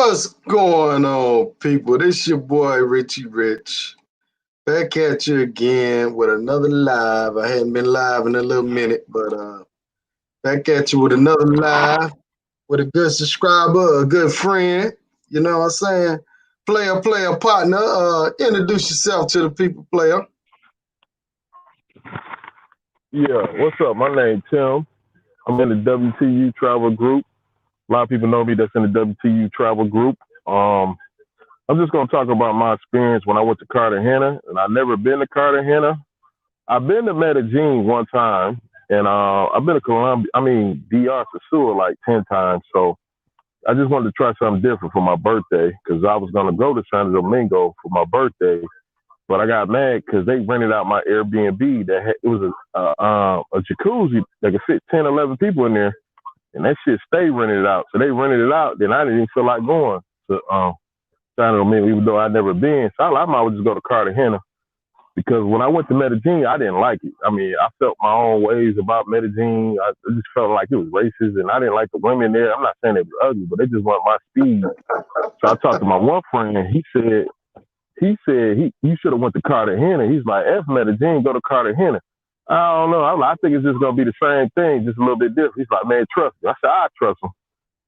What's going on, people? This your boy Richie Rich. Back at you again with another live. I hadn't been live in a little minute, but back at you with another live with a good subscriber, a good friend. You know what I'm saying? Player, partner. Introduce yourself to the people, player. Yeah, what's up? My name Tim. I'm in the WTU travel group. A lot of people know me that's in the WTU travel group. I'm just gonna talk about my experience when I went to Cartagena, and I've never been to Cartagena. I've been to Medellin one time, and I've been to Colombia. DR Sasua like 10 times. So I just wanted to try something different for my birthday because I was gonna go to Santo Domingo for my birthday, but I got mad because they rented out my Airbnb. It was a jacuzzi that could fit 10, 11 people in there, and that shit stayed rented out. So they rented it out. Then I didn't even feel like going to Santo Domingo, even though I'd never been. So I might as well just go to Cartagena because when I went to Medellin, I didn't like it. I mean, I felt my own ways about Medellin. I just felt like it was racist, and I didn't like the women there. I'm not saying they were ugly, but they just weren't my speed. So I talked to my one friend, and he said you should have went to Cartagena. He's like, F Medellin, go to Cartagena. I don't know. I think it's just gonna be the same thing, just a little bit different. He's like, man, trust me. I said, I trust him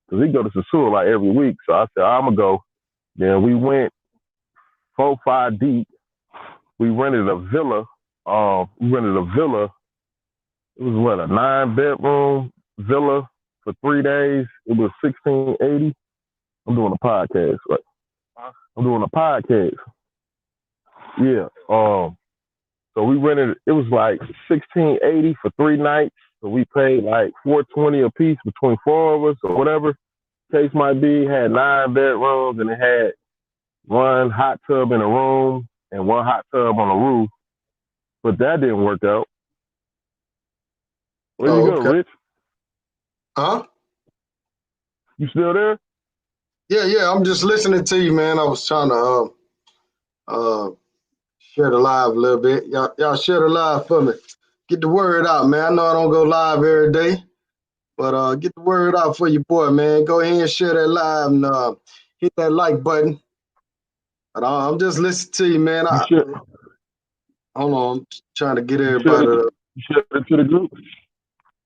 because he go to Sasua like every week. So I said, I'm gonna go. Then we went 4, 5 deep. We rented a villa. It was what, a 9-bedroom villa for 3 days. It was 1680. I'm doing a podcast, right? I'm doing a podcast. Yeah. So we rented. It was like 1680 for 3 nights. So we paid like $420 a piece between four of us or whatever case might be. Had 9 bedrooms and it had one hot tub in a room and one hot tub on the roof. But that didn't work out. Where you go, Okay. Rich? Huh? You still there? Yeah. I'm just listening to you, man. I was trying to share the live a little bit. Y'all share the live for me. Get the word out, man. I know I don't go live every day, but get the word out for your boy, man. Go ahead and share that live and hit that like button. But I'm just listening to you, man. Hold on, I'm trying to get everybody. You shared it to the group?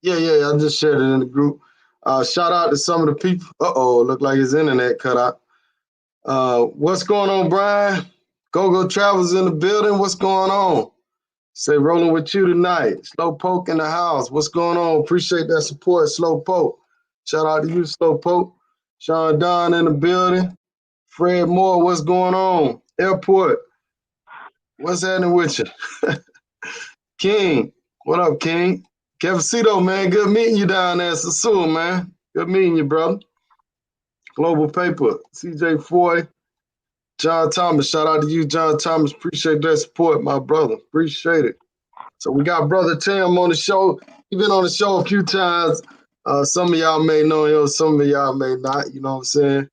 Yeah. I just shared it in the group. Shout out to some of the people. Look like his internet cut out. What's going on, Brian? Go Travels in the building. What's going on? Say rolling with you tonight. Slow Poke in the house. What's going on? Appreciate that support, Slow Poke. Shout out to you, Slow Poke. Sean Don in the building. Fred Moore, what's going on? Airport, what's happening with you? King, what up, King? Cafecito, man, good meeting you down there in Sasua, man. Good meeting you, brother. Global Paper, CJ Foy, John Thomas. Shout out to you, John Thomas. Appreciate that support, my brother. Appreciate it. So we got Brother Tim on the show. He's been on the show a few times. Some of y'all may know him, some of y'all may not. You know what I'm saying?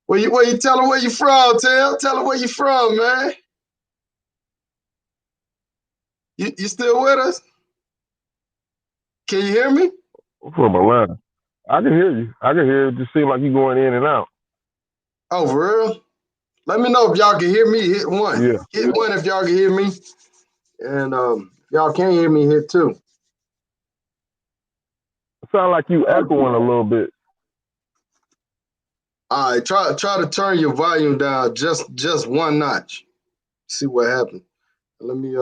Where you tell him where you from, Tim? Tell him where you from, man. You still with us? Can you hear me? I'm from Atlanta. I can hear you. It just seems like you going in and out. Oh, for real? Let me know if y'all can hear me. Hit one. Yeah. Hit one if y'all can hear me. And if y'all can't hear me, hit two. It sounds like you echoing a little bit. All right, try to turn your volume down just one notch. See what happens. Let me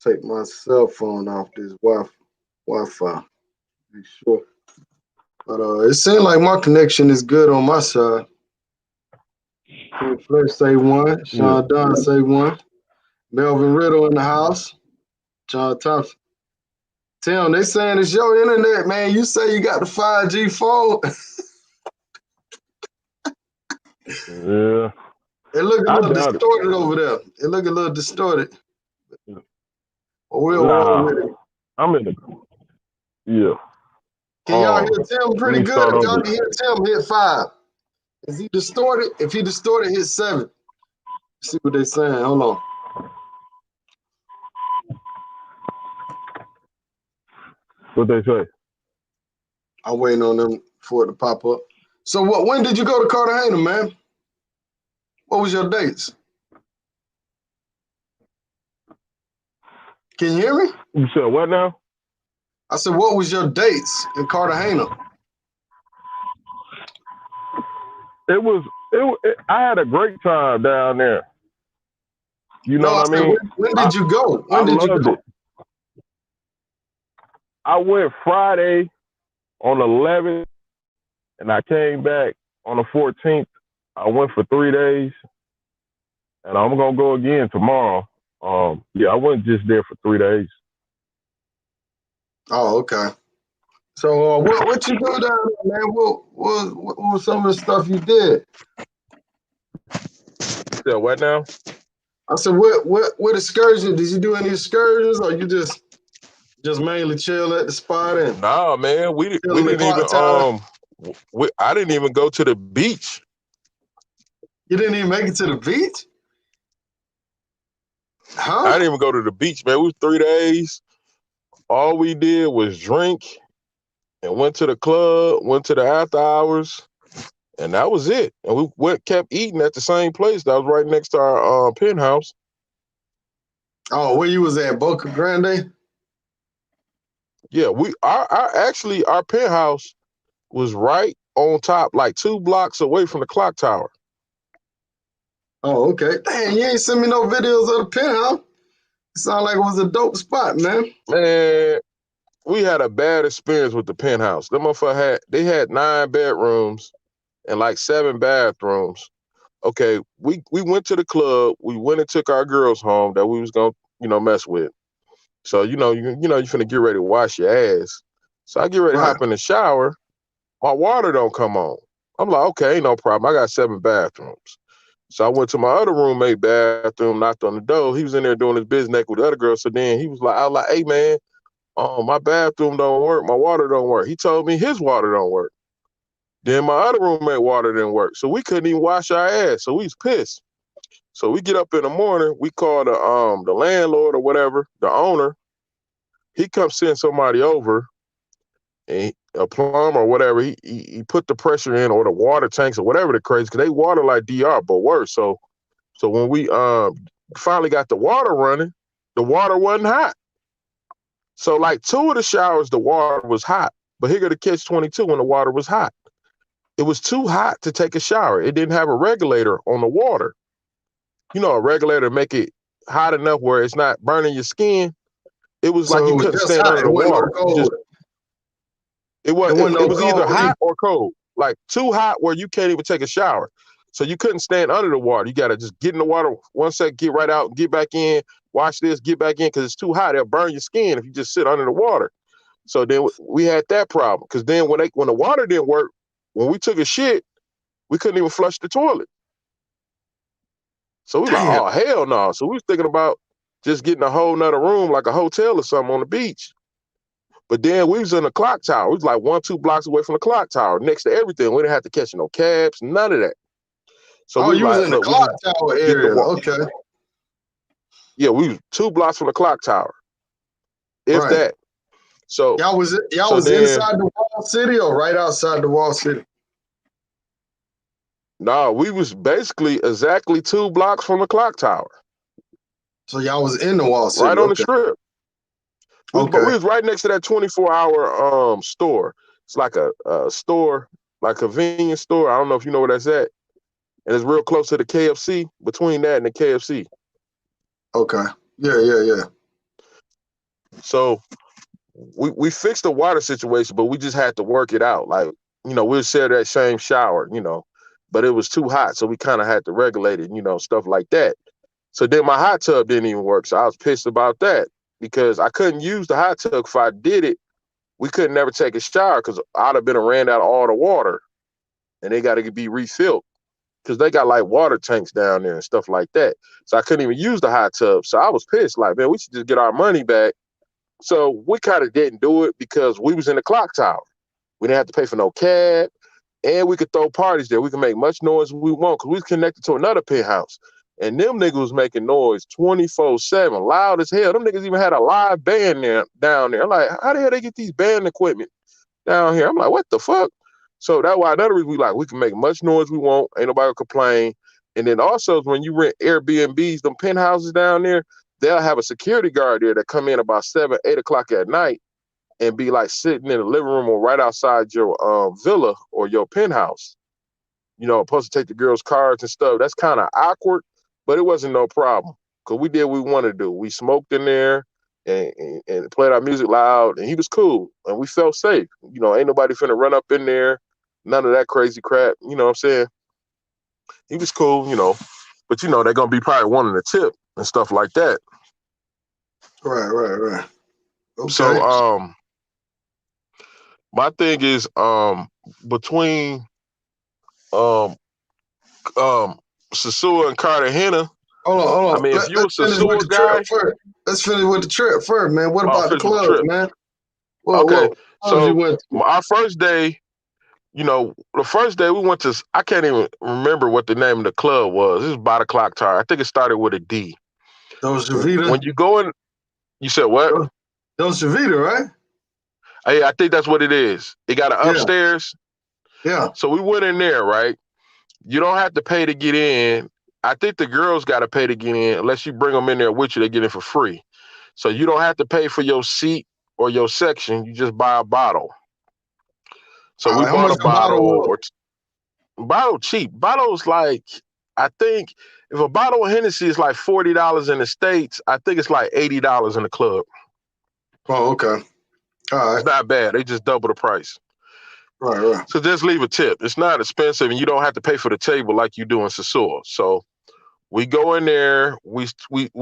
take my cell phone off this Wi-Fi. Be sure. But it seems like my connection is good on my side. Flesh say one. Sean Don say one. Melvin Riddle in the house. John Thompson. Tim, they saying it's your internet, man. You say you got the 5G phone. Yeah. It look a little distorted over there. It look a little distorted. We'll roll with it. I'm in the. Yeah. Can y'all hear Tim pretty good? If y'all can hear Tim, hit 5. Is he distorted? If he distorted, hit 7. Let's see what they saying. Hold on. What they say? I'm waiting on them for it to pop up. So when did you go to Cartagena, man? What was your dates? Can you hear me? You said what now? I said, what was your dates in Cartagena? I had a great time down there. You know No, I what I said, mean? when did you go? I When did you loved go? it. I went Friday on the 11th, and I came back on the 14th. I went for 3 days, and I'm gonna go again tomorrow. Yeah, I went just there for 3 days. Oh, okay. So what you do down there, man? What was some of the stuff you did? Yeah, what now? I said, what excursions? Did you do any excursions, or you just mainly chill at the spot and Nah, man, we chill in the didn't even clock tower? I didn't even go to the beach. You didn't even make it to the beach, I huh? didn't even go to the beach, man. We was 3 days. All we did was drink and went to the club, went to the after hours, and that was it. And we kept eating at the same place that was right next to our penthouse. Oh, where you was at, Boca Grande? Yeah, our penthouse was right on top, like 2 blocks away from the clock tower. Oh, okay. Damn, you ain't send me no videos of the penthouse. It sounded like it was a dope spot, man. Man, we had a bad experience with the penthouse. They had 9 bedrooms and like 7 bathrooms. Okay, we went to the club. We went and took our girls home that we was gonna, mess with. So you finna get ready to wash your ass. So I get ready to Right. hop in the shower. My water don't come on. I'm like, okay, ain't no problem. I got 7 bathrooms. So I went to my other roommate bathroom, knocked on the door. He was in there doing his business with the other girl. So then I was like, hey man, my bathroom don't work. My water don't work. He told me his water don't work. Then my other roommate water didn't work. So we couldn't even wash our ass. So we was pissed. So we get up in the morning, we call the landlord or whatever, the owner. He comes send somebody over, and a plumber or whatever. He put the pressure in, or the water tanks or whatever the crazy, because they water like DR but worse. So when we finally got the water running, the water wasn't hot. So like 2 of the showers, the water was hot. But here go the catch-22 when the water was hot. It was too hot to take a shower. It didn't have a regulator on the water. A regulator to make it hot enough where it's not burning your skin. It was like So it you was couldn't just stand hot. under It the wasn't no water. cold. It wasn't It no was either cold either. hot or cold, like too hot where you can't even take a shower. So you couldn't stand under the water. You got to just get in the water 1 sec, get right out, get back in, watch this, get back in, because it's too hot. It'll burn your skin if you just sit under the water. So then we had that problem, because then when the water didn't work, when we took a shit, we couldn't even flush the toilet. So we like, Damn. oh, hell no. So we was thinking about just getting a whole nother room, like a hotel or something on the beach. But then we was in the clock tower. We was like 1, 2 blocks away from the clock tower, next to everything. We didn't have to catch no cabs, none of that. So Oh, we was you was like, in the look, we clock just tower get the area. walk. Okay. Yeah, we was 2 blocks from the clock tower, if Right. that. So Y'all was then, inside the wall city or right outside the wall city? no, we was basically exactly 2 blocks from the clock tower, So y'all was in the wall right city. on the Okay. strip. But Okay. we was right next to that 24-hour store. It's like a store, like a convenience store. I don't know if you know where that's at. And it's real close to the KFC, between that and the KFC. Okay. Yeah. So we fixed the water situation, but we just had to work it out. Like, we'll share that same shower, but it was too hot. So we kind of had to regulate it, stuff like that. So then my hot tub didn't even work. So I was pissed about that, because I couldn't use the hot tub. If I did it, we couldn't never take a shower, because I'd have been ran out of all the water, and they got to be refilled, because they got like water tanks down there and stuff like that. So I couldn't even use the hot tub. So I was pissed, like, man, we should just get our money back. So we kind of didn't do it, because we was in the clock tower. We didn't have to pay for no cab, and we could throw parties there. We could make much noise we want, because we was connected to another penthouse. And them niggas was making noise 24/7, loud as hell. Them niggas even had a live band down there. I'm like, how the hell they get these band equipment down here? I'm like, what the fuck? So that's why another reason we can make much noise we want, ain't nobody gonna complain. And then also when you rent Airbnbs, them penthouses down there, they'll have a security guard there that come in about 7, 8 o'clock at night and be like sitting in the living room or right outside your villa or your penthouse. Supposed to take the girls' cards and stuff. That's kind of awkward, but it wasn't no problem because we did what we wanted to do. We smoked in there and played our music loud, and he was cool, and we felt safe. Ain't nobody finna run up in there, none of that crazy crap. You know what I'm saying? He was cool, but they're gonna be probably wanting a tip and stuff like that. Right. Okay. So my thing is between Sosua and Cartagena. Hold on. I mean, if you a Let's finish with Sosua the trip guy, first. Let's finish with the trip first, man. What about the finish with the clubs, trip. man? Okay, What clubs you so went to? our first day, the first day we went to, I can't even remember what the name of the club was. This was by the clock tower. I think it started with a D. Dolce Vita. When you go in, you said what? Dolce Vita, right? I think that's what it is. It got an upstairs. Yeah. So we went in there, right? You don't have to pay to get in. I think the girls got to pay to get in. Unless you bring them in there with you, they get in for free. So you don't have to pay for your seat or your section. You just buy a bottle. So we bought a bottle. Bottle cheap. Bottle's like, I think if a bottle of Hennessy is like $40 in the States, I think it's like $80 in the club. Oh, okay. All right. It's not bad. They just double the price. Right. So just leave a tip. It's not expensive, and you don't have to pay for the table like you do in Sosua. So we go in there, we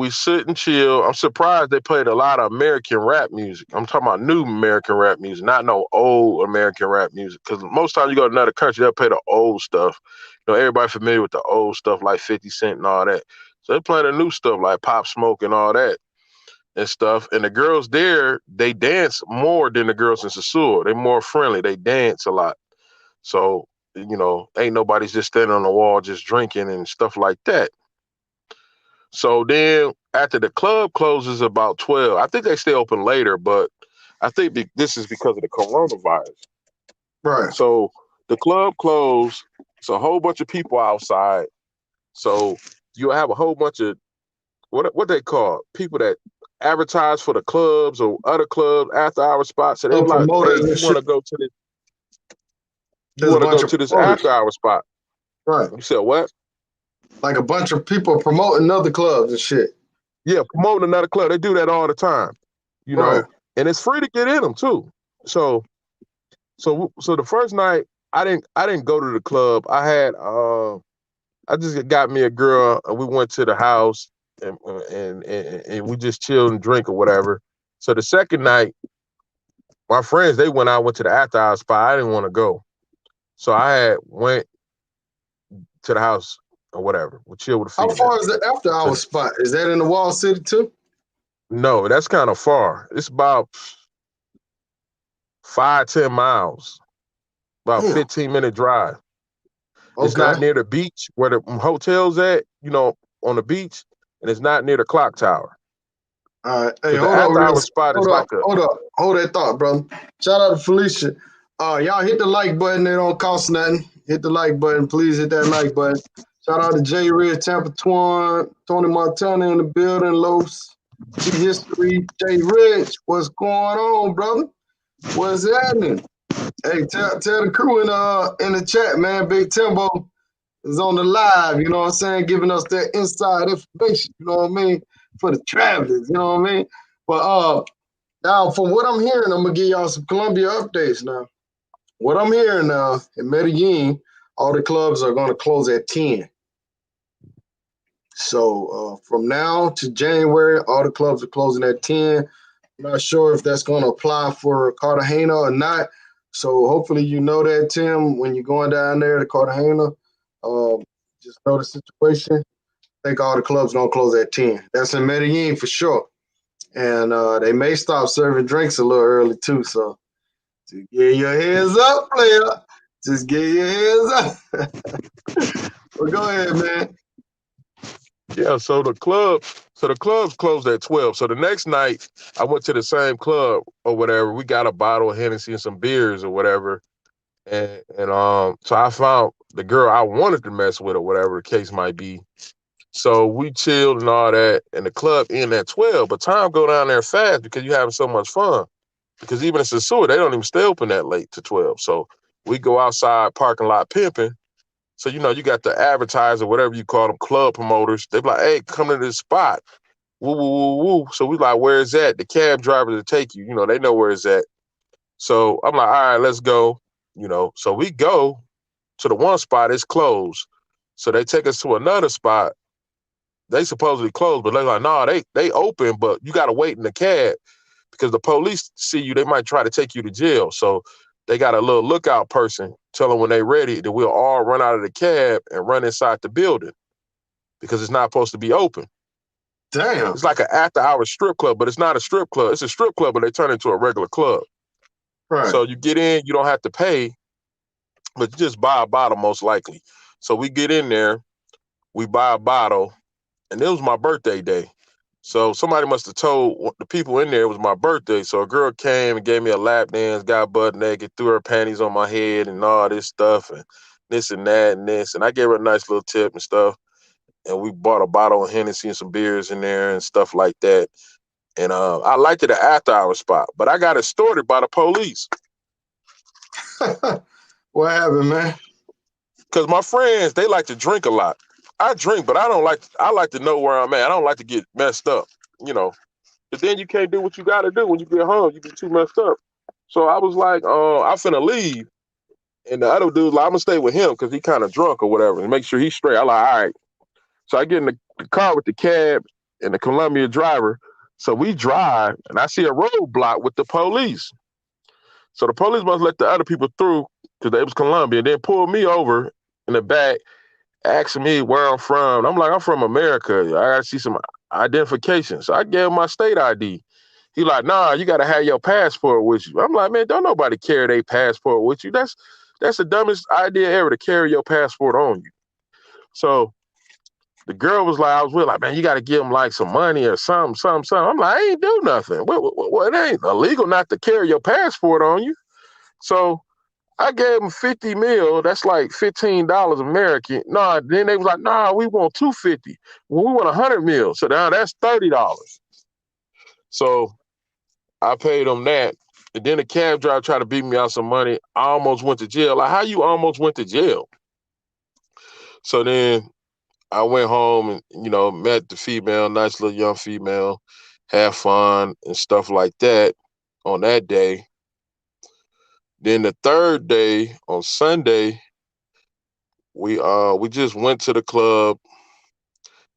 sit and chill. I'm surprised they played a lot of American rap music. I'm talking about new American rap music, not no old American rap music. Because most times you go to another country, they'll play the old stuff. Everybody familiar with the old stuff like 50 Cent and all that. So they're playing the new stuff like Pop Smoke and all that and stuff. And the girls there, they dance more than the girls in Sosua. They're more friendly. They dance a lot. So, ain't nobody's just standing on the wall just drinking and stuff like that. So then after the club closes about 12, I think they stay open later, but I think this is because of the coronavirus. Right. So the club closed. It's a whole bunch of people outside. So you'll have a whole bunch of what they call people that advertise for the clubs or other clubs after hour spots. So they like, hey, you want to go to this? You want to go to this after hour spot? Right. You said what? Like a bunch of people promoting other clubs and shit. Yeah, promoting another club. They do that all the time, Right. and it's free to get in them too. So the first night I didn't go to the club. I just got me a girl and we went to the house and we just chilled and drink or whatever. So the second night, my friends, they went to the after hour spot. I didn't want to go. So I went to the house or whatever. We chill with the female. How far is the after hour spot? Is that in the Wall City too? No, that's kind of far. It's about 5-10 miles. About 15-minute drive. Okay. It's not near the beach where the hotel's at, on the beach, and it's not near the clock tower. All right. Hey, hold on. Hold that thought, brother. Shout out to Felicia. Y'all hit the like button. It don't cost nothing. Hit the like button. Please hit that like button. Shout out to Jay Red, Tampa Twan, Tony Montana in the building, Los History, Jay Rich. What's going on, brother? What's happening? Hey, tell the crew in the chat, man. Big Timbo is on the live, you know what I'm saying, giving us that inside information, you know what I mean, for the travelers, you know what I mean. But now, from what I'm hearing, I'm gonna give y'all some Colombia updates now. What I'm hearing now in Medellin, all the clubs are gonna close at 10. So from now to January, all the clubs are closing at 10. I'm not sure if that's gonna apply for Cartagena or not. So hopefully you know that, Tim, when you're going down there to Cartagena, just know the situation. I think all the clubs don't close at 10. That's in Medellin for sure. And they may stop serving drinks a little early too. So just get your hands up, player. Just get your hands up. Well, go ahead, man. Yeah, so the clubs closed at 12. So the next night, I went to the same club or whatever. We got a bottle of Hennessy and some beers or whatever. So I found the girl I wanted to mess with or whatever the case might be. So we chilled and all that, and the club ended at 12. But time go down there fast because you having so much fun. Because even in Sasua, they don't even stay open that late to 12. So we go outside parking lot pimping. So you got the advertiser, whatever you call them, club promoters. They be like, "Hey, come to this spot." Woo woo woo woo. So we like, "Where is that?" The cab driver to take you. They know where it's at. So I'm like, "All right, let's go." So we go to the one spot. It's closed. So they take us to another spot. They supposedly closed, but they're like, "No, they open, but you got to wait in the cab because the police see you. They might try to take you to jail." So they got a little lookout person. Tell them when they ready that we'll all run out of the cab and run inside the building because it's not supposed to be open. Damn. It's like an after-hour strip club, but it's not a strip club. It's a strip club, but they turn it into a regular club. Right. So you get in, you don't have to pay, but you just buy a bottle most likely. So we get in there, we buy a bottle, and it was my birthday day. So somebody must have told the people in there it was my birthday. So a girl came and gave me a lap dance, got butt naked, threw her panties on my head and all this stuff and this and that and this. And I gave her a nice little tip and stuff. And we bought a bottle of Hennessy and some beers in there and stuff like that. And I liked it an after hour spot, but I got extorted by the police. What happened, man? Because my friends, they like to drink a lot. I drink, but I like to know where I'm at. I don't like to get messed up, you know. But then you can't do what you got to do when you get home. You get too messed up. So I was like, I finna leave. And the other dude's like, I'm going to stay with him because he kind of drunk or whatever and make sure he's straight. I like, all right. So I get in the car with the cab and the Colombia driver. So we drive and I see a roadblock with the police. So the police must let the other people through because they was Colombia and then pull me over in the back asking me where I'm from. I'm like, I'm from America. I got to see some identification. So I gave him my state ID. He like, nah, you got to have your passport with you. I'm like, man, don't nobody carry their passport with you. That's the dumbest idea ever to carry your passport on you. So the girl was like, I was with like, man, you got to give them like some money or something. I'm like, I ain't do nothing. It ain't illegal not to carry your passport on you. So I gave them 50 mil. That's like $15 American. Nah, then they was like, nah, we want 250. Well, we want 100 mil. So now that's $30. So I paid them that. And then the cab driver tried to beat me out some money. I almost went to jail. Like, how you almost went to jail? So then I went home and, met the female, nice little young female, had fun and stuff like that on that day. Then the third day on Sunday, we just went to the club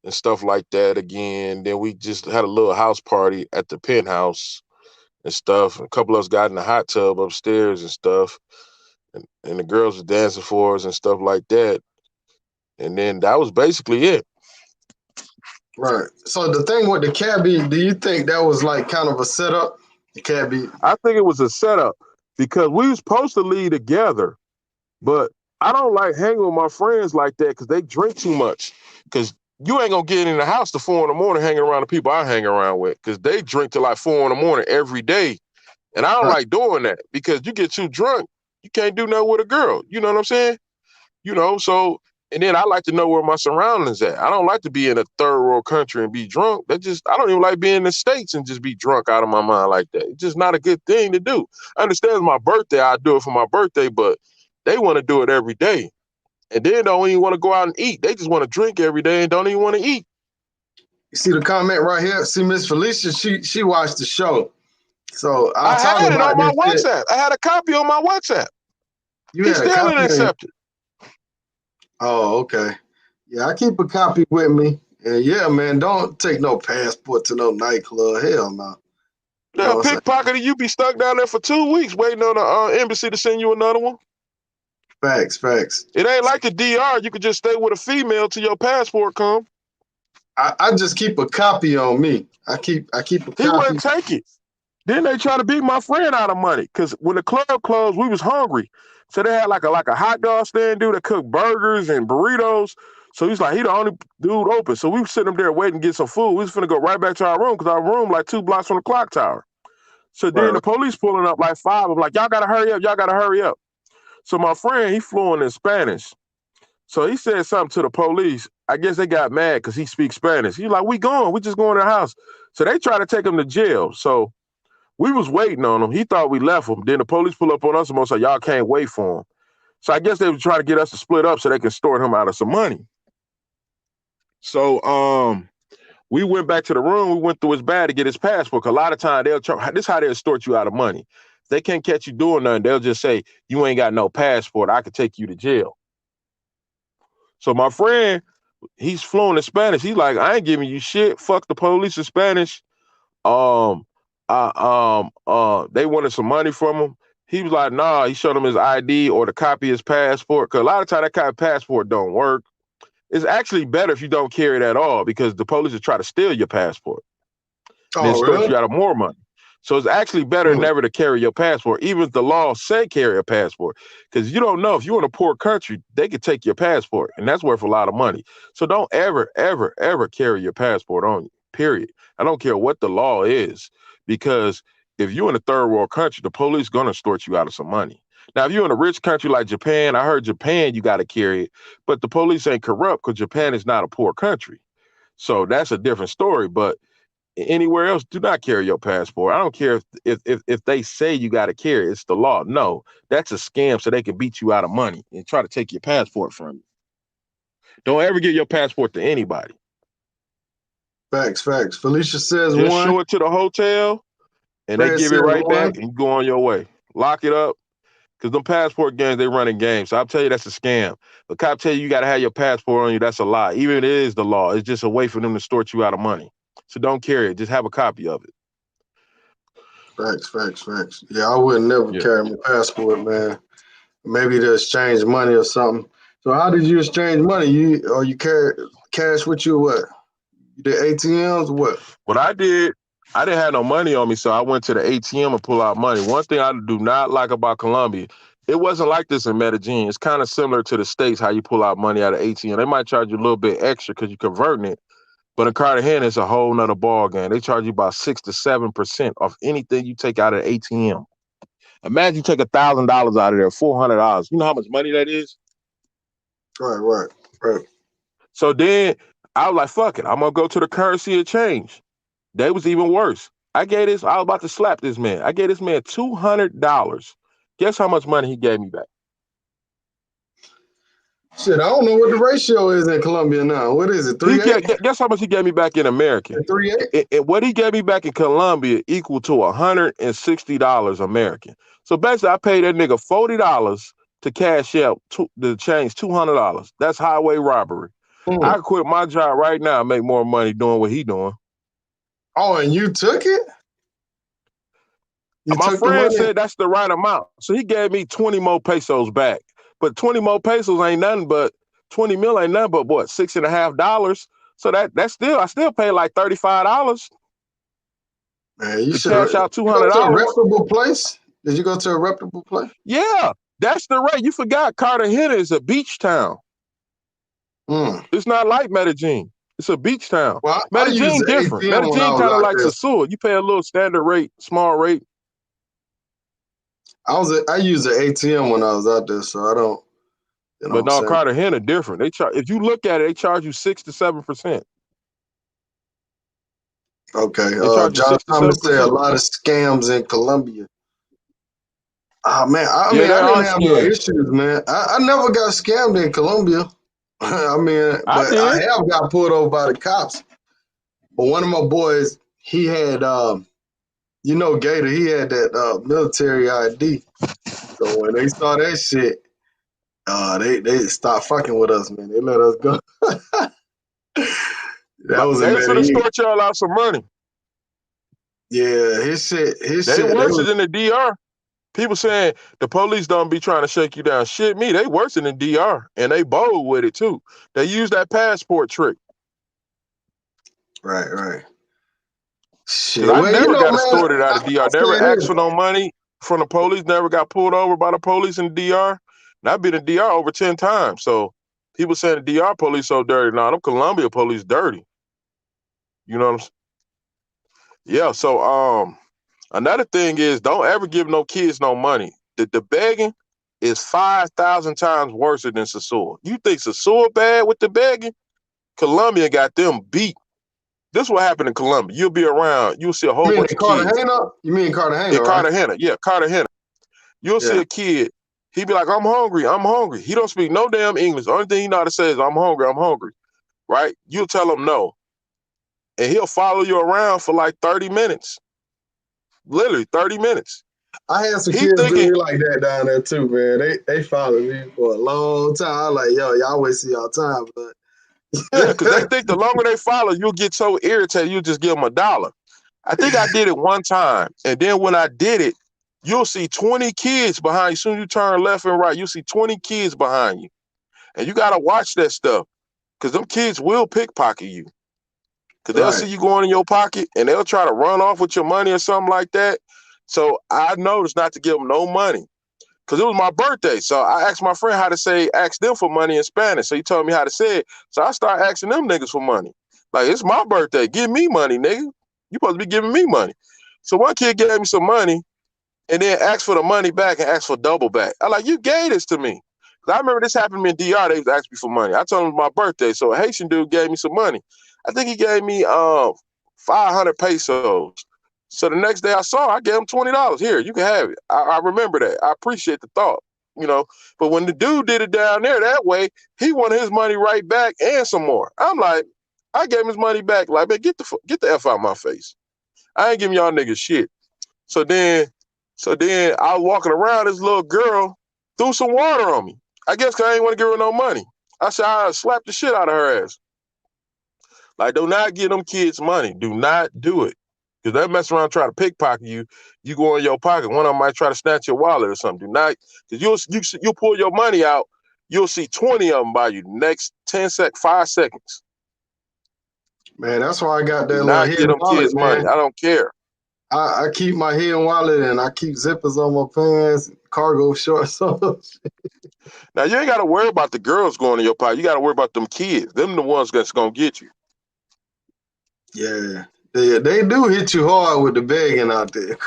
and stuff like that again. Then we just had a little house party at the penthouse and stuff. A couple of us got in the hot tub upstairs and stuff. And the girls were dancing for us and stuff like that. And then that was basically it. Right. So the thing with the cabbie, do you think that was like kind of a setup? The cabbie. I think it was a setup because we were supposed to leave together, but I don't like hanging with my friends like that because they drink too much. Because you ain't gonna get in the house till 4 a.m. hanging around the people I hang around with because they drink till like 4 a.m. every day. And I don't Right. like doing that because you get too drunk, you can't do nothing with a girl. You know what I'm saying? So and then I like to know where my surroundings at. I don't like to be in a third world country and be drunk. I don't even like being in the States and just be drunk out of my mind like that. It's just not a good thing to do. I understand it's my birthday. I do it for my birthday, but they want to do it every day. And then don't even want to go out and eat. They just want to drink every day and don't even want to eat. You see the comment right here? See Miss Felicia, she watched the show. So I I talk had it about on my this shit. WhatsApp. I had a copy on my WhatsApp. You He had a still didn't copy on you. accept it. Oh, okay. Yeah, I keep a copy with me. And yeah, man, don't take no passport to no nightclub. Hell no. You know Yeah, what I'm saying? pickpocketed, you be stuck down there for 2 weeks waiting on the embassy to send you another one. Facts, facts. It ain't like the DR. You could just stay with a female till your passport come. I just keep a copy on me. I keep a He copy. wouldn't take it. Then they try to beat my friend out of money because when the club closed, we was hungry. So they had like a hot dog stand dude that cooked burgers and burritos. So he's like, he the only dude open. So we was sitting up there waiting to get some food. We was finna go right back to our room because our room like 2 blocks from the clock tower. So then Right, the police pulling up like 5. I'm like, y'all gotta hurry up. Y'all gotta hurry up. So my friend, he fluent in Spanish. So he said something to the police. I guess they got mad because he speaks Spanish. He's like, we just going to the house. So they tried to take him to jail. So we was waiting on him. He thought we left him. Then the police pull up on us and said, y'all can't wait for him. So I guess they were trying to get us to split up so they can store him out of some money. So we went back to the room. We went through his bag to get his passport. Cause a lot of times this is how they'll extort you out of money. If they can't catch you doing nothing, they'll just say, you ain't got no passport. I could take you to jail. So my friend, he's fluent in Spanish. He's like, I ain't giving you shit. Fuck the police in Spanish. They wanted some money from him. He was like, nah, he showed him his ID or the copy of his passport. Cause a lot of times that kind of passport don't work. It's actually better if you don't carry it at all because the police will try to steal your passport. And then extort you out of more money. So it's actually better never to carry your passport, even if the law say carry a passport. Because you don't know, if you're in a poor country, they could take your passport, and that's worth a lot of money. So don't ever, ever, ever carry your passport on you, period. I don't care what the law is, because if you're in a third world country, the police going to extort you out of some money. Now, if you're in a rich country like Japan, I heard Japan, you got to carry it, but the police ain't corrupt because Japan is not a poor country. So that's a different story, but anywhere else, do not carry your passport. I don't care if they say you got to carry it. It's the law. No, that's a scam so they can beat you out of money and try to take your passport from you. Don't ever give your passport to anybody. Facts. Felicia says just one. Show it to the hotel and Fred they give it right one. back and you go on your way. Lock it up. Because them passport games, they running games. So I'll tell you that's a scam. The cop tell you got to have your passport on you, that's a lie. Even if it is the law, it's just a way for them to extort you out of money. So don't carry it. Just have a copy of it. Facts. Yeah, I would never carry my passport, man. Maybe to exchange money or something. So how did you exchange money? You carry cash with you or what? You did ATMs or what? What I didn't have no money on me, so I went to the ATM and pull out money. One thing I do not like about Colombia, it wasn't like this in Medellin. It's kind of similar to the States, how you pull out money out of ATM. They might charge you a little bit extra because you're converting it. But in Cartagena, it's a whole nother ball game. They charge you about 6 to 7% off anything you take out of the ATM. Imagine you take $1,000 out of there, $400. You know how much money that is? Right. So then I was like, fuck it. I'm going to go to the currency exchange. They was even worse. I was about to slap this man. I gave this man $200. Guess how much money he gave me back? Shit, I don't know what the ratio is in Colombia now. What is it, 3-8? Guess how much he gave me back in American? 3-8? And what he gave me back in Colombia equal to $160 American. So basically, I paid that nigga $40 to cash out to change $200. That's highway robbery. I quit my job right now and make more money doing what he doing. Oh, and you took it? My friend said that's the right amount. So he gave me 20 more pesos back. But 20 more pesos ain't nothing but 20 mil ain't nothing but what, $6.50. So that's still, I still pay like $35. Man, you should cash out $200. Go to a reputable place? Did you go to a reputable place? Yeah, that's the rate. You forgot Cartagena is a beach town. It's not like Medellin. It's a beach town. Well, Medellin different. Medellin kind of like Sasua. You pay a little standard rate, small rate. I used an ATM when I was out there, so I don't. You know, but no, Cartagena different. They charge. If you look at it, they charge you 6 to 7%. Okay. John Thomas said a lot of scams in Colombia. Oh man, I mean, I didn't have no issues, man. I never got scammed in Colombia. I mean, but I have got pulled over by the cops. But one of my boys, he had, Gator, he had that military ID. So when they saw that shit, they stopped fucking with us, man. They let us go. That was they should have start y'all out some money. Yeah, his shit. They worse than the DR. People saying the police don't be trying to shake you down. Shit, they worse than the DR, and they bold with it too. They use that passport trick. Right. Shit, I never got extorted out of DR. Never asked for no money from the police. Never got pulled over by the police in the DR. And I've been in DR over 10 times. So people saying the DR police so dirty. Nah, them Colombia police dirty. You know what I'm saying? Yeah. So another thing is don't ever give no kids no money. The begging, is 5,000 times worse than Sasua. You think Sasua bad with the begging? Colombia got them beat. This is what happened in Colombia. You'll be around, you'll see a whole bunch of kids. You mean Cartagena, In right? Cartagena, yeah, Cartagena. You'll see a kid, he be like, I'm hungry, I'm hungry. He don't speak no damn English. The only thing he know how to say is, I'm hungry, right? You'll tell him no. And he'll follow you around for like 30 minutes. Literally 30 minutes. I had some kids do me like that down there too, man. They followed me for a long time. I'm like, yo, y'all wasting y'all time, but yeah, because they think the longer they follow, you'll get so irritated, you'll just give them $1. I think I did it one time, and then when I did it, you'll see 20 kids behind you. Soon as you turn left and right, you'll see 20 kids behind you. And you gotta watch that stuff, because them kids will pickpocket you. Because they'll see you going in your pocket, and they'll try to run off with your money or something like that. So I noticed not to give them no money, because it was my birthday. So I asked my friend how to ask them for money in Spanish. So he told me how to say it. So I started asking them niggas for money. Like, it's my birthday. Give me money, nigga. You supposed to be giving me money. So one kid gave me some money and then asked for the money back and asked for double back. I like, you gave this to me. I remember this happened to me in DR. They was asking me for money. I told them it was my birthday. So a Haitian dude gave me some money. I think he gave me 500 pesos. So the next day I saw, I gave him $20. Here, you can have it. I remember that. I appreciate the thought, you know. But when the dude did it down there that way, he wanted his money right back and some more. I'm like, I gave him his money back. Like, man, get the F out of my face. I ain't giving y'all niggas shit. So then I was walking around, this little girl threw some water on me. I guess because I ain't want to give her no money. I said, I slapped the shit out of her ass. Like, do not give them kids money. Do not do it. Because they mess around trying to pickpocket you. You go in your pocket. One of them might try to snatch your wallet or something. Do not, because you'll pull your money out. You'll see 20 of them by you next 5 seconds. Man, that's why I got that do little not hidden give them wallet, kids man. money. I don't care. I keep my hidden wallet and I keep zippers on my pants, cargo shorts. Now, you ain't got to worry about the girls going in your pocket. You got to worry about them kids. Them the ones that's going to get you. Yeah. They do hit you hard with the begging out there.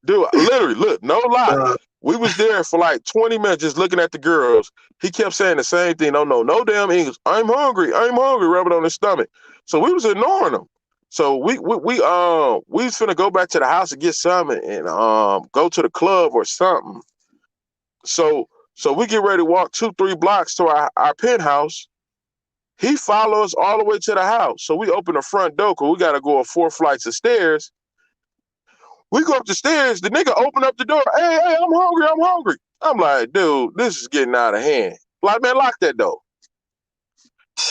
Dude, literally, look, no lie. We was there for like 20 minutes just looking at the girls. He kept saying the same thing. No damn English. I'm hungry, rubbing on his stomach. So we was ignoring him. So we was finna go back to the house and get something and go to the club or something. So we get ready to walk 2-3 blocks to our penthouse. He follows all the way to the house. So we open the front door because we got to go up 4 flights of stairs. We go up the stairs. The nigga open up the door. Hey, I'm hungry. I'm like, dude, this is getting out of hand. Like, man, lock that door.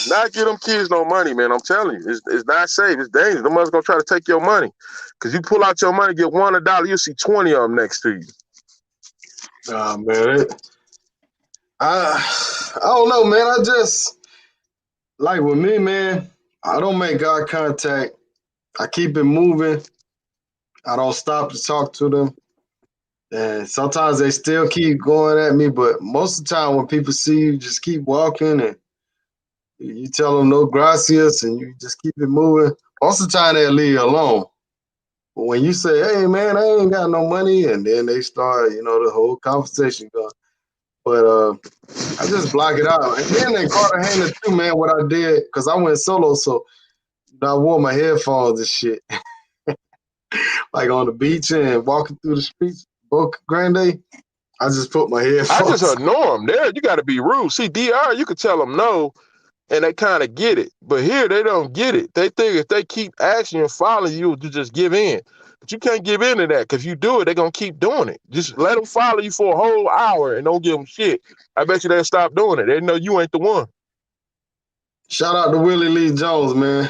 Not give them kids no money, man. I'm telling you, it's not safe. It's dangerous. Them mother's gonna try to take your money. Because you pull out your money, get $1 you'll see 20 of them next to you. Nah, man. I don't know, man. I just, like with me, man, I don't make eye contact. I keep it moving. I don't stop to talk to them. And sometimes they still keep going at me, but most of the time when people see you, just keep walking and you tell them no gracias and you just keep it moving. Most of the time they'll leave you alone. But when you say, hey, man, I ain't got no money, and then they start, the whole conversation going. But I just block it out. And then in Cartagena too, man, what I did, because I went solo, so I wore my headphones and shit. Like on the beach and walking through the streets, Boca Grande, I just put my headphones. I just ignore them. There, you got to be rude. See, DR, you could tell them no, and they kind of get it. But here, they don't get it. They think if they keep asking and following you, you just give in. But you can't give in to that, because if you do it, they're going to keep doing it. Just let them follow you for a whole hour and don't give them shit. I bet you they'll stop doing it. They know you ain't the one. Shout out to Willie Lee Jones, man.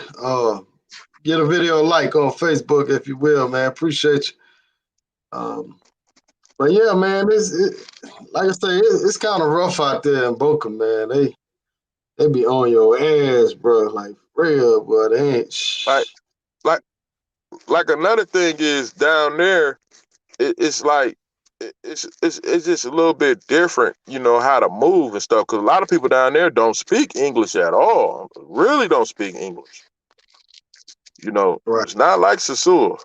Get a video like on Facebook, if you will, man. Appreciate you. But yeah, man, like I say, it's kind of rough out there in Boca, man. They be on your ass, bro. Like real, bro. They ain't. Like another thing is down there, it's like it's just a little bit different, how to move and stuff. Because a lot of people down there don't speak English at all. Really don't speak English. Right. It's not like Sasua.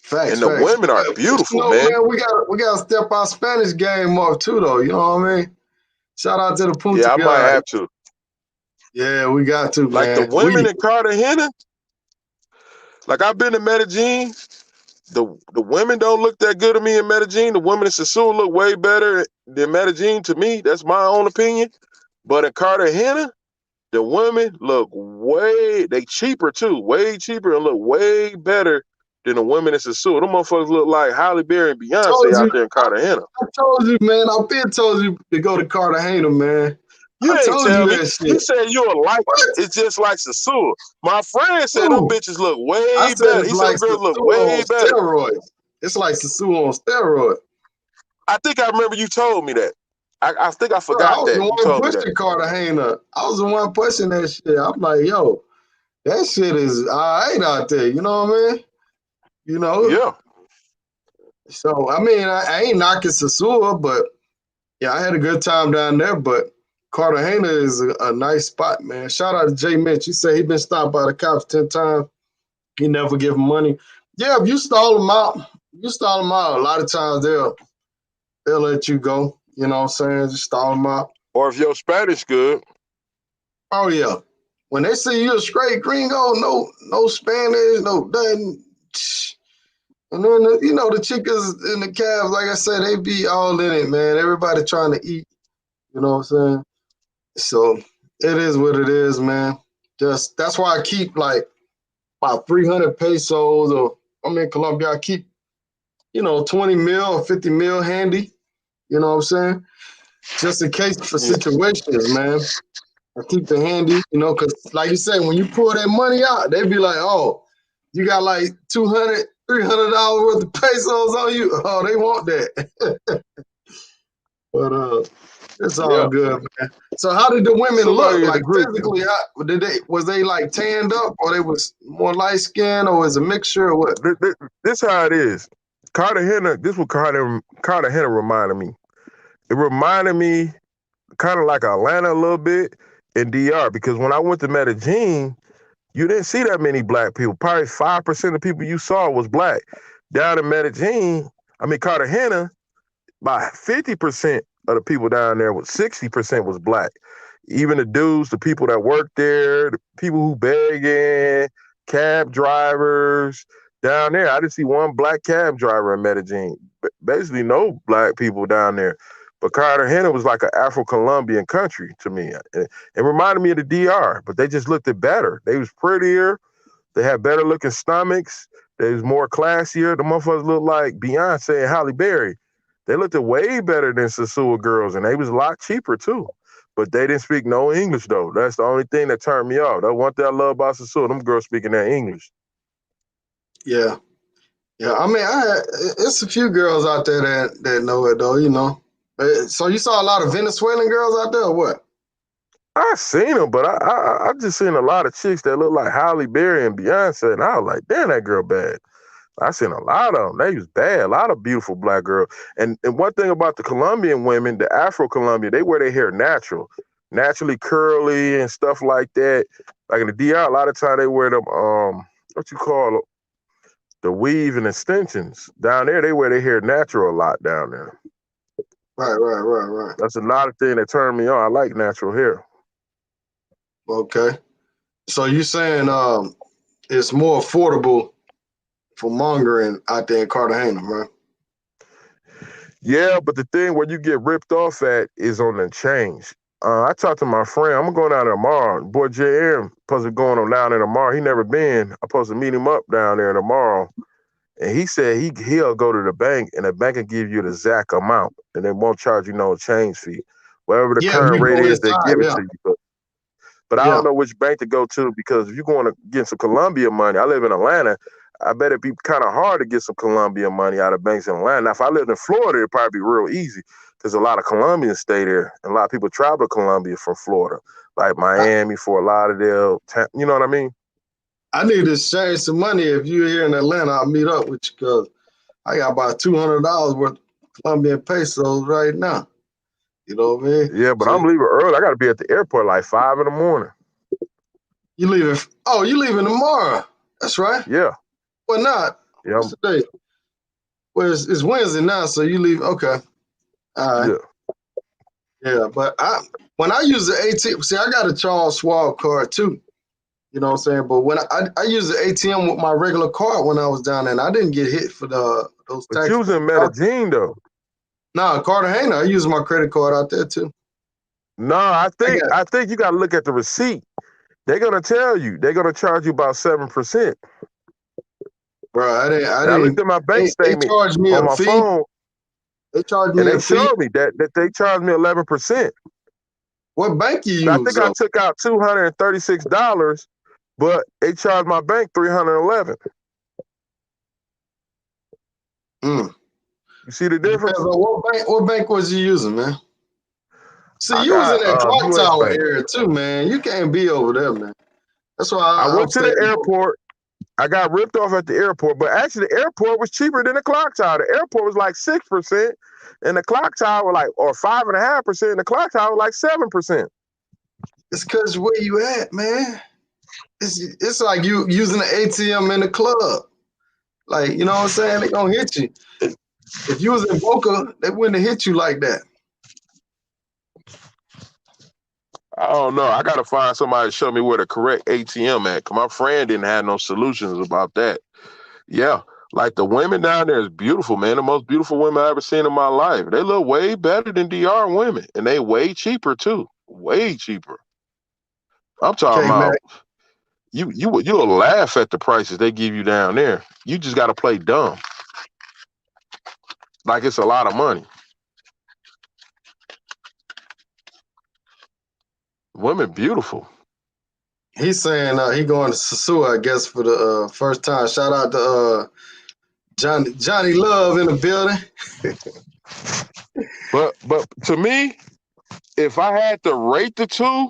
Facts, And the facts. women are But beautiful, man, man. we gotta step our Spanish game up too, though. You know what I mean? Shout out to the Punta Yeah, I might guy. have to. Yeah, we got to, Like the man. women in Cartagena, like I've been to Medellin. The women don't look that good to me in Medellin. The women in Sassuolo look way better than Medellin to me. That's my own opinion. But in Cartagena, the women look they cheaper too, way cheaper and look way better than the women in Sassuolo. Them motherfuckers look like Halle Berry and Beyonce told out you, there in Cartagena. I told you, man. I've been told you to go to Cartagena, man. You I ain't told you tell me. that You shit. said you'll like What? it. It's just like Sassuolo. My friend said them Ooh, bitches look I way said better. it's He said like them girls look Sassuolo way on better. steroids. It's like Sassuolo on steroids. I think I remember you told me that. I think I Bro, I forgot was the that. You one told me that. pushing Cartagena. I was the one pushing that shit. I'm like, yo, that shit is all right out there. You know what I mean? You know? Yeah. So, I mean, I ain't knocking Sasua, but yeah, I had a good time down there. But Cartagena is a nice spot, man. Shout out to Jay Mitch. He said he been stopped by the cops 10 times. He never give him money. Yeah, if you stall them out, a lot of times they'll let you go. You know what I'm saying? Just stall them out. Or if your Spanish good. Oh yeah. When they see you a straight gringo, no Spanish, no nothing. And then the chicas and the calves, like I said, they be all in it, man. Everybody trying to eat. You know what I'm saying? So it is what it is, man. Just that's why I keep like about 300 pesos, or I'm in Colombia. I keep 20 mil or 50 mil handy. You know what I'm saying? Just in case for Yeah. situations, man. I keep it handy, because like you said, when you pull that money out, they be like, oh, you got like $200, $300 worth of pesos on you. Oh, they want that. But it's all Yeah. good, man. So how did the women look? Somebody in the Like group. physically, was they like tanned up, or they was more light skinned, or was it a mixture, or what? This how it is. Cartagena, this what Cartagena reminded me. It reminded me kind of like Atlanta a little bit and DR, because when I went to Medellin, you didn't see that many black people. Probably 5% of people you saw was black. Down in Cartagena, about 50% of the people down there, 60% was black. Even the dudes, the people that work there, the people who begging, cab drivers down there. I didn't see one black cab driver in Medellin. Basically, no black people down there. But Cartagena was like an Afro-Colombian country to me. It reminded me of the DR, but they just looked it better. They was prettier. They had better looking stomachs. They was more classier. The motherfuckers looked like Beyonce and Halle Berry. They looked way better than Sasua girls, and they was a lot cheaper too. But they didn't speak no English though. That's the only thing that turned me off. That one thing I love about Sasua, them girls speaking that English. Yeah. Yeah, I mean, it's a few girls out there that know it though. So you saw a lot of Venezuelan girls out there, or what? I seen them, but I just seen a lot of chicks that look like Halle Berry and Beyonce, and I was like, damn, that girl bad. I seen a lot of them. They was bad. A lot of beautiful black girls. And one thing about the Colombian women, the Afro-Colombian, they wear their hair naturally curly and stuff like that. Like in the DR, a lot of time they wear them, what you call it, the weave and extensions. Down there, they wear their hair natural a lot down there. Right. That's another thing that turned me on. I like natural hair. Okay. So you saying it's more affordable for mongering out there in Cartagena, right? Yeah, but the thing where you get ripped off at is on the change. I talked to my friend. I'm going down there tomorrow. Boy, JM supposed to be going on down there tomorrow. He never been. I'm supposed to meet him up down there tomorrow. And he said he'll go to the bank, and the bank will give you the exact amount, and they won't charge you no change fee. Whatever the Yeah, if current you rate go is, they inside, give it yeah. to you. But I Yeah. don't know which bank to go to, because if you're going to get some Colombia money, I live in Atlanta, I bet it'd be kind of hard to get some Colombia money out of banks in Atlanta. Now, if I lived in Florida, it'd probably be real easy, because a lot of Colombians stay there, and a lot of people travel to Colombia from Florida, like Miami, Fort Lauderdale. You know what I mean? I need to exchange some money. If you're here in Atlanta, I'll meet up with you, because I got about $200 worth of Colombian pesos right now. You know what I mean? Yeah, but So I'm leaving early. I got to be at the airport like 5 in the morning. you leaving? Oh, you leaving tomorrow? That's right. Yeah. Well, not. Yeah. What's the date? Well, it's Wednesday now, so you leave. Okay. All right. Yeah. Yeah, but when I use the ATM, see, I got a Charles Schwab card too. You know what I'm saying? But when I use the ATM with my regular card when I was down there, and I didn't get hit for those But you taxes. was in Medellin though. No, Cartagena, I use my credit card out there too. No, I think you gotta look at the receipt. They're gonna tell you. They're gonna charge you about 7%. Bro, I I didn't. looked at my bank They statement charged me on a my fee. phone, They charged and me they a fee. showed me that they charged me 11%. What bank you I use think I though? took out $236, but they charged my bank $311. Mm. You see the Depends difference? on what bank. What bank was you using, man? See, I you was in got that clock U.S. tower Bank. area too, man. You can't be over there, man. That's why I I'm went to saying. the airport. I got ripped off at the airport, but actually the airport was cheaper than the clock tower. The airport was like 6%, and the clock tower or 5.5%, and the clock tower like 7%. It's because where you at, man. It's like you using the ATM in the club. Like, you know what I'm saying? They gonna hit you. If you was in Boca, they wouldn't have hit you like that. I don't know. I gotta find somebody to show me where the correct ATM at. Cause my friend didn't have no solutions about that. Yeah, like the women down there is beautiful, man. The most beautiful women I ever seen in my life. They look way better than DR women, and they way cheaper too. Way cheaper. I'm talking Okay, man. about you'll laugh at the prices they give you down there. You just gotta play dumb, like it's a lot of money. Women beautiful. He's saying he going to Sasua, I guess, for the first time. Shout out to Johnny Love in the building. But to me, if I had to rate the two,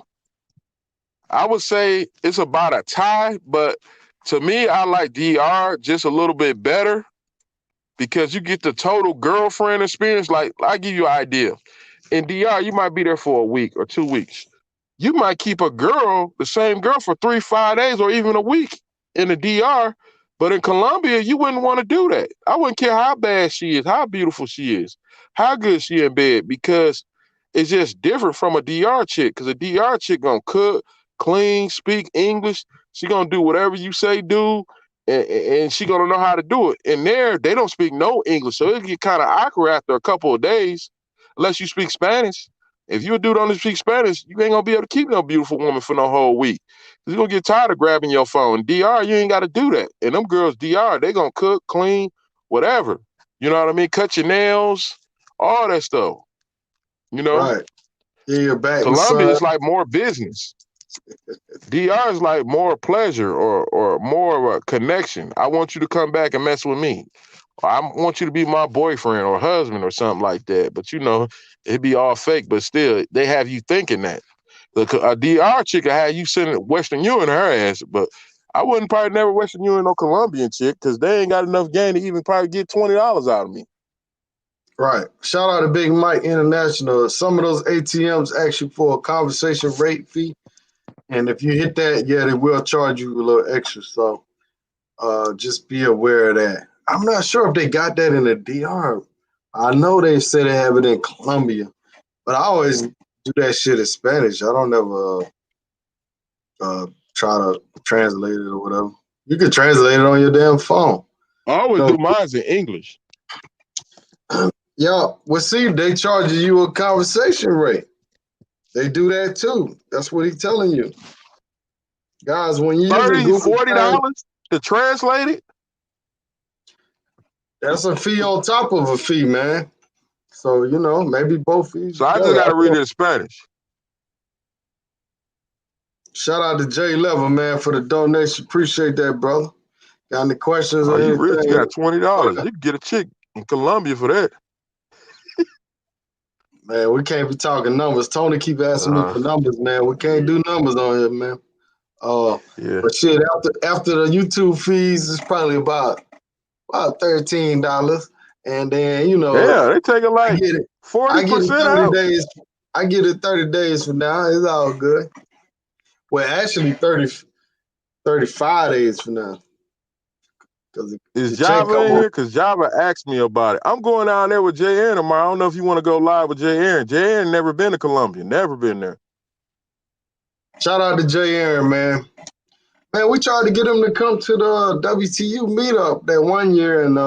I would say it's about a tie, but to me, I like DR just a little bit better because you get the total girlfriend experience. Like, I'll give you an idea. In DR, you might be there for a week or 2 weeks. You might keep a girl, the same girl, for 3-5 days or even a week in the DR. But in Colombia, you wouldn't want to do that. I wouldn't care how bad she is, how beautiful she is, how good she in bed, because it's just different from a DR chick. Because a DR chick gonna cook, clean, speak English. She gonna do whatever you say do, and she gonna know how to do it. And there, they don't speak no English, so it get kind of awkward after a couple of days, unless you speak Spanish. If you a dude only speak Spanish, you ain't gonna be able to keep no beautiful woman for no whole week. You're gonna get tired of grabbing your phone. DR, you ain't gotta do that. And them girls, DR, they gonna cook, clean, whatever. You know what I mean? Cut your nails, all that stuff. You know? Right. Yeah, you're back, my Colombia son. is like more business. DR is like more pleasure or more of a connection. I want you to come back and mess with me. I want you to be my boyfriend or husband or something like that. But it'd be all fake, but still, they have you thinking that. A DR chick will have you sending Western Union her ass, but I wouldn't probably never Western Union no Colombian chick because they ain't got enough game to even probably get $20 out of me. Right. Shout out to Big Mike International. Some of those ATMs ask you for a conversation rate fee. And if you hit that, yeah, they will charge you a little extra. So just be aware of that. I'm not sure if they got that in the DR. I know they say they have it in Colombia, but I always do that shit in Spanish. I don't ever try to translate it or whatever. You can translate it on your damn phone. I always No, do mine in English. yeah. Well, see, they charge you a conversation rate. They do that too. That's what he's telling you, guys. When you're using $30, Google Translate, $40 to translate it. that's a fee on top of a fee, man. So maybe both fees So I just together. got to read it in Spanish. Shout out to Jay Level, man, for the donation. Appreciate that, brother. Got any questions Oh, or you rich? You anything? got $20. You can get a chick in Colombia for that. Man, we can't be talking numbers. Tony keep asking me for numbers, man. We can't do numbers on here, man. Yeah. But shit, after the YouTube fees, it's probably about $13, and then Yeah, they taking I like get it. I get it 40% 30 out. days. I get it 30 days from now. It's all good. Well, actually 35 days from now. because Is the check Java come in on. here? Because Java asked me about it. I'm going down there with Jay Aaron tomorrow. I don't know if you want to go live with Jay Aaron. Jay Aaron never been to Colombia. Never been there. Shout out to Jay Aaron, man. Man, we tried to get him to come to the WTU meetup that one year, and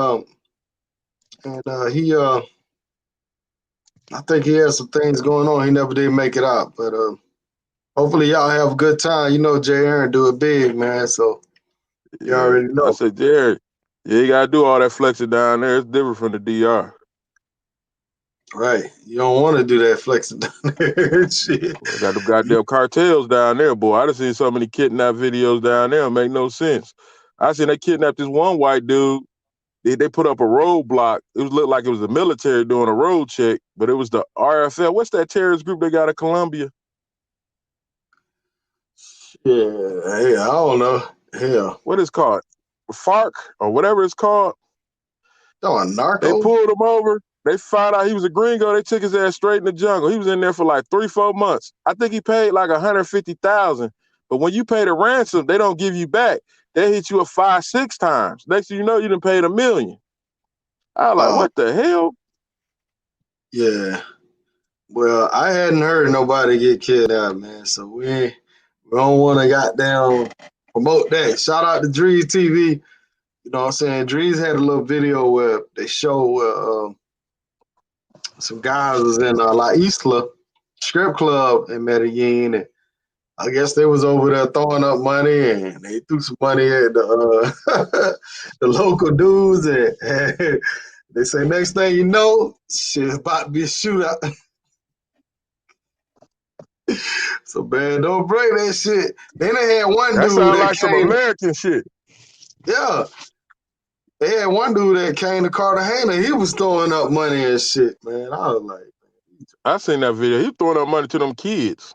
he I think he had some things going on. He never did make it out, but hopefully y'all have a good time. You know, Jay Aaron do it big, man. So you Yeah. already I know, said, Jared, yeah, you gotta do all that flexing down there. It's different from the DR. right? You don't want to do that flexing down there. Shit. I got them goddamn cartels down there, boy. I done seen so many kidnap videos down there. It make no sense. I seen they kidnapped this one white dude. They put up a roadblock. It looked like it was the military doing a road check, but it was the RFL. What's that terrorist group they got in Colombia? Yeah, hey, I don't know. Hell, What is it called? FARC or whatever it's called. throwing They narco. pulled him over. They found out he was a gringo. They took his ass straight in the jungle. He was in there for like 3-4 months. I think he paid like $150,000. But when you pay the ransom, they don't give you back. They hit you up 5-6 times. Next thing you know, you done paid $1 million. I was like, Oh, what the hell? yeah. Well, I hadn't heard nobody get kidnapped, man. So we don't want to goddamn promote that. Shout out to Drees TV. You know what I'm saying? Drees had a little video where they show some guys was in La Isla strip club in Medellin, and I guess they was over there throwing up money, and they threw some money at the the local dudes, and they say next thing you know, shit's about to be a shootout. So man, don't break that shit. Then they had one That dude sounds that like some came. American shit. Yeah, they had one dude that came to Cartagena. He was throwing up money and shit, man. I was like, I seen that video. He throwing up money to them kids.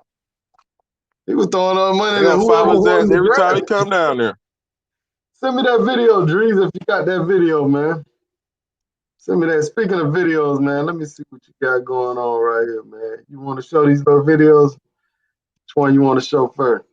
he was throwing up They money to gonna whoever follow his wanted ass to every time grab he it. come down there. Send me that video, Drees, if you got that video, man. Send me that. Speaking of videos, man, let me see what you got going on right here, man. You want to show these little videos? Which one you want to show first?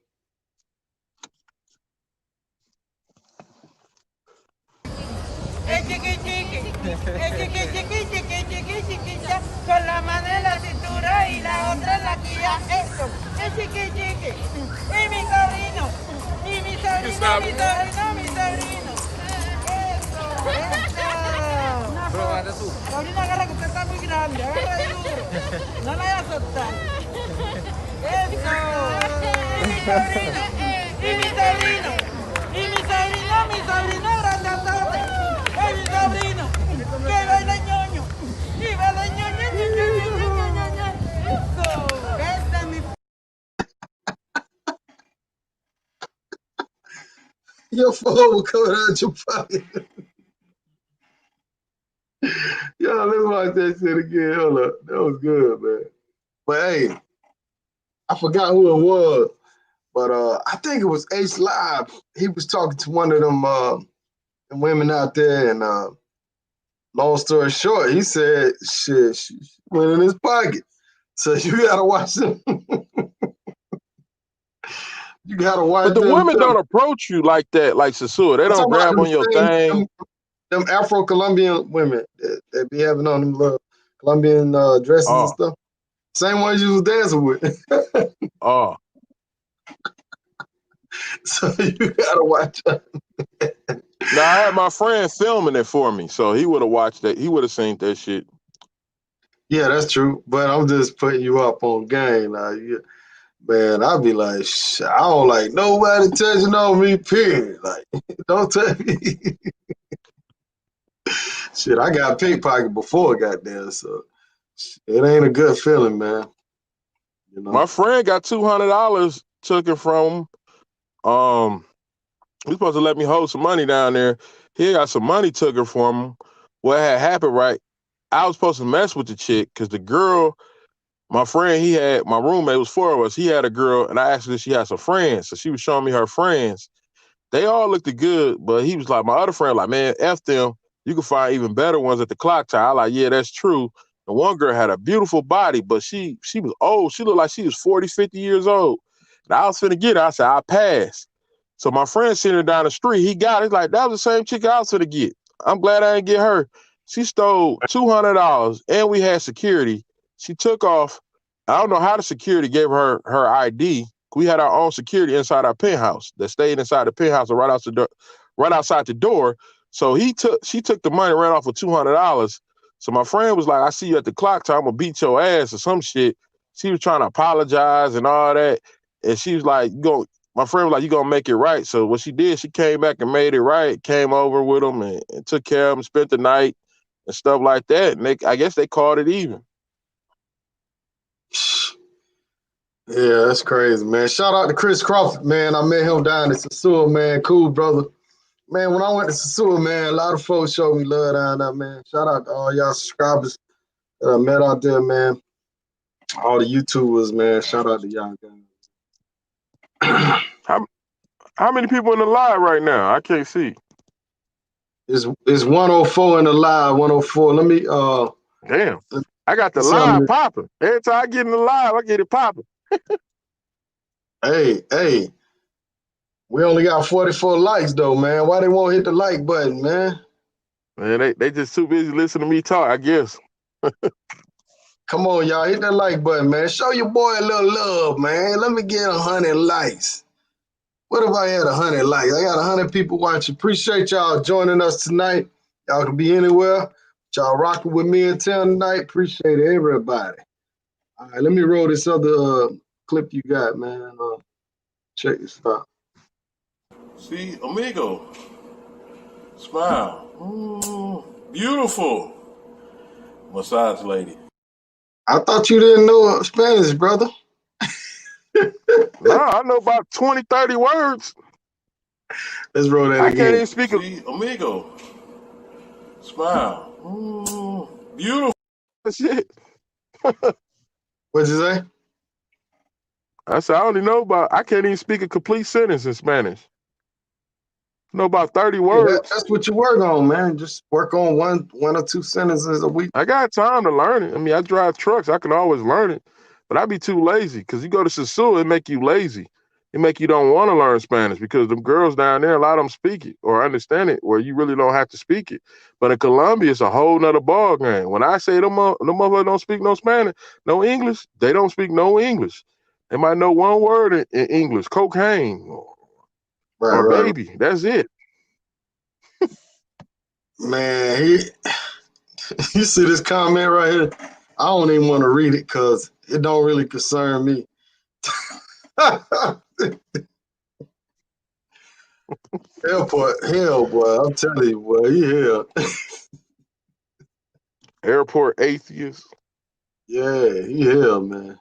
Con la mano en la cintura y la otra en la quilla. Esto, es chiqui chiqui. Y mi sobrino, y mi sobrino, mi sobrino, mi sobrino. Eso, eso. Probate tú. Sobrino, agarra que usted está muy grande, agarra duro. No la vayas a soltar. Eso. Y mi sobrino, y mi sobrino, y mi sobrino grandote. Es mi sobrino, que baila ñoño. Y baila ñoño, ñoño, ñoño, ñoño. Eso. Esta es mi. Your phone will come out your pocket. Yo, let's watch that shit again. Hold up. That was good, man. But hey, I forgot who it was. But I think it was Ace Live. He was talking to one of them women out there, and long story short, he said, shit, she went in his pocket. So you gotta watch them. You gotta But watch the them women too. don't approach you like that, like Sasua. They I'm don't talking about grab on your thing. them Afro-Colombian women that be having on them little Colombian dresses and Oh, stuff. Same ones you was dancing with. oh. So you gotta watch them. Now I had my friend filming it for me, so he would have watched that. He would have seen that shit. Yeah, that's true. But I'm just putting you up on game. Like, man, I'd be like, I don't like nobody touching on me, period. Like, don't touch me. Shit, I got pickpocketed before, goddamn, so it ain't a good feeling, man. You know? My friend got $200 taken from him. He was supposed to let me hold some money down there. He got some money taken from him. What had happened, right? I was supposed to mess with the chick because the girl, my friend, he had, my roommate, was 4 of us. He had a girl, and I asked her if she had some friends. So she was showing me her friends. They all looked good, but he was like, my other friend, like, man, F them. You can find even better ones at the clock tower. I like, yeah, that's true. The one girl had a beautiful body, but she was old. She looked like she was 40, 50 years old. And I was finna get her. I said, I'll pass. So my friend sitting down the street, he got it. He's like, that was the same chick I was gonna get. I'm glad I didn't get her. She stole $200 and we had security. She took off. I don't know how the security gave her her ID. We had our own security inside our penthouse that stayed inside the penthouse and right outside the door. So she took the money, ran off with $200. So my friend was like, I see you at the clock tower, I'm gonna beat your ass or some shit. She was trying to apologize and all that. And she was like, my friend was like, you gonna make it right. So what she did, she came back and made it right, came over with him and took care of him, spent the night and stuff like that. And I guess they called it even. Yeah, that's crazy, man. Shout out to Chris Crawford, man. I met him down in Sasua, man. Cool, brother. Man, when I went to Sasua, man, a lot of folks showed me love down there, man. Shout out to all y'all subscribers that I met out there, man. All the YouTubers, man. Shout out to y'all guys. How many people in the live right now? I can't see. It's 104 in the live, 104. Let me damn. I got the live popping. Every time I get in the live, I get it popping. Hey. We only got 44 likes though, man. Why they won't hit the like button, man? Man, they just too busy listening to me talk, I guess. Come on, y'all. Hit that like button, man. Show your boy a little love, man. Let me get 100 likes. What if I had 100 likes? I got 100 people watching. Appreciate y'all joining us tonight. Y'all can be anywhere. Y'all rocking with me in town tonight. Appreciate everybody. All right, let me roll this other clip you got, man. Check this out. See, amigo. Smile. Beautiful. Massage lady. I thought you didn't know Spanish, brother. No, I know about 20, 30 words. Let's roll that again. I can't even speak. See, amigo. Smile. Beautiful. Shit. What'd you say? I said, I can't even speak a complete sentence in Spanish. I know about 30 words. Yeah, that's what you work on, man. Just work on one or two sentences a week. I got time to learn it. I mean, I drive trucks. I can always learn it. But I be too lazy because you go to Sasua, it make you lazy. It make you don't want to learn Spanish because them girls down there, a lot of them speak it or understand it where you really don't have to speak it. But in Colombia, it's a whole nother ball game. When I say them motherfuckers don't speak no Spanish, no English, they don't speak no English. They might know one word in English, cocaine or baby. That's it. Man, you see this comment right here? I don't even want to read it because it don't really concern me. Airport hell, boy. I'm telling you, boy, he hell. Airport atheist. Yeah, he hell, man.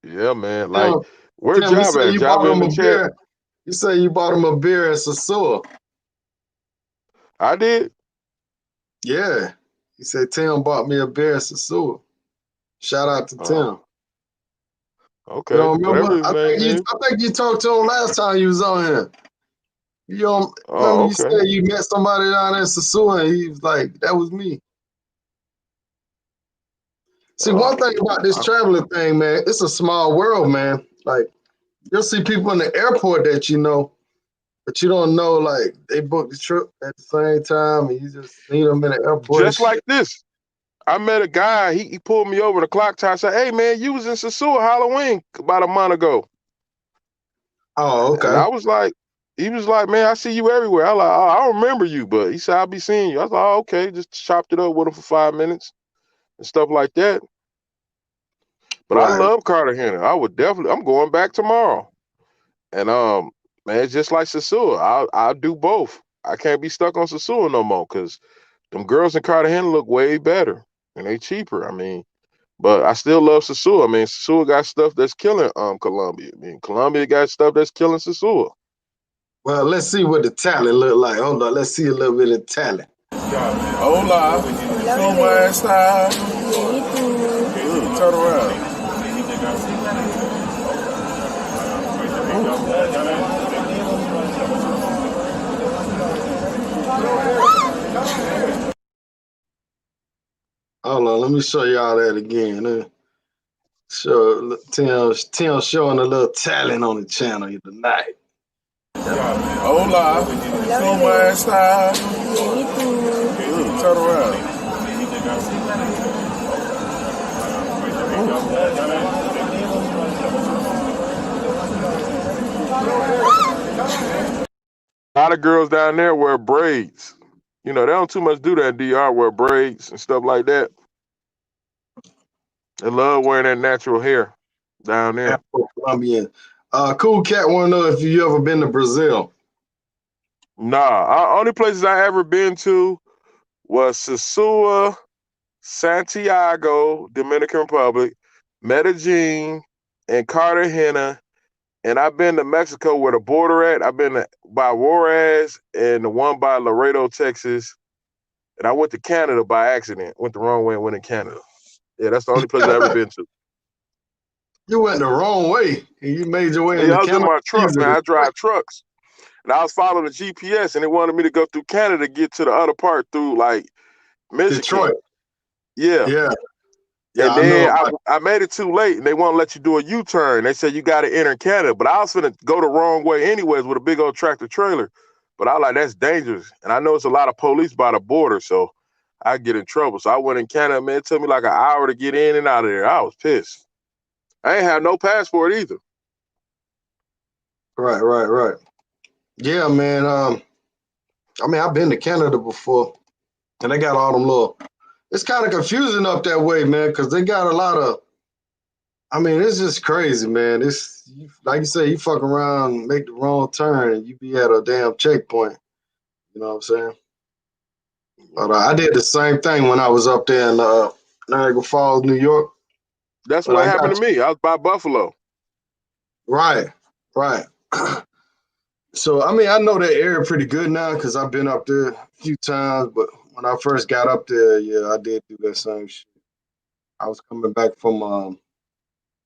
Yeah, man. Like, where Java at? Java in the chat. You say you bought him a beer at Sasua. I did? Yeah. He said Tim bought me a beer at Sasua. Shout out to Tim. Okay. You don't remember? I think you talked to him last time you was on here. You don't remember you said you met somebody down there in Sasua and he was like, that was me. See, one thing about this traveling thing, man, it's a small world, man. Like, you'll see people in the airport that you know, but you don't know, like, they booked the trip at the same time and you just meet them in the airport. Just like this. I met a guy, he pulled me over the clock tower, said, hey, man, you was in Sasua Halloween about a month ago. Oh, okay. And I was like, he was like, man, I see you everywhere. I was like, oh, I don't remember you, but he said, I'll be seeing you. I was like, oh, okay, just chopped it up with him for 5 minutes and stuff like that. But I love Cartagena. I'm going back tomorrow. And man, it's just like Sasua. I'll do both. I can't be stuck on Sasua no more because them girls in Cartagena look way better and they cheaper. I mean, but I still love Sasua. I mean, Sasua got stuff that's killing Colombia. I mean, Colombia got stuff that's killing Sasua. Well, let's see what the talent look like. Hold on, let's see a little bit of talent. Hola. ¿Cómo está? Turn around. Hold on, let me show y'all that again. So Tim showing a little talent on the channel tonight. Hola. ¿Cómo está? Turn around. A lot of girls down there wear braids. You know, they don't too much do that in DR, wear braids and stuff like that. They love wearing that natural hair down there. Afro-Colombian. Cool Cat want to know if you ever been to Brazil. Nah, only places I ever been to was Sosua, Santiago, Dominican Republic, Medellin, and Cartagena. And I've been to Mexico where the border at. I've been by Juarez and the one by Laredo, Texas. And I went to Canada by accident. Went the wrong way and went in Canada. Yeah, that's the only place I've ever been to. You went the wrong way and you made your way Yeah, into I was Canada. in my truck, man. I drive trucks. And I was following the GPS and they wanted me to go through Canada to get to the other part through like Michigan. Detroit. Yeah. Yeah, And then I made it too late, and they won't let you do a U-turn. They said you got to enter Canada, but I was finna go the wrong way anyways with a big old tractor trailer. But I was like, that's dangerous, and I know it's a lot of police by the border, so I get in trouble. So I went in Canada, man. It took me like an hour to get in and out of there. I was pissed. I ain't have no passport either. Right. Yeah, man. I mean, I've been to Canada before, and they got all them little. It's kind of confusing up that way, man, because they got a lot of. I mean, it's just crazy, man. It's like you say, you fuck around, make the wrong turn, and you be at a damn checkpoint. You know what I'm saying? But I did the same thing when I was up there in Niagara Falls, New York. That's But what happened to me. I was by Buffalo. Right. So, I mean, I know that area pretty good now because I've been up there a few times. But when I first got up there, yeah, I did do that same shit. I was coming back from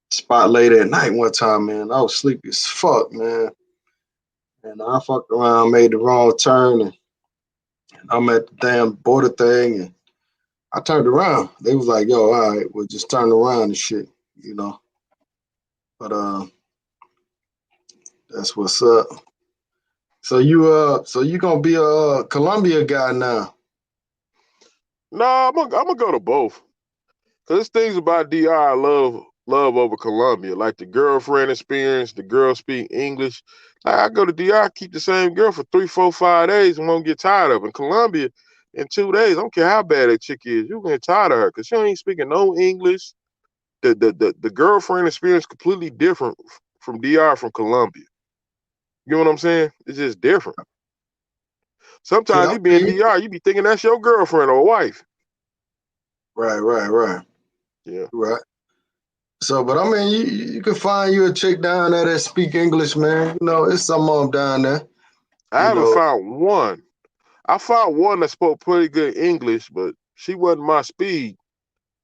spot late at night one time, man. I was sleepy as fuck, man. And I fucked around, made the wrong turn, and I'm at the damn border thing, and I turned around. They was like, yo, all right, well, just turn around and shit, you know. But that's what's up. So you gonna be a Colombia guy now? No, I'm gonna go to both. Cause there's things about DR I love over Colombia, like the girlfriend experience. The girls speak English. Like, I go to DR, keep the same girl for 3, 4, 5 days and won't get tired of her. In Colombia, in 2 days, I don't care how bad that chick is, you get tired of her because she ain't speaking no English. The girlfriend experience completely different from DR from Colombia. You know what I'm saying? It's just different. Sometimes Yeah, you be in DR, you be thinking that's your girlfriend or wife. Right. Yeah. Right. So, but I mean, you can find you a chick down there that speak English, man. You know, it's some of them down there. I haven't found one. I found one that spoke pretty good English, but she wasn't my speed.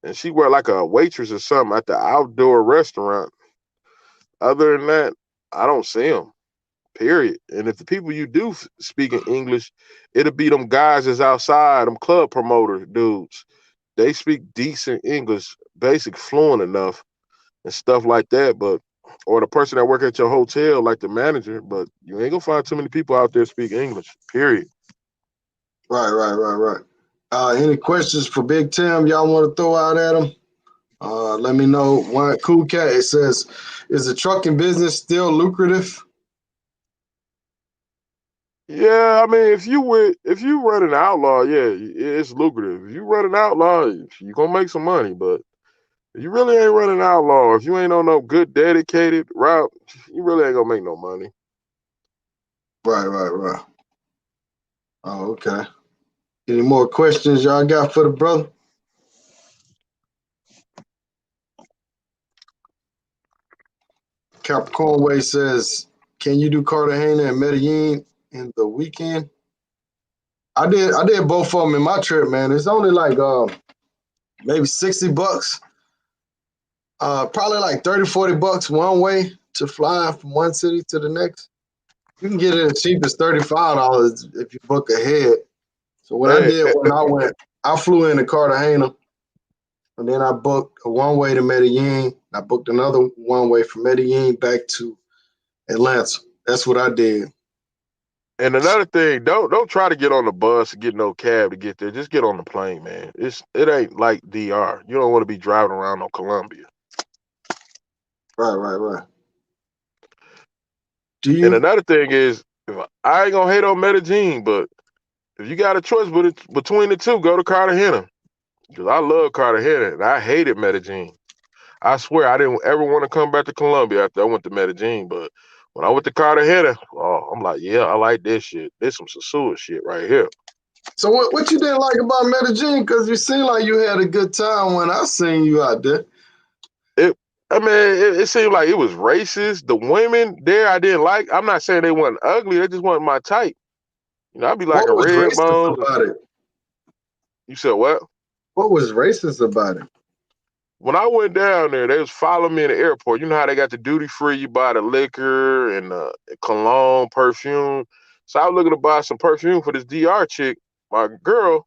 And she worked like a waitress or something at the outdoor restaurant. Other than that, I don't see them, period. And if the people you do speak in English, it'll be them guys that's outside, them club promoter dudes. They speak decent English, basic fluent enough and stuff like that. But or the person that work at your hotel, like the manager, but you ain't gonna find too many people out there speak English, period. Right. Any questions for Big Tim y'all want to throw out at him? Let me know. One Cool Cat, it says, is the trucking business still lucrative? Yeah, I mean, if you run an outlaw, yeah, it's lucrative. If you run an outlaw, you gonna make some money. But if you really ain't running outlaw, if you ain't on no good dedicated route, you really ain't gonna make no money. Right. Oh, okay. Any more questions y'all got for the brother? Capricorn Way says, can you do Cartagena and Medellin in the weekend? I did both of them in my trip, man. It's only like maybe $60. Probably like 30, $40 one way to fly from one city to the next. You can get it as cheap as $35 if you book ahead. So what I did when I flew into Cartagena, and then I booked a one way to Medellin, I booked another one way from Medellin back to Atlanta. That's what I did. And another thing, don't try to get on the bus or get no cab to get there. Just get on the plane, man. It ain't like DR. You don't want to be driving around on Colombia. Right. Do And you? another thing is, I ain't gonna hate on Medellin, but if you got a choice between the two, go to Cartagena. Because I love Cartagena and I hated Medellin. I swear I didn't ever want to come back to Colombia after I went to Medellin. But when I went to Cartagena, oh, I'm like, yeah, I like this shit. This some Sasua shit right here. So what you didn't like about Medellin? Because you seem like you had a good time when I seen you out there. It seemed like it was racist. The women there I didn't like. I'm not saying they weren't ugly. They just weren't my type. You know, I'd be like What a was red racist bone. about it? You said what? What was racist about it? When I went down there, they was following me in the airport. You know how they got the duty free, you buy the liquor and cologne, perfume. So I was looking to buy some perfume for this DR chick, my girl,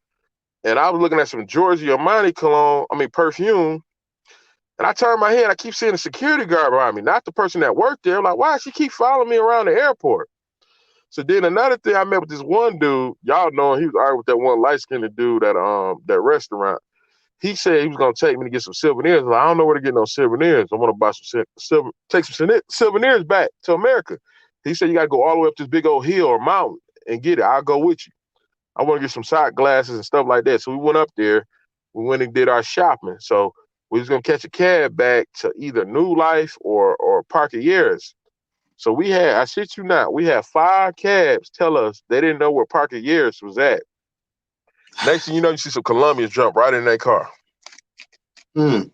and I was looking at some Giorgio Armani perfume. And I turned my head, I keep seeing a security guard behind me, not the person that worked there. I'm like, why does she keep following me around the airport? So then another thing, I met with this one dude. Y'all know him, he was arguing with that one light-skinned dude at that restaurant. He said he was gonna take me to get some souvenirs. Like, I don't know where to get no souvenirs. I want to buy some take some souvenirs back to America. He said you gotta go all the way up this big old hill or mountain and get it. I'll go with you. I want to get some shot glasses and stuff like that. So we went up there. We went and did our shopping. So we was gonna catch a cab back to either New Life or Parquilleras. So I shit you not, we had 5 cabs tell us they didn't know where Parquilleras was at. Next thing you know, you see some Colombians jump right in their car. Mm.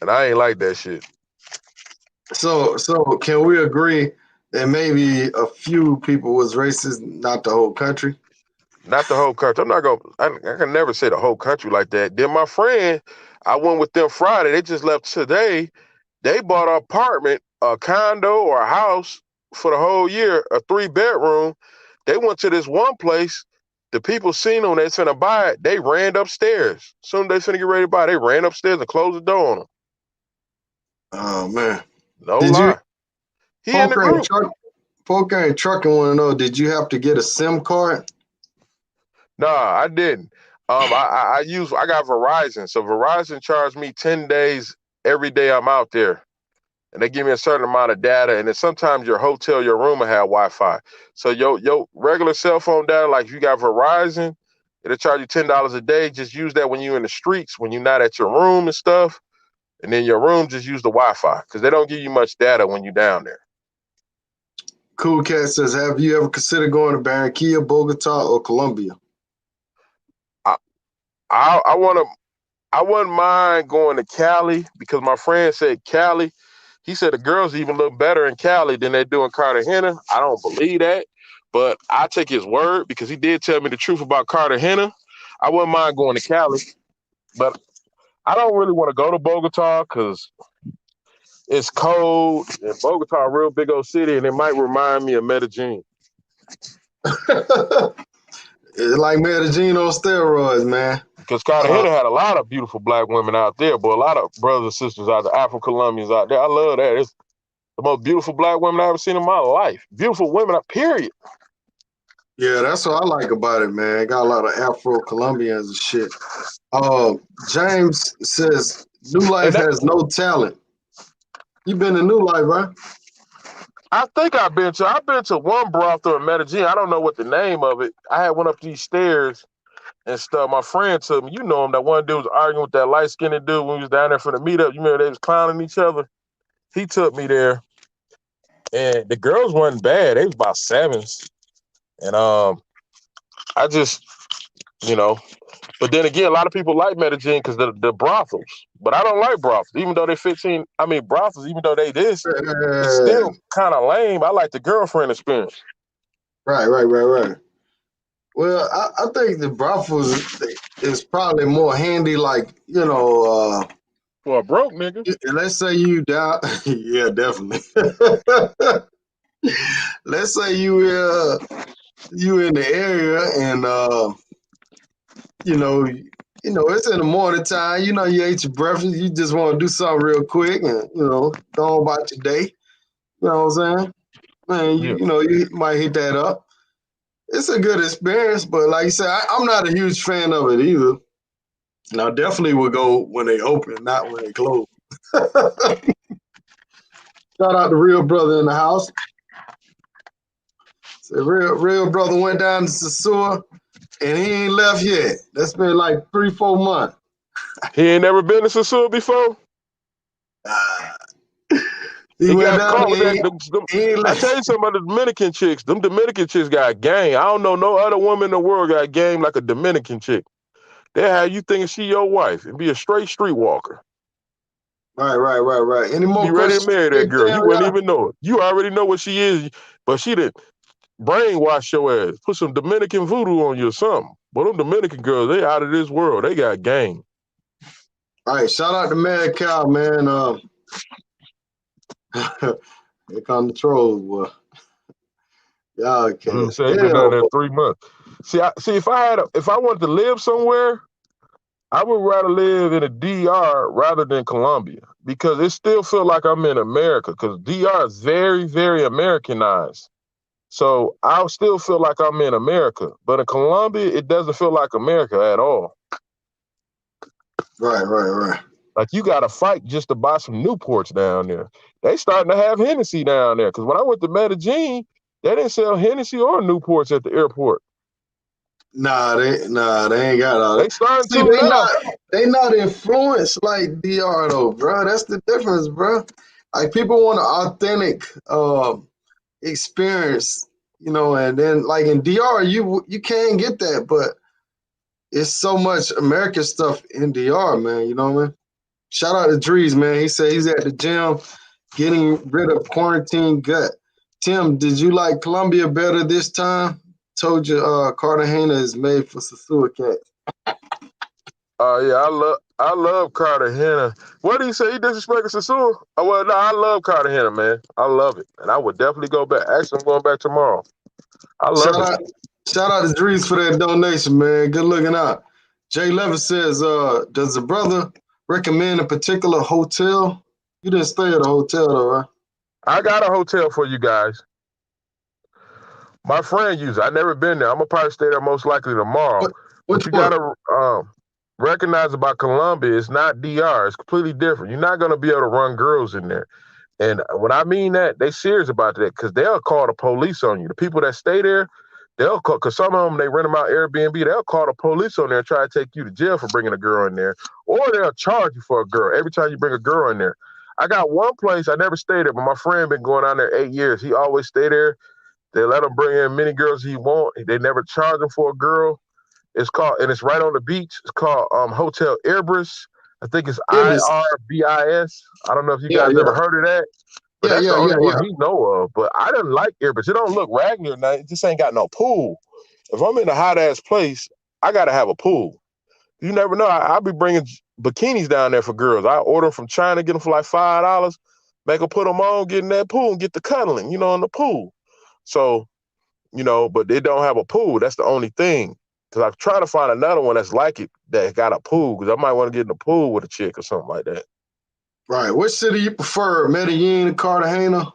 And I ain't like that shit. So can we agree that maybe a few people was racist, not the whole country? Not the whole country. I can never say the whole country like that. Then my friend, I went with them Friday. They just left today. They bought an apartment, a condo or a house for the whole year, a 3-bedroom. They went to this one place. The people seen them, they finna buy it. They ran upstairs. Soon as they finna get ready to buy it, they ran upstairs and closed the door on them. Oh man. No Did you lie. He in the group. Poker and trucking want to know, did you have to get a SIM card? Nah, I didn't. I got Verizon. So Verizon charged me 10 days every day I'm out there. And they give me a certain amount of data. And then sometimes your hotel, your room will have Wi-Fi. So your regular cell phone data, like if you got Verizon, it'll charge you $10 a day. Just use that when you're in the streets, when you're not at your room and stuff. And then your room, just use the Wi-Fi because they don't give you much data when you're down there. Cool Cat says, have you ever considered going to Barranquilla, Bogota, or Colombia? I wouldn't mind going to Cali because my friend said Cali. He said the girls even look better in Cali than they do in Cartagena. I don't believe that, but I take his word because he did tell me the truth about Cartagena. I wouldn't mind going to Cali, but I don't really want to go to Bogota because it's cold and Bogota a real big old city and it might remind me of Medellin. It's like Medellin on steroids, man. Because Cartagena had a lot of beautiful black women out there, but a lot of brothers and sisters out there, Afro-Colombians out there. I love that. It's the most beautiful black women I've ever seen in my life. Beautiful women, period. Yeah, that's what I like about it, man. Got a lot of Afro-Colombians and shit. James says, New Life has no talent. You been to New Life, right? I think I've been to one brothel in Medellin. I don't know what the name of it. I had went up these stairs and stuff. My friend took me. You know him. That one dude was arguing with that light-skinned dude when we was down there for the meetup. You remember they was clowning each other? He took me there. And the girls wasn't bad. They was about 7s. And I just, but then again, a lot of people like Medellin because the brothels. But I don't like brothels, even though they brothels, even though they this, it's still kind of lame. I like the girlfriend experience. Right. Well, I think the brothels is probably more handy, like, for a broke nigga. Let's say you down, yeah, definitely. Let's say you in the area and you know, it's in the morning time. You know, you ate your breakfast. You just want to do something real quick and, you know, go on about your day. You know what I'm saying? Man, Yeah. you know, you might hit that up. It's a good experience, but like you said, I'm not a huge fan of it either. And I definitely would go when they open, not when they close. Shout out to Real Brother in the house. So real Brother went down to Sasua and he ain't left yet. That's been like 3-4 months. He ain't never been to Sasua before. Ah, he He went got down caught with there. that. He ain't I left. tell you something about the Dominican chicks. Them Dominican chicks got game. I don't know no other woman in the world got game like a Dominican chick. They have you thinking she your wife and be a straight streetwalker. Right. Any You be more ready to questions? marry that Big girl. You Tim, wouldn't y'all? even know it. You already know what she is, but she did brainwash your ass. Put some Dominican voodoo on you or something. But them Dominican girls, they out of this world. They got game. All right, shout out to Mad Cow, man. Here come the trolls, boy. Y'all can't. Say he been down Hell, there 3 months. See, if I wanted to live somewhere, I would rather live in a DR rather than Colombia because it still feels like I'm in America because DR is very, very Americanized. So I still feel like I'm in America. But in Colombia, it doesn't feel like America at all. right. Like you got to fight just to buy some Newports down there. They starting to have Hennessy down there because when I went to Medellin, they didn't sell Hennessy or Newports at the airport. Nah, they ain't got all They that. starting See, to now. they not influenced like DR though, bro. That's the difference, bro. Like people want an authentic experience, you know, and then like in DR, you can't get that, but it's so much American stuff in DR, man. You know what I mean? Shout out to Drees, man. He said he's at the gym getting rid of quarantine gut. Tim, did you like Colombia better this time? Told you Cartagena is made for Sasua cats. Yeah, I love Cartagena. What do you say? He disrespected Sasua? Oh well, no, I love Cartagena, man. I love it, and I would definitely go back. Actually, I'm going back tomorrow. I love Shout it. out, shout out to Drees for that donation, man. Good looking out. Jay Levis says, does the brother recommend a particular hotel? You didn't stay at a hotel though, right? I got a hotel for you guys. My friend used it. I never been there. I'm gonna probably stay there most likely tomorrow. What What which you one? gotta recognize about Colombia, it's not DR. It's completely different. You're not gonna be able to run girls in there. And when I mean that, they serious about that because they'll call the police on you. The people that stay there, they'll call because some of them they rent them out Airbnb. They'll call the police on there and try to take you to jail for bringing a girl in there, or they'll charge you for a girl every time you bring a girl in there. I got one place I never stayed there, but my friend been going on there 8 years. He always stay there. They let him bring in many girls he want. They never charge him for a girl. It's called, and it's right on the beach. It's called Hotel Ibris. I think it's Ibis. IRBIS. I don't know if you Yeah, guys yeah. ever heard of that, but Yeah, that's the yeah, only yeah, one yeah. he know of. But I didn't like Ibris. It don't look raggedy or nothing. It just ain't got no pool. If I'm in a hot ass place, I gotta have a pool. You never know. I'll be bringing bikinis down there for girls. I order them from China, get them for like $5, make them put them on, get in that pool and get the cuddling, in the pool. So but they don't have a pool. That's the only thing. Because I'm trying to find another one that's like it that got a pool. Because I might want to get in the pool with a chick or something like that. Right. Which city you prefer, Medellin, Cartagena?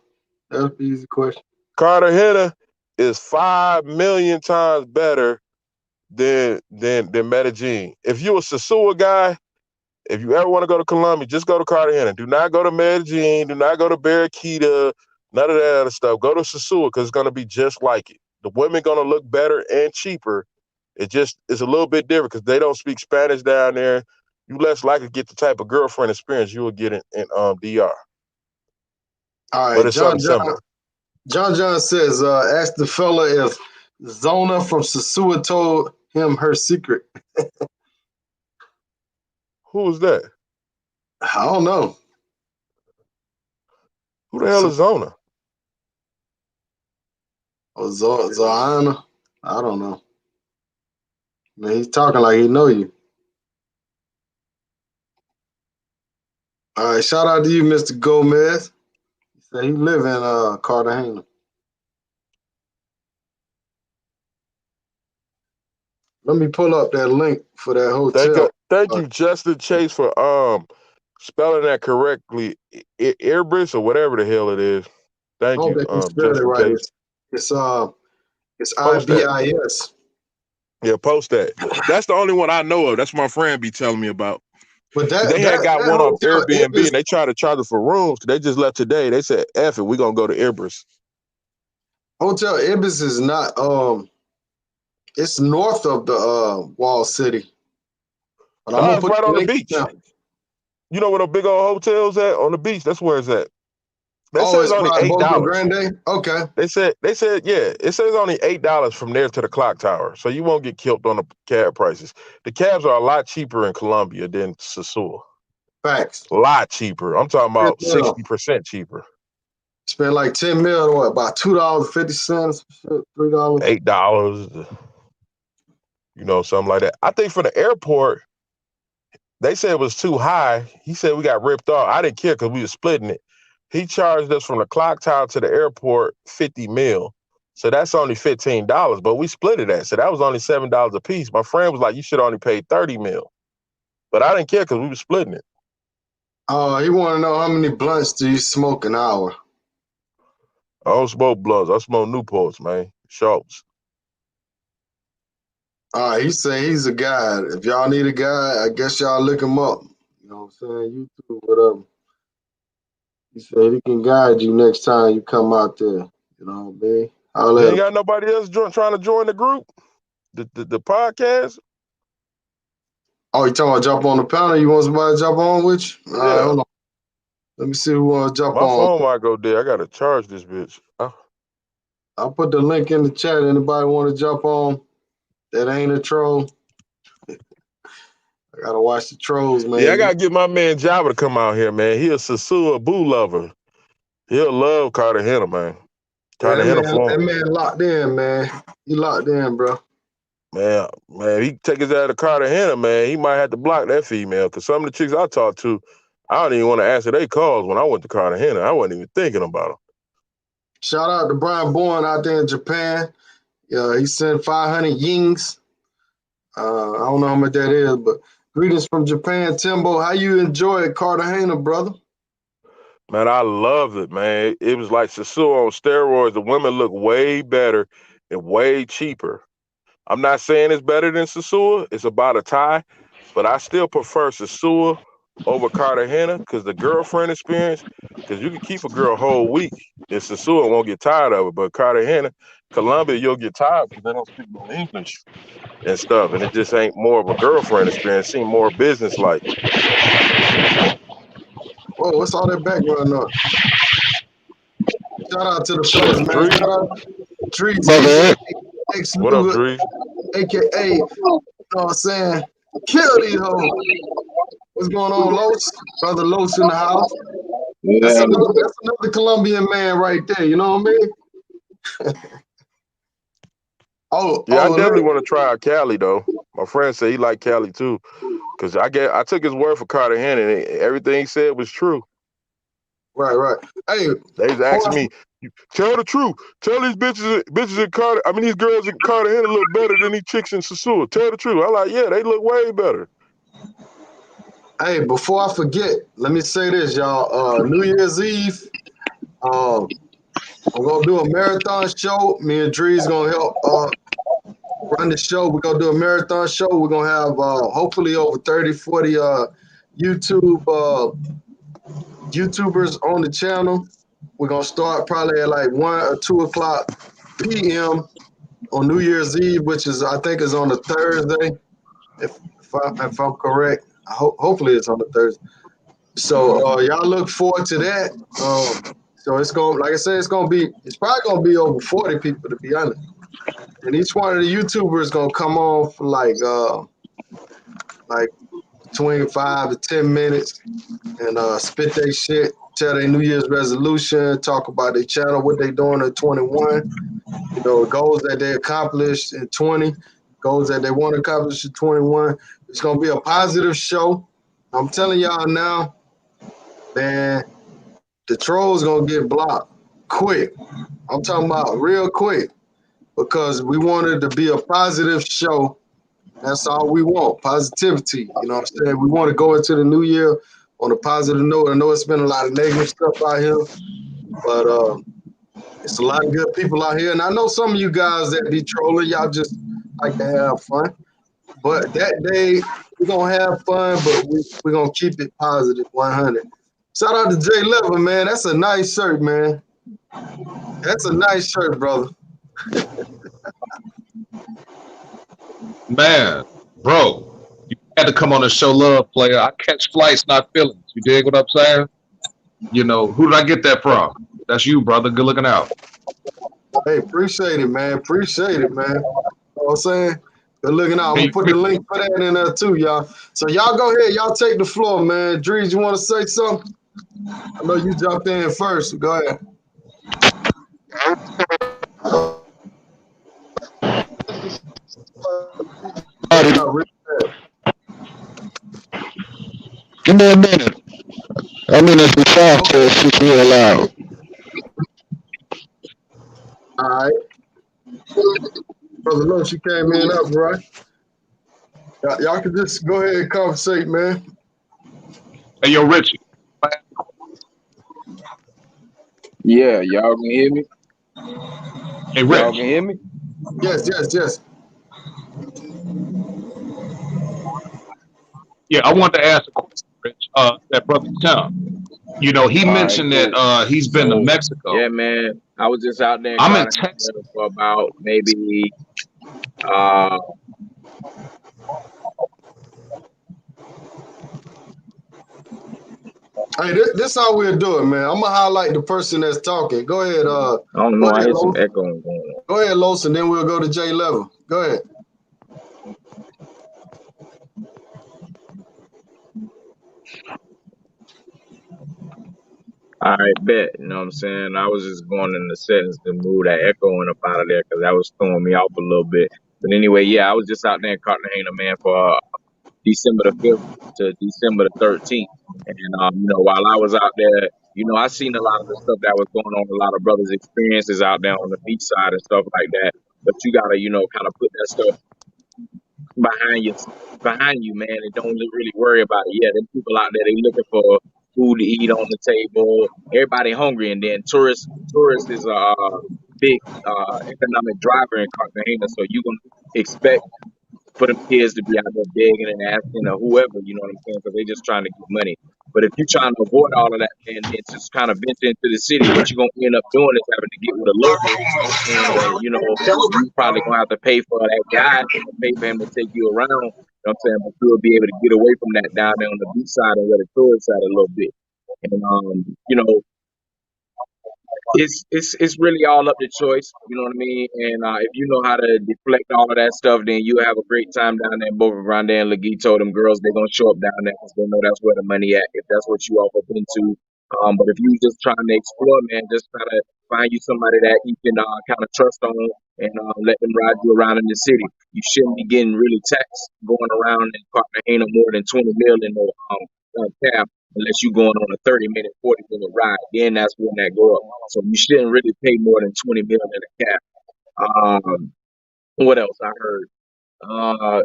That's an easy question. Cartagena is 5 million times better than Medellin. If you're a Sasua guy, if you ever want to go to Colombia, just go to Cartagena. Do not go to Medellin. Do not go to Barranquilla. None of that other stuff. Go to Sasua because it's going to be just like it. The women going to look better and cheaper. It's a little bit different because they don't speak Spanish down there. You less likely to get the type of girlfriend experience you will get in DR. All But right, it's something similar. John says, ask the fella if Zona from Sasua told him her secret. Who is that? I don't know. Who the hell is Zona? Zoana? I don't know. Man, he's talking like he know you. All right, shout out to you, Mr. Gomez. He said he live in Cartagena. Let me pull up that link for that hotel. Thank you, Justin Chase, for spelling that correctly. Airbus or whatever the hell it is. I Thank don't you, think you spelled it Justin right. Chase. It's it's Post that. IBIS. Yeah, post that. That's the only one I know of. That's what my friend be telling me about. But Cause they had got that one off hotel Airbnb Ibis, and they tried to charge us for rooms. They just left today. They said, "F it, we gonna go to Airbus." is not it's north of the Wall City. But I'm No, gonna it's put right the on the link beach. down. You know where the big old hotels at? On the beach. That's where it's at. They Oh, said it's it's only by Boca $8. Grande? Okay. They said yeah. It says only $8 from there to the clock tower, so you won't get killed on the cab prices. The cabs are a lot cheaper in Colombia than Sosúa. Facts. A lot cheaper. I'm talking about 60% cheaper. Spend like 10 mil, what, about $2.50, $3. $8, you know, something like that. I think for the airport, they said it was too high. He said we got ripped off. I didn't care because we were splitting it. He charged us from the clock tower to the airport 50 mil. So that's only $15, but we split it at. So that was only $7 a piece. My friend was like, you should only pay 30 mil. But I didn't care because we were splitting it. He want to know how many blunts do you smoke an hour? I don't smoke blunts. I smoke Newports, man. Sharps. He say he's a guide. If y'all need a guide, I guess y'all look him up. You know what I'm saying? YouTube, whatever. He said he can guide you next time you come out there. You know what I mean? You ain't got nobody else trying to join the group? The podcast? Oh, you talking about jump on the panel? You want somebody to jump on with you? All right, hold on. Let me see who want to jump on. My phone might go dead. I got to charge this bitch. I'll put the link in the chat. Anybody want to jump on that ain't a troll? I got to watch the trolls, man. Yeah, I got to get my man Java to come out here, man. He a Sosúa Boo lover. He'll love Cartagena, man. Cartagena that man locked in, man. He locked in, bro. Man, he take his ass to Cartagena, man. He might have to block that female because some of the chicks I talked to, I don't even want to answer their calls when I went to Cartagena. I wasn't even thinking about them. Shout out to Brian Bourne out there in Japan. Yeah, he sent 500 yings. I don't know how much that is, but greetings from Japan. Timbo, how you enjoy Cartagena, brother? Man, I loved it, man. It was like Sosúa on steroids. The women look way better and way cheaper. I'm not saying it's better than Sosúa. It's about a tie, but I still prefer Sosúa over Cartagena because the girlfriend experience, because you can keep a girl a whole week and Sosúa won't get tired of it, but Cartagena, Colombia, you'll get tired because they don't speak no English and stuff, and it just ain't more of a girlfriend experience. It seems more business-like. Whoa, what's all that background noise? Shout out to the fellas, man. Shout out Trees, X What up, Luger, Dre? AKA, you know what I'm saying? Kill these hoes. What's going on, Los? Brother Los in the house. That's another Colombian man right there, you know what I mean? I definitely want to try out Cali though. My friend said he liked Cali too, cause I took his word for Cartagena and everything he said was true. Right. Hey, they was asking me, tell the truth. Tell these bitches in Carter. I mean, these girls in Cartagena look better than these chicks in Sosúa. Tell the truth. I'm like, yeah, they look way better. Hey, before I forget, let me say this, y'all. New Year's Eve, I'm gonna do a marathon show. Me and Dree's gonna help run the show. We're gonna do a marathon show. We're gonna have hopefully over 30, 40 YouTubers on the channel. We're gonna start probably at like 1 or 2 o'clock p.m. on New Year's Eve, which is I think is on a Thursday, if I'm correct. Hopefully it's on a Thursday. So y'all look forward to that. So it's gonna, like I said, it's probably gonna be over 40 people to be honest. And each one of the YouTubers gonna come on for like between 5 to 10 minutes and spit their shit, tell their New Year's resolution, talk about their channel, what they doing in 21, you know, goals that they accomplished in 20, goals that they want to accomplish in 21. It's gonna be a positive show. I'm telling y'all now, man, the trolls gonna get blocked quick. I'm talking about real quick because we wanted to be a positive show That's all we want. Positivity. You know what I'm saying? We want to go into the new year on a positive note. I know it's been a lot of negative stuff out here, but it's a lot of good people out here. And I know some of you guys that be trolling, y'all just like to have fun. But that day, we're going to have fun, but we're going to keep it positive 100. Shout out to Jay Lever, man. That's a nice shirt, man. That's a nice shirt, brother. Man, bro, you had to come on and show love, player. I catch flights, not feelings. You dig what I'm saying? You know, who did I get that from? That's you, brother. Good looking out. Hey, appreciate it, man. Appreciate it, man. You know what I'm saying? Good looking out. I'm Can going you, to put the link for that in there too, y'all. So y'all go ahead. Y'all take the floor, man. Drees, you want to say something? I know you jumped in first. Go ahead. Give me a minute. I'm in this soft Okay. shit real loud. All right. Brother Loach, you came in up, right? Y'all can just go ahead and conversate, man. hey, yo, Richie. Yeah, y'all can hear me? Hey, Y'all Rich. can hear me? Yes, yes, yes. Yeah, I want to ask a question, Rich. That brother Tim. You know, he All right, mentioned that cool. he's been to So, Mexico. yeah, man, I was just out there in I'm in Cartagena Texas. for about maybe uh Hey, this how we'll do it, man. I'm gonna highlight the person that's talking. Go ahead, I don't go know, I ahead, hear some Los. echoing going on. Go ahead, Los, and then we'll go to J Level. Go ahead. All right, bet. You know what I'm saying? I was just going in the settings to move that echoing up out of there because that was throwing me off a little bit. But anyway, yeah, I was just out there in Cartagena, man, for December the 5th to December the 13th. And, while I was out there, I seen a lot of the stuff that was going on, a lot of brothers' experiences out there on the beach side and stuff like that. But you got to, kind of put that stuff behind you, man, and don't really worry about it. Yeah, them people out there, they looking for food to eat on the table. Everybody hungry, and then tourists is a big economic driver in Cartagena. So you gonna expect for them kids to be out there begging and asking or whoever, you know what I'm saying? Because they just trying to get money. But if you're trying to avoid all of that and then just kind of venture into the city, what you're gonna end up doing is having to get with a local, and you probably gonna have to pay for that guy or pay for him to take you around. You know what I'm saying? But you'll be able to get away from that down there on the beach side and where the tourist side a little bit. And it's really all up to choice, you know what I mean? And if you know how to deflect all of that stuff, then you have a great time down there in Boca Grande and Laguito. Them girls, they're gonna show up down there because they know that's where the money at. If that's what you all up into, but if you just trying to explore, man, just try to find you somebody that you can kind of trust on and let them ride you around in the city. You shouldn't be getting really taxed going around in Cartagena more than 20 mil in the cab unless you're going on a 30-minute, 40-minute ride. Then that's when that go up. So you shouldn't really pay more than 20 million in a cab. What else I heard? I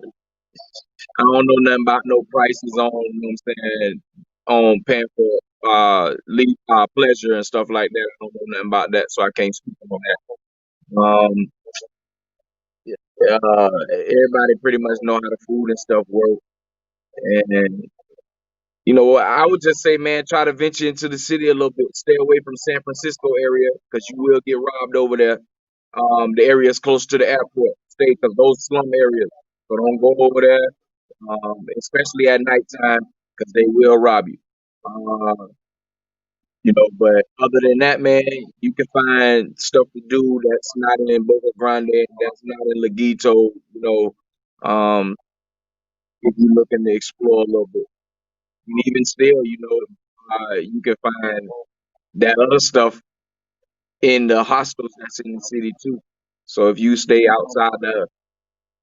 don't know nothing about no prices on, you know what I'm saying, on paying for leave pleasure and stuff like that. I don't know nothing about that, so I can't speak on that. Everybody pretty much know how the food and stuff work. And I would just say, man, try to venture into the city a little bit. Stay away from San Francisco area because you will get robbed over there. The areas close to the airport, stay because those slum areas. So don't go over there, especially at nighttime because they will rob you. Uh, but other than that, man, you can find stuff to do that's not in Boca Grande, that's not in Laguito. Um, if you're looking to explore a little bit, and even still, you can find that other stuff in the hostels that's in the city too. So if you stay outside the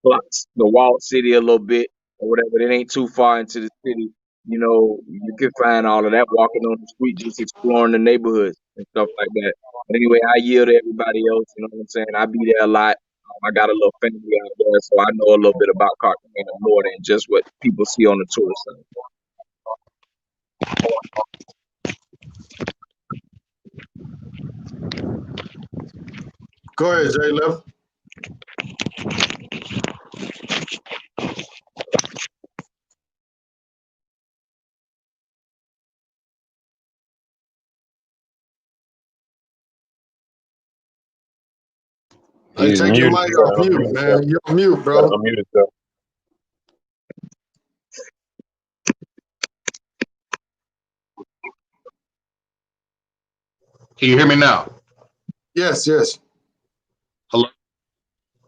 blocks, the walled city a little bit or whatever, it ain't too far into the city. You can find all of that walking on the street, just exploring the neighborhoods and stuff like that. But anyway, I yield to everybody else. You know what I'm saying? I be there a lot. I got a little family out there, so I know a little bit about Cartagena more than just what people see on the tourist side. Go ahead, Jay Level. Hey, He's take your muted. mic You off gotta mute, unmute yourself. man. You're on mute, You gotta brother. unmute yourself. Can you hear me now? Yes, yes. Hello?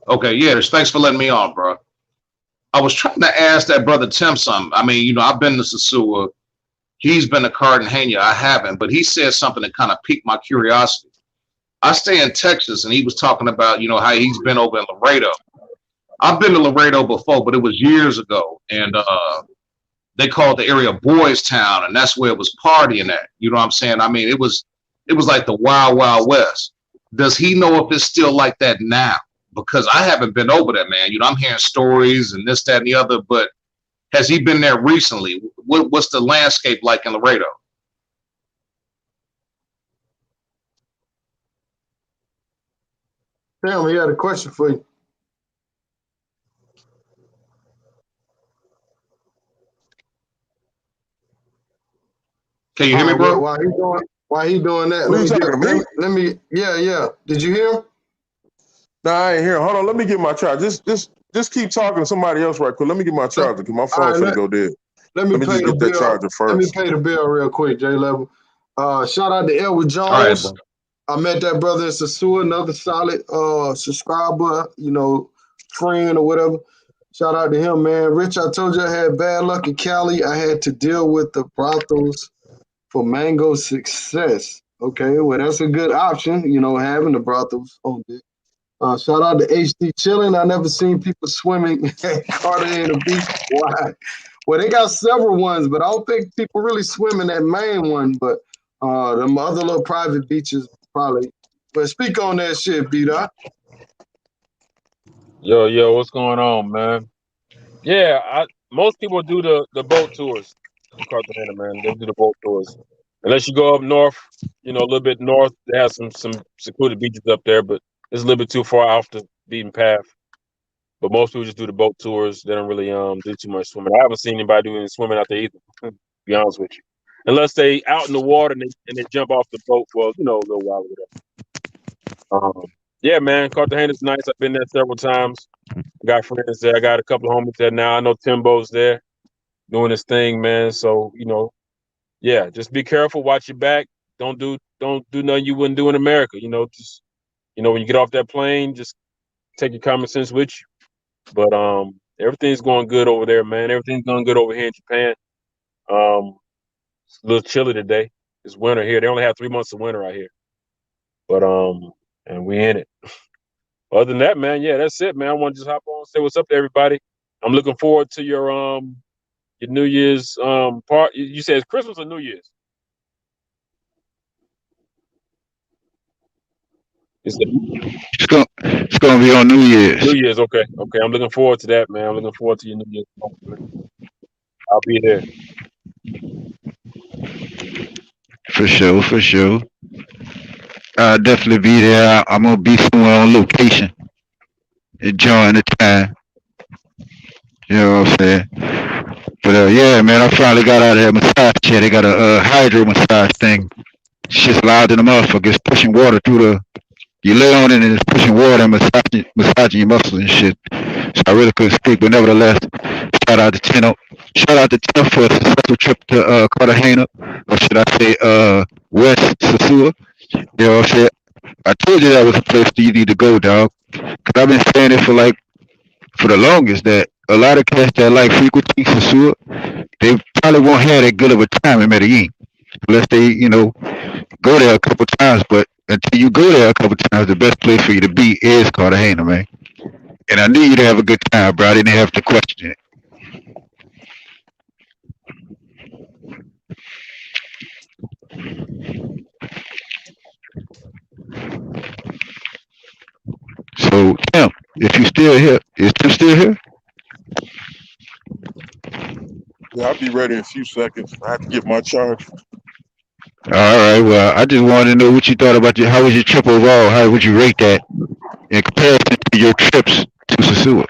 Okay, yeah, thanks for letting me on, bro. I was trying to ask that brother Tim something. I mean, I've been to Sasua. He's been to Cartagena. I haven't, but he said something that kind of piqued my curiosity. I stay in Texas, and he was talking about, how he's been over in Laredo. I've been to Laredo before, but it was years ago, and they called the area Boys Town, and that's where it was partying at. You know what I'm saying? I mean, it was like the Wild Wild West. Does he know if it's still like that now? Because I haven't been over there, man. I'm hearing stories and this, that, and the other, but has he been there recently? What's the landscape like in Laredo? Damn, he had a question for you. Can you hear me, bro? While he doing that, Who you talking to me? let me, yeah. Did you hear him? Nah, I ain't here. Hold on, let me get my charger. Just keep talking to somebody else right quick. Let me get my charger because my phone's gonna go dead. Let me Let me pay just the get that bill. charger Let me first. pay the bill real quick, J Level. Shout out to Edward All right, Jones. bro. I met that brother in Sasua, another solid subscriber, friend or whatever. Shout out to him, man. Rich, I told you I had bad luck in Cali. I had to deal with the brothels for Mango success. Okay, well, that's a good option, having the brothels on there. Shout out to HD Chilling. I never seen people swimming at Cartagena Beach. Why? Well, they got several ones, but I don't think people really swim in that main one. But them other little private beaches probably. But speak on that shit, B-Dot. Yo, what's going on, man? Yeah, most people do the boat tours in Cartagena, man. They do the boat tours. Unless you go up north, a little bit north, they have some secluded beaches up there, but it's a little bit too far off the beaten path. But most people just do the boat tours. They don't really do too much swimming. I haven't seen anybody doing swimming out there either, to be honest with you. Unless they out in the water and they jump off the boat for a little while or whatever. Yeah, man, Cartagena's nice. I've been there several times. I got friends there. I got a couple of homies there now. I know Timbo's there doing his thing, man. So, yeah, just be careful, watch your back. Don't do nothing you wouldn't do in America. Just when you get off that plane, just take your common sense with you. But everything's going good over there, man. Everything's going good over here in Japan. It's a little chilly today. It's winter here. They only have 3 months of winter out here. But and we in it. Other than that, man, yeah, that's it, man. I want to just hop on and say what's up to everybody. I'm looking forward to your New Year's part. You said it's Christmas or New Year's? It's gonna be on New Year's. New Year's, okay. I'm looking forward to that, man. I'm looking forward to your New Year's party, man. I'll be there. For sure. I'll definitely be there. I'm gonna be somewhere on location, enjoying the time. You know what I'm saying? But yeah, man, I finally got out of that massage chair. They got a hydro massage thing. Shit's loud in the motherfucker. It's pushing water through the. You lay on it and it's pushing water and massaging your muscles and shit. So I really couldn't speak, but nevertheless, shout out to Tino. Shout out to Tino for a successful trip to Cartagena, or should I say West Sasua. You know what I'm saying? I told you that was a place that you need to go, dog. Cause I've been saying it for the longest that a lot of cats that like frequenting Sasua, they probably won't have that good of a time in Medellin unless they, go there a couple times. But until you go there a couple times, the best place for you to be is Cartagena, man. And I knew you'd have a good time, bro. I didn't have to question it. So So, Tim, if you still here, is Tim still here? Yeah, I'll be ready in a few seconds. I have to get my charge. All right. Well, I just wanted to know what you thought about how was your trip overall? How would you rate that in comparison to your trips to Sasua?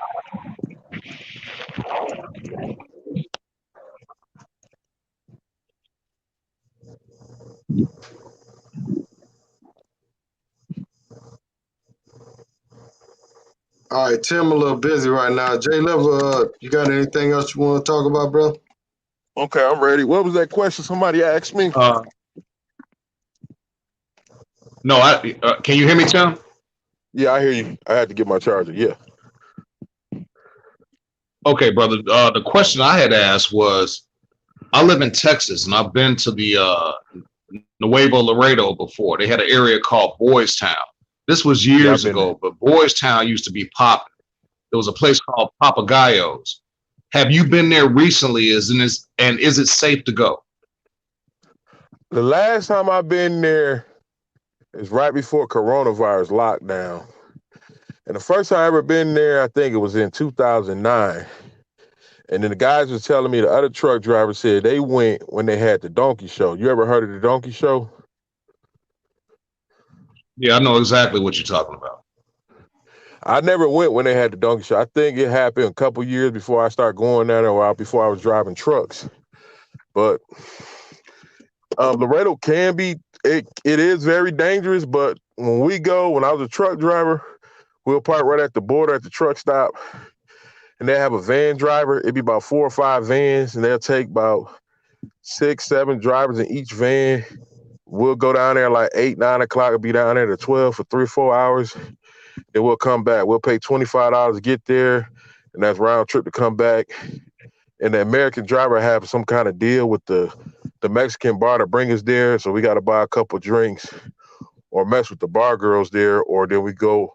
All right, Tim, a little busy right now. Jay Level, you got anything else you want to talk about, bro? Okay, I'm ready. What was that question somebody asked me? No, can you hear me, Tim? Yeah, I hear you. I had to get my charger. Yeah. Okay, brother. The question I had asked was, I live in Texas, and I've been to the Nuevo Laredo before. They had an area called Boys Town. This was years ago, but Boys Town used to be popping. There was a place called Papagayos. Have you been there recently? Is it safe to go? The last time I've been there is right before coronavirus lockdown. And the first time I ever been there, I think it was in 2009. And then the guys was telling me, the other truck driver said they went when they had the donkey show. You ever heard of the donkey show? Yeah, I know exactly what you're talking about. I never went when they had the donkey show. I think it happened a couple years before I started going down there, or before I was driving trucks. But Laredo can be, it is very dangerous, but when I was a truck driver, we'll park right at the border at the truck stop, and they have a van driver. It'd be about 4 or 5 vans, and they'll take about 6, 7 drivers in each van. We'll go down there like 8, 9 o'clock, and be down there to 12 for 3 or 4 hours. Then we'll come back. We'll pay $25 to get there, and that's round trip to come back. And the American driver have some kind of deal with the Mexican bar to bring us there, so we got to buy a couple drinks or mess with the bar girls there, or then we go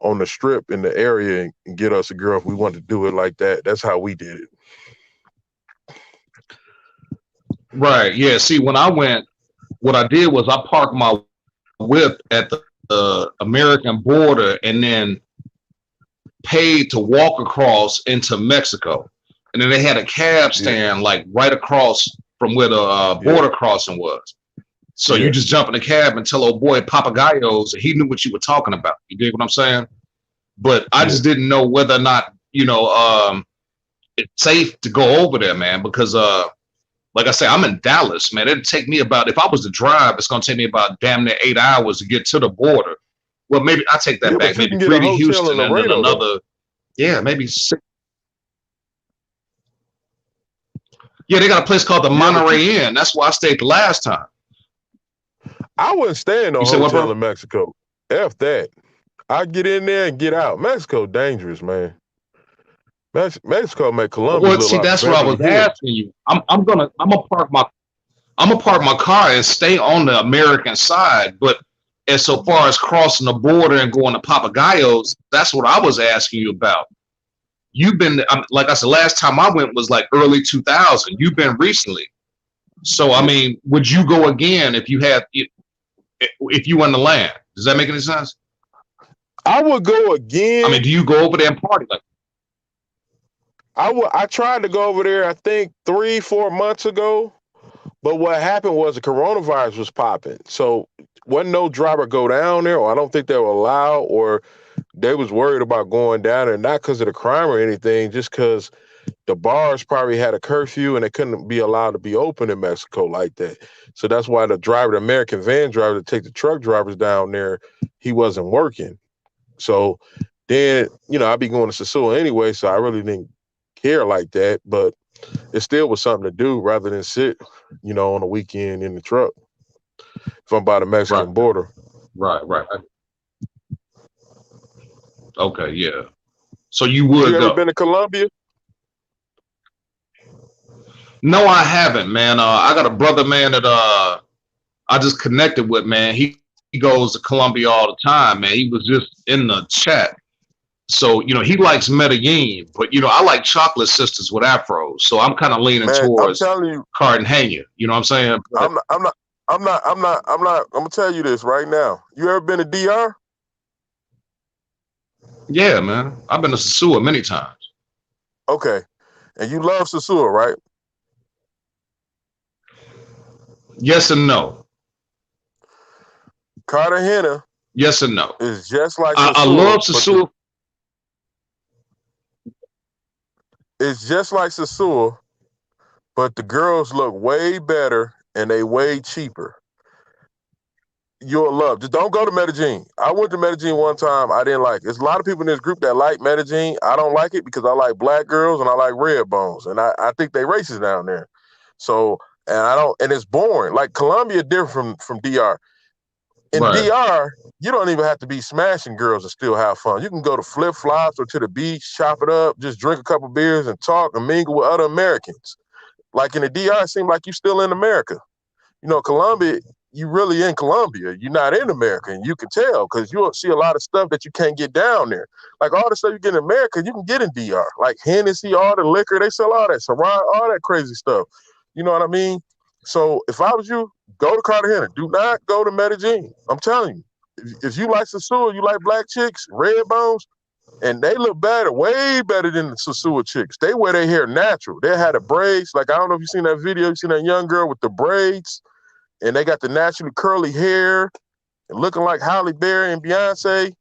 on the strip in the area and get us a girl if we want to do it like that. That's how we did it. Right. Yeah. See, when I went, what I did was I parked my whip at the American border and then paid to walk across into Mexico. And then they had a cab stand like right across from where the border crossing was. So you just jump in the cab and tell old boy Papagayos, and he knew what you were talking about. You dig what I'm saying? But I just didn't know whether or not, it's safe to go over there, man, because like I say, I'm in Dallas, man. It'd take me about, if I was to drive, it's going to take me about damn near 8 hours to get to the border. Well, maybe I take that back. Maybe 3 to Houston and then another, maybe 6. Yeah, they got a place called the Monterey Inn. That's where I stayed the last time. I wouldn't stay in no hotel in Mexico. F that. I get in there and get out. Mexico dangerous, man. Mexico make Colombia. Well, see, that's what I was asking you. I'm gonna park my car and stay on the American side. But as so far as crossing the border and going to Papagayos, that's what I was asking you about. You've been, like I said, last time I went was like early 2000. You've been recently. So, I mean, would you go again if you won the land? Does that make any sense? I would go again. I mean, do you go over there and party like that? I tried to go over there, I think 3-4 months ago. But what happened was the coronavirus was popping. So wasn't no driver go down there, or I don't think they were allowed, or they was worried about going down there, not because of the crime or anything, just because the bars probably had a curfew and they couldn't be allowed to be open in Mexico like that. So that's why the American van driver to take the truck drivers down there, he wasn't working. So then, I'd be going to Sasua anyway, so I really didn't care like that, but it still was something to do rather than sit, on a weekend in the truck if I'm by the Mexican border. Right. Okay, yeah. So you would go. You ever been to Colombia? No, I haven't, man. I got a brother, man, that I just connected with, man. He goes to Colombia all the time, man. He was just in the chat. So, he likes Medellin, but I like chocolate sisters with afros. So I'm kind of leaning towards Cartagena. You know what I'm saying? I'm gonna tell you this right now. You ever been to DR? Yeah, man. I've been to Sosua many times. Okay, and you love Sosua, right? Yes and no. Cartagena Yes and no. is just like I love Sosua, but Sosua. it's just like Sosua, but the girls look way better and they way cheaper. You'll love. Just don't go to Medellin. I went to Medellin one time. I didn't like it. There's a lot of people in this group that like Medellin. I don't like it because I like black girls and I like red bones, and I think they racist down there. So and I don't, and it's boring. Like Colombia, different from DR. In Right. DR, you don't even have to be smashing girls to still have fun. You can go to flip flops or to the beach, chop it up, just drink a couple beers and talk and mingle with other Americans. Like in the DR, it seems like you're still in America. Colombia, you really in Colombia. You're not in America, and you can tell because you'll see a lot of stuff that you can't get down there. Like all the stuff you get in America, you can get in DR. Like Hennessy, all the liquor, they sell all that, Ciroc, all that crazy stuff. You know what I mean? So if I was you, go to Cartagena. Do not go to Medellin. I'm telling you. If you like Sosua, you like black chicks, red bones, and they look better, way better than the Sosua chicks. They wear their hair natural. They had the braids. Like, I don't know if you've seen that video. You seen that young girl with the braids, and they got the naturally curly hair and looking like Halle Berry and Beyonce.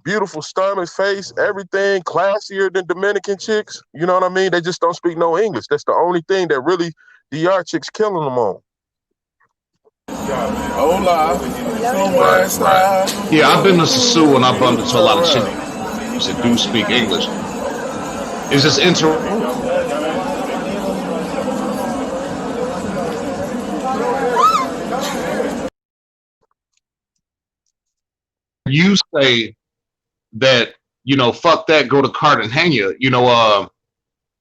Beautiful stomach, face, everything classier than Dominican chicks. You know what I mean? They just don't speak no English. That's the only thing that really DR chicks killing them on. Hola. Right. Yeah, I've been to Sosua and I've bumped into a lot of chicks that do speak English. It's just interesting. You say that, fuck that, go to Cartagena.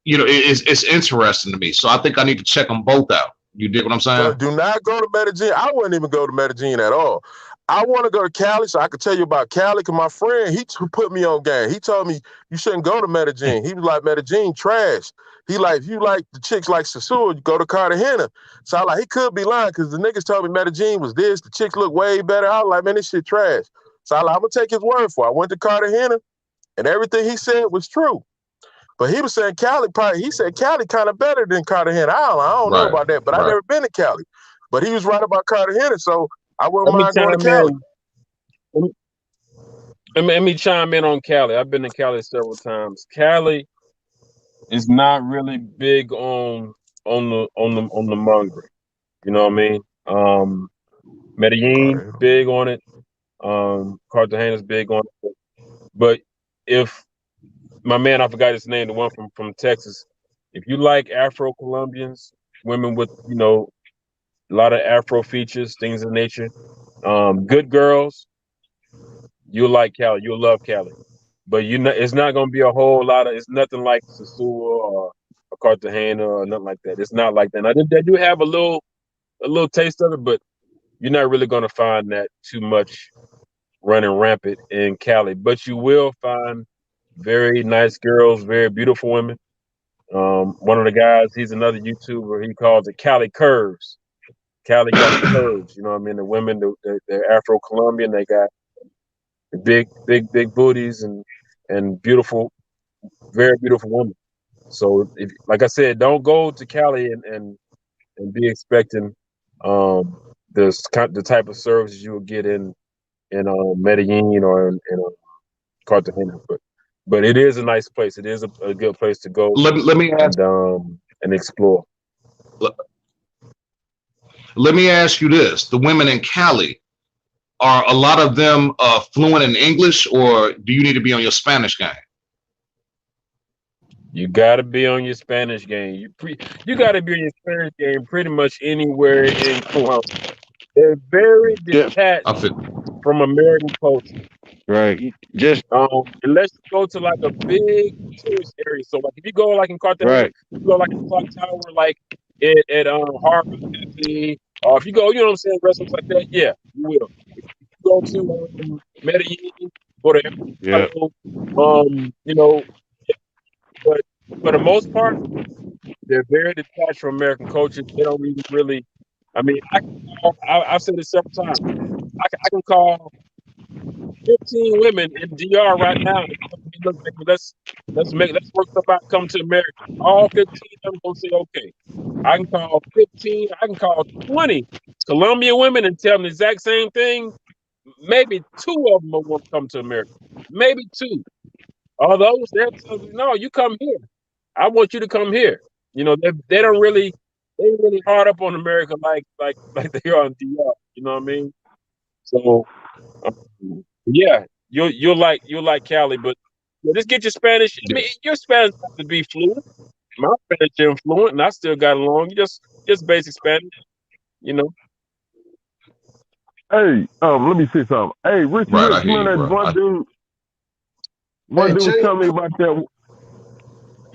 It's interesting to me. So I think I need to check them both out. You dig what I'm saying? Do not go to Medellin. I wouldn't even go to Medellin at all. I want to go to Cali so I could tell you about Cali because my friend, he put me on game. He told me you shouldn't go to Medellin. He was like, Medellin trash. He like, if you like the chicks like Sosua, you go to Cartagena. So I like, he could be lying because the niggas told me Medellin was this. The chicks look way better. I was like, man, this shit trash. So I like, I'm going to take his word for it. I went to Cartagena and everything he said was true. But he was saying Cali he said Cali kind of better than Cartagena. I don't know about that, but I've never been to Cali. But he was right about Cartagena, so I wouldn't mind going to Cali. Let me chime in on Cali. I've been to Cali several times. Cali is not really big on the mongering. You know what I mean? Medellin big on it. Cartagena's big on it. But if my man, I forgot his name, the one from Texas. If you like Afro Colombians, women with a lot of Afro features, things of nature, good girls, you'll like Cali. You'll love Cali. But it's not going to be a whole lot of. It's nothing like Sosua or Cartagena or nothing like that. It's not like that. Now they do have a little taste of it, but you're not really going to find that too much running rampant in Cali. But you will find very nice girls, very beautiful women. One of the guys, he's another YouTuber. He calls it Cali Curves. Cali got the curves. You know what I mean? The women, they're Afro Colombian. They got big booties and beautiful, very beautiful women. So, like I said, don't go to Cali and be expecting the type of services you will get in Medellin or in Cartagena. But it is a nice place. It is a good place to go. Let me ask and explore. Let me ask you this: the women in Cali, are a lot of them fluent in English, or do you need to be on your Spanish game? You got to be on your Spanish game. You got to be on your Spanish game pretty much anywhere in Colombia. They're very detached from American culture. Right. Just unless you go to like a big tourist area. So like if you go like in Cartagena, you go like in the clock tower, like at Harbor City, or if you go, you know what I'm saying, restaurants like that, yeah, you will. If you go to Medellin, go to but for the most part, they're very detached from American culture. They don't even really. I mean, I've said it several times. I can call 15 women in DR right now and look, baby, let's work somebody come to America. All 15 of them gonna say, okay, I can call 15, I can call 20 Colombian women and tell them the exact same thing. Maybe 2 of them will want to come to America. Maybe 2. All those, they'll tell me, no, you come here. I want you to come here. You know, they don't really they really hard up on America like they are on DR. You know what I mean? So yeah, you'll like Cali, but yeah, just get your Spanish. I mean, your Spanish has to be fluent. My Spanish isn't fluent, and I still got along. You just basic Spanish, you know. Hey, let me say something. Hey, Richie Right, Rich, I you hear you, remember that bro. one dude? Hey, Was telling me about that.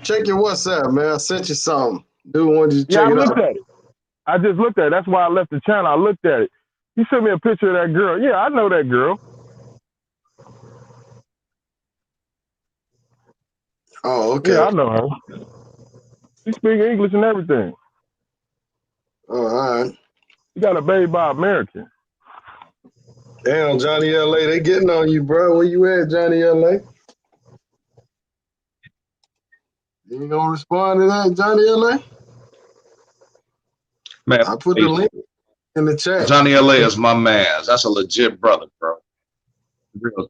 check your WhatsApp, man. I sent you something. Dude wanted you to Yeah, check I it looked out. at it. I just looked at it. That's why I left the channel. I looked at it. He sent me a picture of that girl. Yeah, I know that girl. Oh, okay. Yeah, I know her. She speaks English and everything. Oh, all right. She got a baby by American. Damn, Johnny LA, they getting on you, bro. Where you at, Johnny LA? You ain't gonna respond to that, Johnny LA? Man, I put the link in the chat. Johnny LA is my man. That's a legit brother, bro. Real.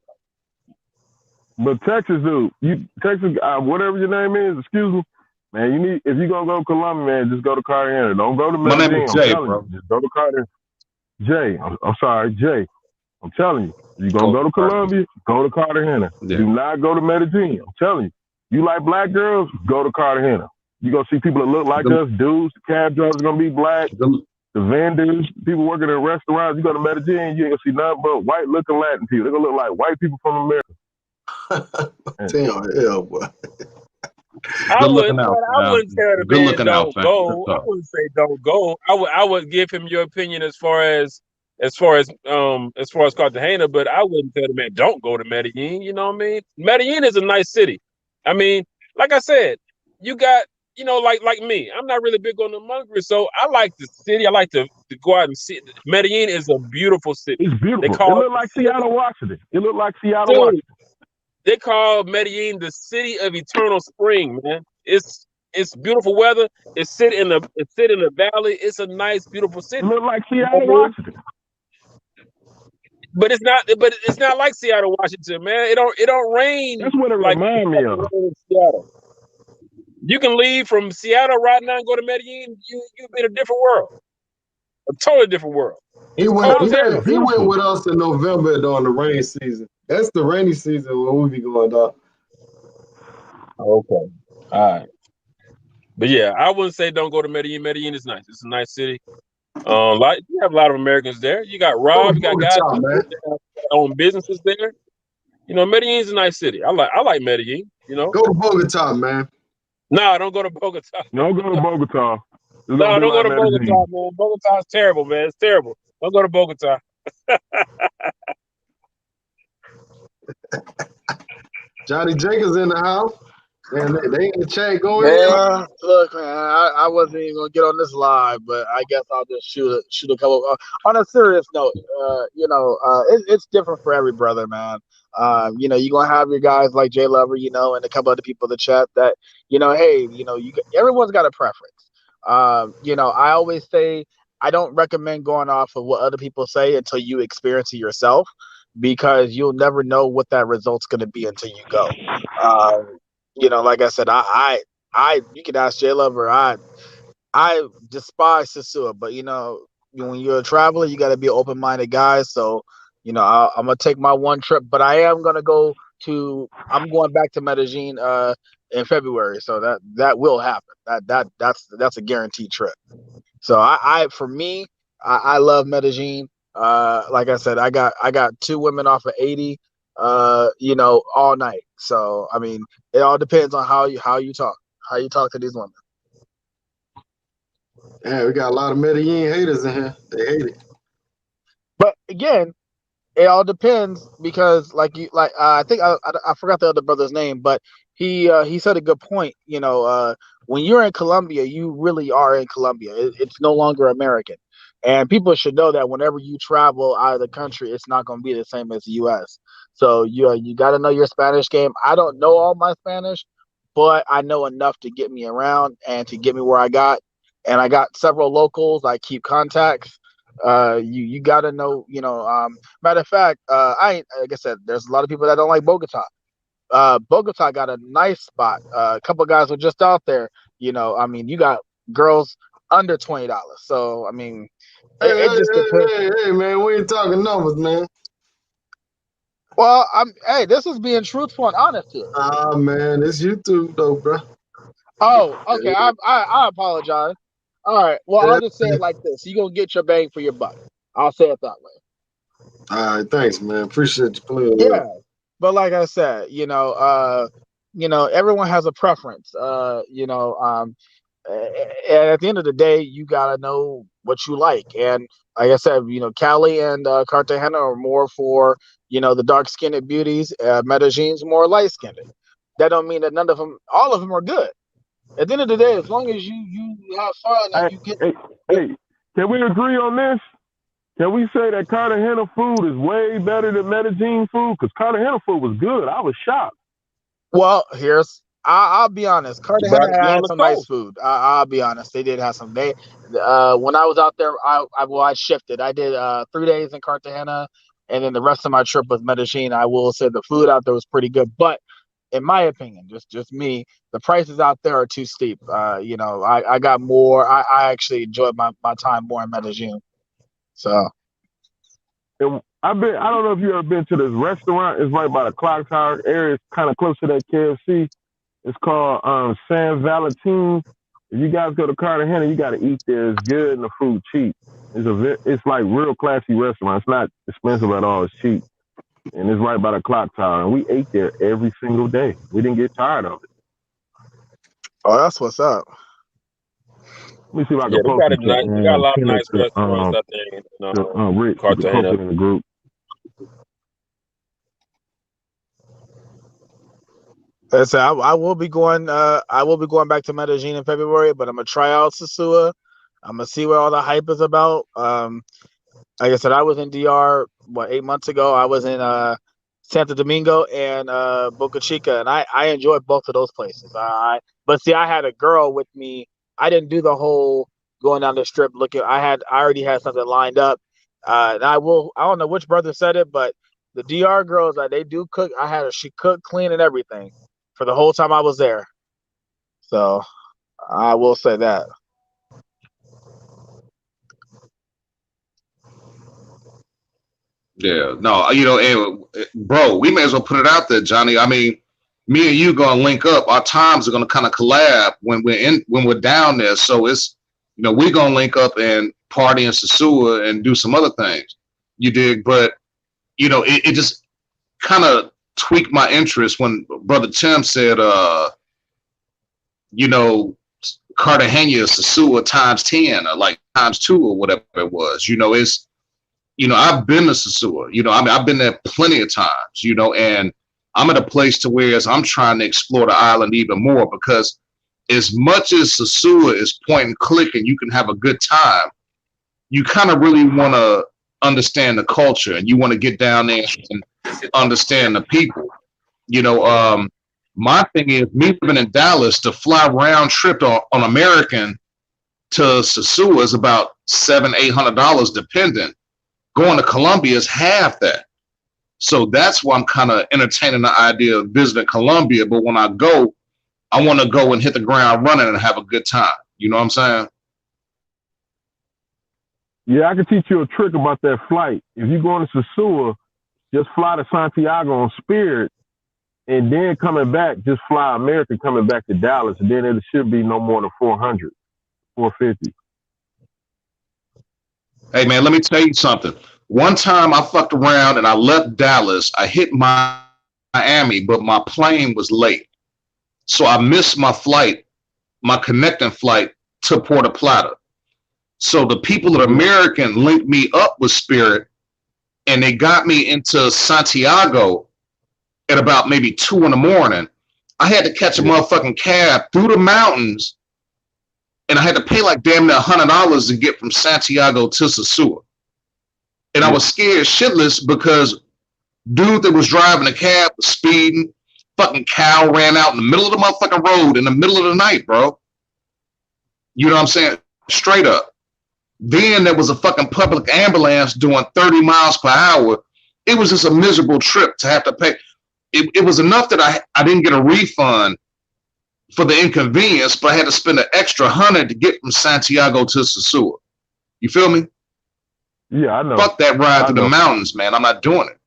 But Texas dude, Texas, whatever your name is, excuse me, man. If you gonna go to Colombia, man, just go to Cartagena. Don't go to My name Medellin. is I'm Jay, telling bro. you, just go to Cartagena. Jay, I'm sorry, Jay. I'm telling you, if you're gonna go to Colombia, go to Cartagena. Yeah. Do not go to Medellin. I'm telling you. You like black girls, go to Cartagena. You're gonna see people that look like us, dudes, the cab drivers are gonna be black, the vendors, people working in restaurants. You go to Medellin, you ain't gonna see nothing but white looking Latin people. They're gonna look like white people from America. Damn, hell, boy. I looking wouldn't out, tell the Good man looking out, don't fam. go. I wouldn't say don't go. I would give him your opinion as far as Cartagena, but I wouldn't tell the man don't go to Medellin. You know what I mean? Medellin is a nice city. I mean, like I said, you got like me. I'm not really big on the Montgomery, so I like the city. I like to go out and see. Medellin is a beautiful city. It's beautiful. They It call look like Seattle, Washington. It look like Seattle, dude, Washington. they call Medellin the city of eternal spring, man. It's beautiful weather. It's sit in the valley. It's a nice, beautiful city. It look like Seattle, Washington. But it's not like Seattle, Washington, man. It don't rain. That's what it like remind me of. Seattle. You can leave from Seattle right now and go to Medellin. You'll be in a different world, a totally different world. He went with us in November during the rainy season. That's the rainy season when we be going down. Okay. All right. But yeah, I wouldn't say don't go to Medellin. Medellin is nice. It's a nice city. You have a lot of Americans there. You got Rob. You got guys that own businesses there. Medellin is a nice city. I like Medellin. Go to Bogota, man. No, don't go to Bogota. Don't go to Bogota. No, don't go to Bogota, man. Bogota is terrible, man. It's terrible. Don't go to Bogota. Johnny Jenkins in the house. And they in the chat going. Man, look, man, I wasn't even gonna get on this live, but I guess I'll just shoot a couple. On a serious note, it's different for every brother, man. You're gonna have your guys like Jay Lover, and a couple other people in the chat that, hey, everyone's got a preference. I always say I don't recommend going off of what other people say until you experience it yourself, because you'll never know what that result's gonna be until you go. Like I said, you can ask J Lover. I despise Sasua, but when you're a traveler, you got to be an open-minded guy. So, I'm gonna take my one trip, but I am gonna I'm going back to Medellin in February, so that will happen. That's a guaranteed trip. So for me, I love Medellin. Like I said, I got 2 women off of 80. All night. So I mean, it all depends on how you talk to these women. Yeah, we got a lot of Medellin haters in here. They hate it. But again, it all depends, because I think I forgot the other brother's name, but he said a good point. When you're in Colombia, you really are in Colombia. It's no longer American. And people should know that whenever you travel out of the country, it's not going to be the same as the U.S. So you got to know your Spanish game. I don't know all my Spanish, but I know enough to get me around and to get me where I got. And I got several locals. I keep contacts. You got to know. Matter of fact, like I said, there's a lot of people that don't like Bogota. Bogota got a nice spot. A couple guys were just out there. You got girls under $20. So it just depends. Hey, man, we ain't talking numbers, man. Well, this is being truthful and honest here. Ah, man, it's YouTube though, bro. Oh, okay. I apologize. All right. Well, I'll just say it like this: you're gonna get your bang for your buck. I'll say it that way. All right, thanks, man. Appreciate you playing. Yeah, but like I said, everyone has a preference. And at the end of the day, you gotta know what you like. And like I said, Cali and Cartagena are more for the dark skinned beauties. Medellin's more light skinned. That don't mean that all of them are good. At the end of the day, as long as you have fun and you get. Hey, can we agree on this? Can we say that Cartagena food is way better than Medellin food? Because Cartagena food was good. I was shocked. Well, I'll be honest. Cartagena had some nice food. I'll be honest. They did have some. When I was out there, I shifted. I did 3 days in Cartagena, and then the rest of my trip was Medellin. I will say the food out there was pretty good, but in my opinion, just me, the prices out there are too steep. I got more. I actually enjoyed my time more in Medellin. So. And I don't know if you ever been to this restaurant. It's right by the clock tower area. It's kind of close to that KFC. It's called San Valentin. If you guys go to Cartagena, you got to eat there. It's good and the food cheap. It's like real classy restaurant. It's not expensive at all. It's cheap. And it's right by the clock tower. And we ate there every single day. We didn't get tired of it. Oh, that's what's up. Let me see if I can post it. We got a lot of nice restaurants out there in Cartagena. In the group. I will be going. I will be going back to Medellin in February, but I'm gonna try out Sosua. I'm gonna see what all the hype is about. Like I said, I was in DR 8 months ago. I was in Santo Domingo and Boca Chica, and I enjoyed both of those places. But see, I had a girl with me. I didn't do the whole going down the strip looking. I already had something lined up. And I don't know which brother said it, but the DR girls, they do cook. She cooked, clean, and everything for the whole time I was there. So I will say that. Yeah, no, bro, we may as well put it out there, Johnny. I mean, me and you gonna link up. Our times are gonna kind of collab when we're down there. So it's, we're gonna link up and party in Sosua and do some other things. You dig? But it just kind of tweaked my interest when Brother Tim said, Cartagena is Sosua times 10 or like times 2 or whatever it was. It's. I've been to Sosua, I've been there plenty of times, and I'm at a place to where I'm trying to explore the island even more, because as much as Sosua is point and click and you can have a good time, you kind of really want to understand the culture and you want to get down there and understand the people. My thing is, me living in Dallas, to fly round trip on American to Sosua is about $700-800 dependent. Going to Colombia is half that. So that's why I'm kind of entertaining the idea of visiting Colombia. But when I go, I want to go and hit the ground running and have a good time. You know what I'm saying? Yeah, I can teach you a trick about that flight. If you're going to Sosua, just fly to Santiago on Spirit, and then coming back, just fly American coming back to Dallas, and then it should be no more than 400, 450. Hey, man, let me tell you something. One time I fucked around and I left Dallas. I hit Miami, but my plane was late. So I missed my flight, my connecting flight to Puerto Plata. So the people at American linked me up with Spirit, and they got me into Santiago at about maybe 2 in the morning. I had to catch a motherfucking cab through the mountains and I had to pay like damn near $100 to get from Santiago to Sosua. And I was scared shitless because dude that was driving the cab was speeding. Fucking cow ran out in the middle of the motherfucking road in the middle of the night, bro. You know what I'm saying? Straight up. Then there was a fucking public ambulance doing 30 miles per hour. It was just a miserable trip to have to pay. It was enough that I didn't get a refund for the inconvenience, but I had to spend an extra $100 to get from Santiago to Sosua. You feel me? Yeah, I know. Fuck that ride through the mountains, man. I'm not doing it.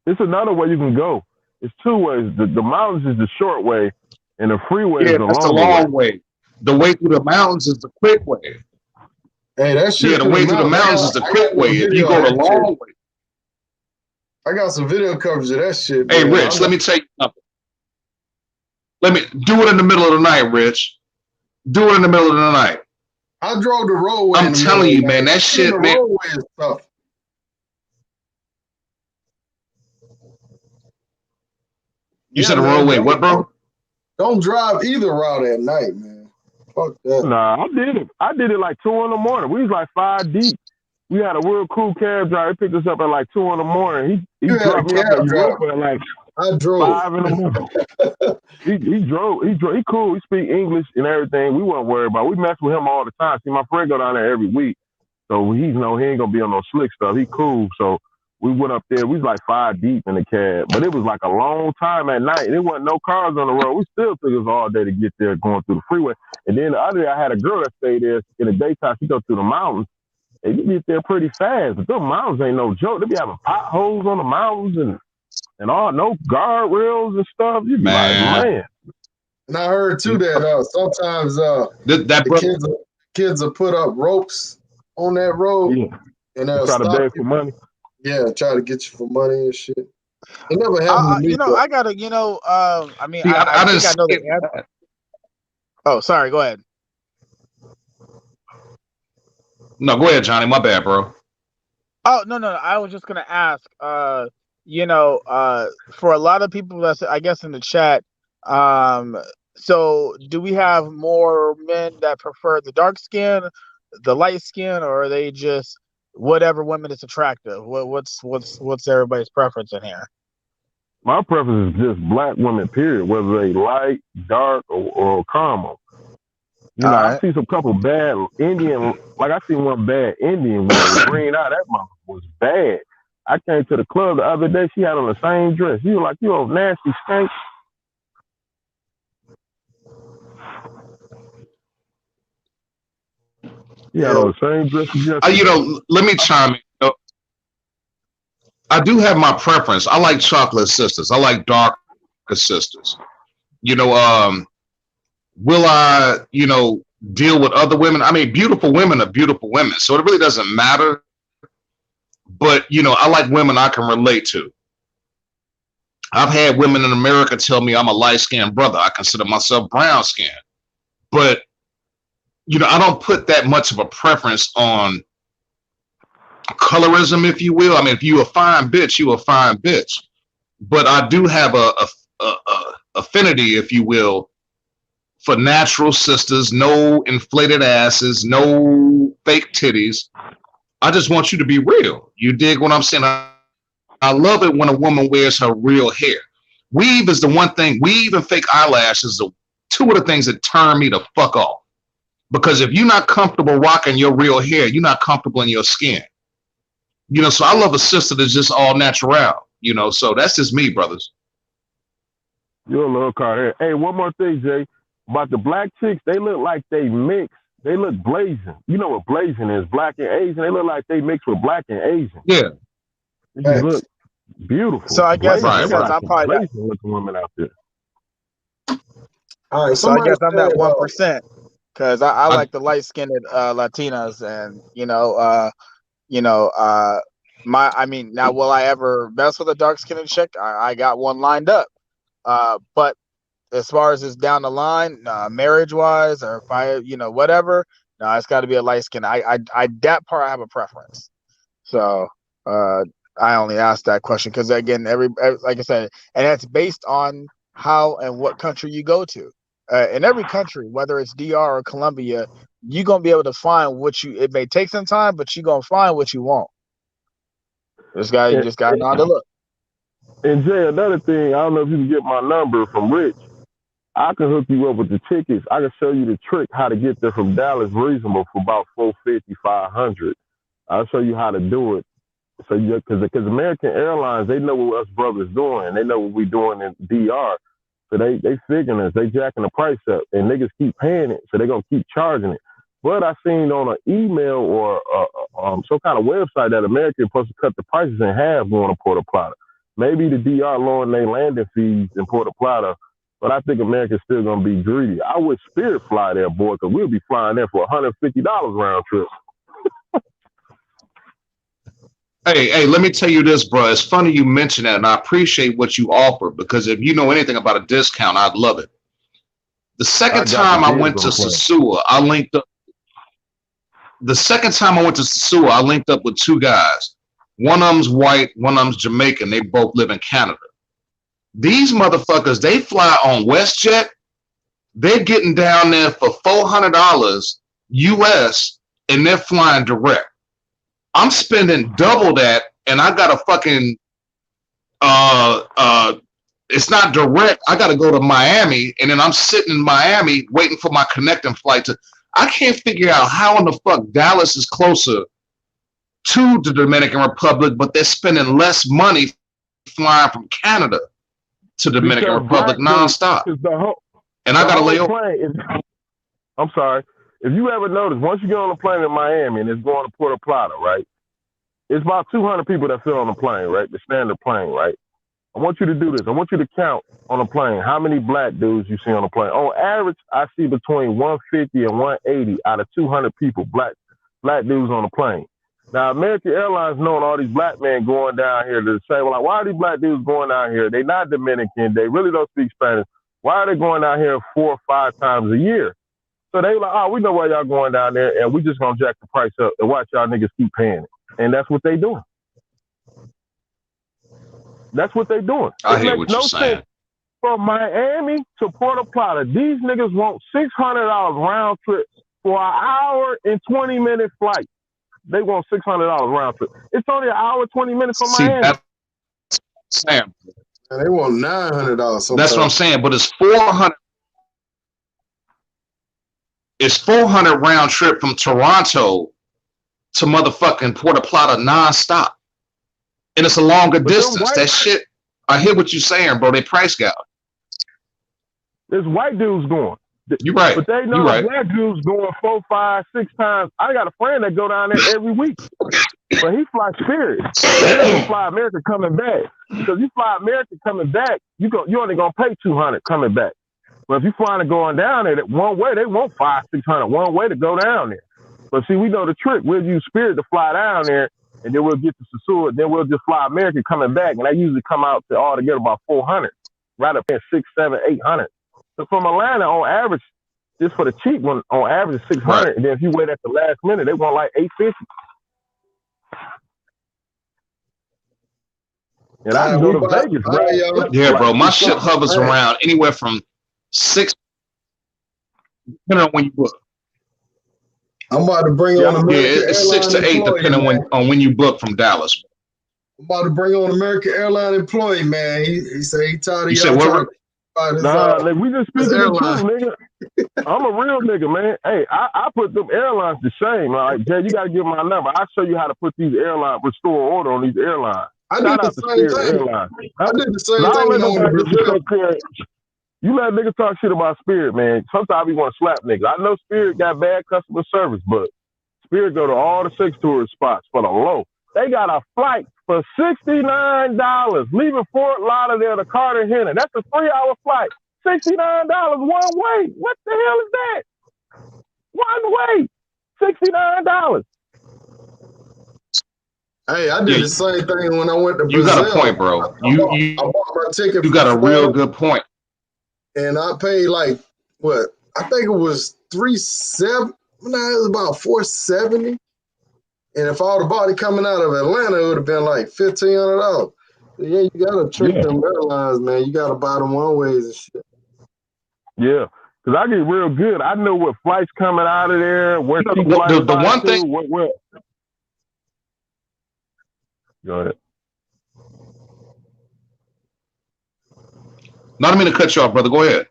It's another way you can go. It's two ways. The mountains is the short way, and the freeway is the long way. The way through the mountains is the quick way. Hey, that shit. Yeah, the way through the mountains is the quick way. If you go the long way. I got some video coverage of that shit. Hey, Rich, let me tell you something. Let me do it in the middle of the night, Rich. Do it in the middle of the night. I drove the roadway. I'm telling you, man, that shit, man. The roadway is tough. You said the roadway, what, bro? Don't drive either route at night, man. Fuck that. Nah, I did it. I did it like 2 in the morning. We was like 5 deep. We had a real cool cab driver. He picked us up at like 2 in the morning. He dropped me up at Europa at like I drove 5 in the morning. he drove. He cool. He speak English and everything. We weren't worried about it. We mess with him all the time. See, my friend go down there every week. So he ain't gonna be on no slick stuff. He cool. So we went up there. We was like 5 deep in the cab. But it was like a long time at night. There wasn't no cars on the road. We still took us all day to get there going through the freeway. And then the other day I had a girl that stayed there in the daytime. She go through the mountains. And you get there pretty fast. But those mountains ain't no joke. They be having potholes on the mountains and all, no guardrails and stuff. You be like, man. And I heard too that sometimes the kids will put up ropes on that road. Yeah. And they'll try to beg for money. Yeah, try to get you for money and shit. It never happened to me. I gotta, I mean, I think I know the answer. Oh, sorry. Go ahead. No, go ahead, Johnny. My bad, bro. Oh, no. I was just gonna ask. For a lot of people that's, I guess, in the chat. So do we have more men that prefer the dark skin, the light skin, or are they just whatever women is attractive? What's everybody's preference in here? My preference is just black women, period, whether they light, dark, or caramel. I see some couple bad Indian, like I see one bad Indian woman with green eye. That mama was bad. I came to the club the other day. She had on the same dress. You were like, you old nasty skank. She had on the same dress as you. Let me chime in. I do have my preference. I like chocolate sisters. I like darker sisters. Will I, deal with other women? I mean, beautiful women are beautiful women, so it really doesn't matter. But, I like women I can relate to. I've had women in America tell me I'm a light-skinned brother. I consider myself brown-skinned. But, I don't put that much of a preference on colorism, if you will. I mean, if you a fine bitch, you a fine bitch. But I do have a affinity, if you will, for natural sisters, no inflated asses, no fake titties. I just want you to be real. You dig what I'm saying? I love it when a woman wears her real hair. Weave is the one thing, weave and fake eyelashes are two of the things that turn me the fuck off. Because if you're not comfortable rocking your real hair, you're not comfortable in your skin. So I love a sister that's just all natural, so that's just me, brothers. You're a little Carter. Hey, one more thing, Jay. About the black chicks, they look like they mix. They look blazing. You know what blazing is? Black and Asian. They look like they mix with black and Asian. Yeah. They look beautiful. So I guess I'm probably blazing looking women out there. All right. So I guess I'm that 1% because I like the light skinned Latinas, and now will I ever mess with a dark skinned chick? I got one lined up. But as far as it's down the line, marriage wise, or if I, whatever, no, it's got to be a light skin. I that part I have a preference. So I only asked that question because again, every like I said, and that's based on how and what country you go to. in every country, whether it's DR or Colombia, you're gonna be able to find what you. It may take some time, but you're gonna find what you want. You just got to know how to look. And Jay, another thing, I don't know if you can get my number from Rich. I can hook you up with the tickets. I can show you the trick how to get there from Dallas reasonable for about 450, 500. I'll show you how to do it. So because American Airlines, they know what us brothers doing. They know what we doing in DR. So they figuring us. They jacking the price up, and niggas keep paying it. So they gonna keep charging it. But I seen on an email or some kind of website that American supposed to cut the prices in half going to Puerto Plata. Maybe the DR lowering their landing fees in Puerto Plata, but I think America's still gonna be greedy. I would Spirit fly there, boy, because we'll be flying there for $150 round trip. Hey, let me tell you this, bro. It's funny you mention that, and I appreciate what you offer, because if you know anything about a discount, I'd love it. The second time I went to Sosua, I linked up. The second time I went to Sosua, I linked up with two guys. One of them's white, one of them's Jamaican. They both live in Canada. These motherfuckers, they fly on WestJet. They're getting down there for $400 US, and they're flying direct. I'm spending double that, and I got a fucking it's not direct. I got to go to Miami, and then I'm sitting in Miami waiting for my connecting flight to. I can't figure out how in the fuck Dallas is closer to the Dominican Republic, but they're spending less money flying from Canada to the Dominican Republic nonstop. And I got to lay over. I'm sorry. If you ever notice, once you get on a plane in Miami and it's going to Puerto Plata, right? It's about 200 people that fit on the plane, right? The standard plane, right? I want you to do this. I want you to count on a plane how many black dudes you see on the plane. On average, I see between 150 and 180 out of 200 people, black dudes on the plane. Now, American Airlines knowing all these black men going down here to say, well, like, why are these black dudes going down here? They're not Dominican. They really don't speak Spanish. Why are they going down here 4 or 5 times a year? So they were like, oh, we know why y'all going down there, and we just gonna jack the price up and watch y'all niggas keep paying it. And that's what they doing. That's what they doing. I hear what you're saying. From Miami to Puerto Plata, these niggas want $600 round trip for an hour and 20-minute flight. They want $600 round trip. It's only an hour 20 minutes from Miami. That's Sam. And they want $900. That's what I'm saying. But it's 400. It's 400 round trip from Toronto to motherfucking Puerto Plata nonstop, and it's a longer distance. That shit. I hear what you're saying, bro. They price gouge. There's white dudes going. You're right. But they know black dudes going 4, 5, 6 times. I got a friend that go down there every week. But he flies Spirit. He doesn't fly American coming back. Because you fly American coming back, you only gonna pay $200 coming back. But if you flying and going down there, one way they want $500, $600 one way to go down there. But see, we know the trick. We'll use Spirit to fly down there, and then we'll get to Sosua. Then we'll just fly American coming back, and that usually come out to altogether about $400, right up there $600, $700, $800. So from Atlanta, on average, just for the cheap one, on average $600, right. And then if you wait at the last minute, they want like $850. And I can go to Vegas, bro. Yeah, bro. My shit hovers around anywhere from 6, depending on when you book. I'm about to bring on American it's 6 to 8 depending on when you book from Dallas. I'm about to bring on American airline employee, man. He said he tired of you said what? We just speaking the truth, nigga. I'm a real nigga, man. Hey, I put them airlines to shame. Like, Jay, you got to give my number. I'll show you how to put these airlines, restore order on these airlines. I did the same thing. I did the same thing. You let niggas talk shit about Spirit, man. Sometimes we want to slap niggas. I know Spirit got bad customer service, but Spirit go to all the sex tourist spots for the low. They got a flight for $69, leaving Fort Lauderdale to Cartagena. That's a 3-hour flight. $69 one way. What the hell is that? One way. $69. Hey, I did the same thing when I went to Brazil. You got a point, bro. I bought my ticket. You got a real good point. And I paid like what? I think it was $370. No, it was about $470. And if all the body coming out of Atlanta, it would have been like $1,500. Yeah, you gotta trick them airlines, man. You gotta buy them one ways and shit. Yeah, Because I get real good. I know what flights coming out of there, where cheap The, flights the fly one to, thing, what. Go ahead. not mean to cut you off, brother. Go ahead.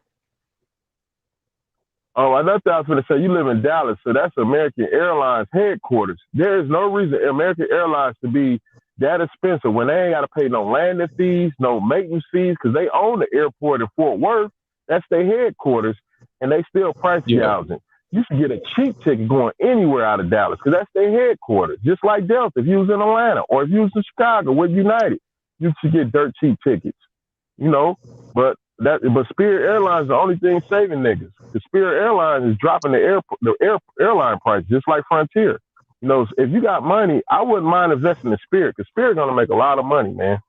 Oh, another thing I was going to say, you live in Dallas, so that's American Airlines headquarters. There is no reason American Airlines to be that expensive when they ain't got to pay no landing fees, no maintenance fees, because they own the airport in Fort Worth. That's their headquarters, and they still price gouging. You should get a cheap ticket going anywhere out of Dallas because that's their headquarters. Just like Delta, if you was in Atlanta or if you was in Chicago with United, you should get dirt cheap tickets, you know. But Spirit Airlines is the only thing saving niggas. The Spirit Airlines is dropping the airline price just like Frontier. You know, if you got money, I wouldn't mind investing in Spirit because Spirit gonna make a lot of money, man.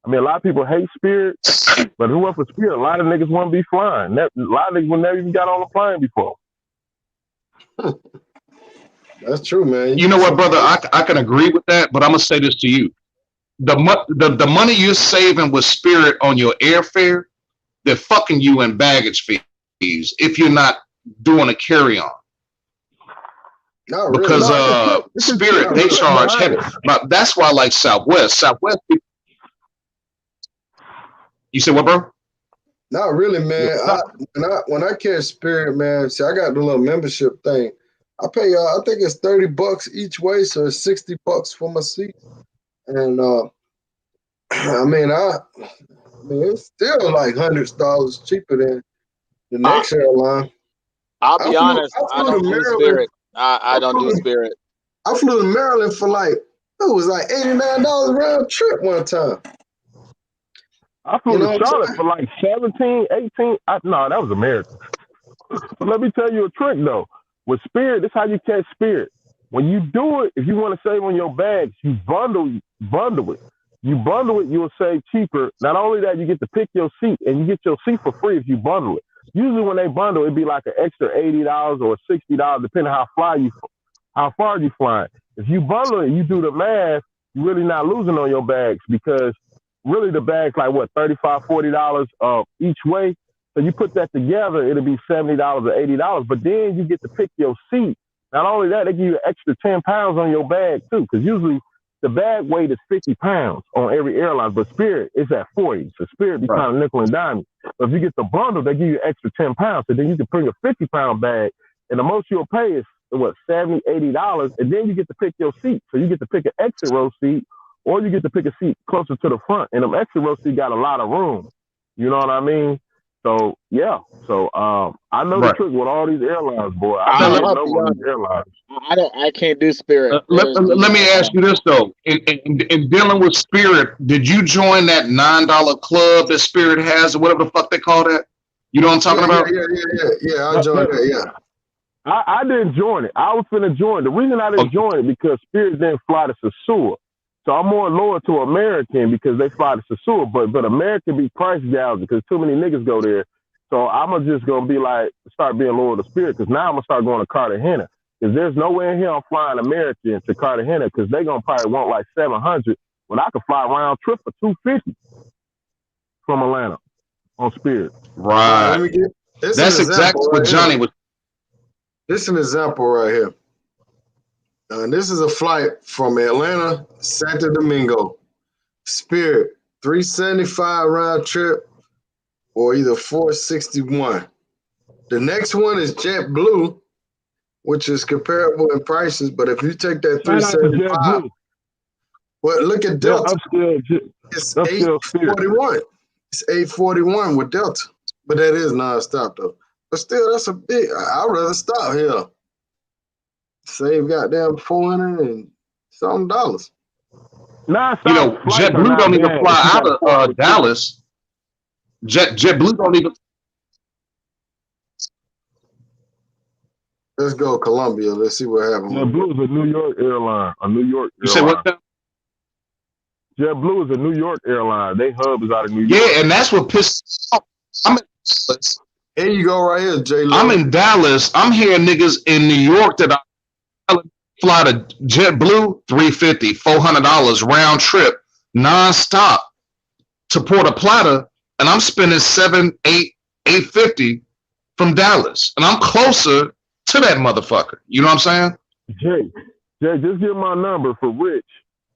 I mean, a lot of people hate Spirit, but who went for Spirit? A lot of niggas wouldn't be flying. A lot of niggas would never even got on a plane before. That's true, man. You know what, brother? I can agree with that, but I'm gonna say this to you: the money you're saving with Spirit on your airfare, they're fucking you in baggage fees if you're not doing a carry-on. Not because really. Spirit they charge heavy. But that's why I like Southwest. Southwest. You said what, bro? Not really, man. When I catch Spirit, man, see, I got the little membership thing. I pay I think it's $30 each way, so it's $60 for my seat. And I mean it's still like $100 cheaper than the next airline. I'll be honest, I don't do Spirit. I don't do Spirit. I flew to Maryland for it was like $89 round trip one time. I flew to Charlotte for like 17, 18. No, that was American. But let me tell you a trick though. With Spirit, this is how you catch Spirit. When you do it, if you want to save on your bags, you bundle it. You bundle it, you'll save cheaper. Not only that, you get to pick your seat, and you get your seat for free if you bundle it. Usually when they bundle, it'd be like an extra $80 or $60, depending how far you flying. If you bundle it, you do the math, you're really not losing on your bags because really the bag's like what, $35, $40 each way. So you put that together, it'll be $70 or $80. But then you get to pick your seat. Not only that, they give you an extra 10 pounds on your bag too, because usually the bag weight is 50 pounds on every airline, but Spirit is at 40. So Spirit be kind of nickel and dime. But if you get the bundle, they give you an extra 10 pounds. So then you can bring a 50-pound bag, and the most you'll pay is what, $70, $80, and then you get to pick your seat. So you get to pick an exit row seat, or you get to pick a seat closer to the front, and them exit row seats got a lot of room. You know what I mean? So yeah. So I know the trick with all these airlines, boy. I know one of these airlines. I can't do Spirit. Let me ask you this though. In dealing with Spirit, did you join that $9 club that Spirit has, or whatever the fuck they call that? You know what I'm talking about? Yeah. I joined that. Yeah. I didn't join it. I was finna join. The reason I didn't join it because Spirit didn't fly to Sasua. So I'm more loyal to American because they fly to Sasua, but American be price gouging because too many niggas go there. So I'm just gonna be start being loyal to Spirit because now I'm gonna start going to Cartagena because there's nowhere in here I'm flying American to Cartagena because they gonna probably want like 700 when I could fly round trip for 250 from Atlanta on Spirit. Right. Let me get, that's exactly what Johnny was. This is an example right here. This is a flight from Atlanta, Santo Domingo. Spirit, $375 round trip or either $461. The next one is JetBlue, which is comparable in prices, but if you take that $375, well, look at Delta. It's $841. It's $841 with Delta, but that is nonstop though. But still, that's a big. I'd rather stop here. Save goddamn $400 and something dollars. JetBlue don't even fly out of Dallas. JetBlue don't even. Let's go Colombia. Let's see what happens. JetBlue is a New York airline. You say what? JetBlue is a New York airline. They hub is out of New York. Yeah, and that's what pisses me off. Here you go right here, Jay. I'm in Dallas. I'm hearing niggas in New York that fly to JetBlue, $350, $400 round trip, nonstop to Puerto Plata, and I'm spending $700, $850 from Dallas, and I'm closer to that motherfucker. You know what I'm saying? Jay, just get my number for Rich,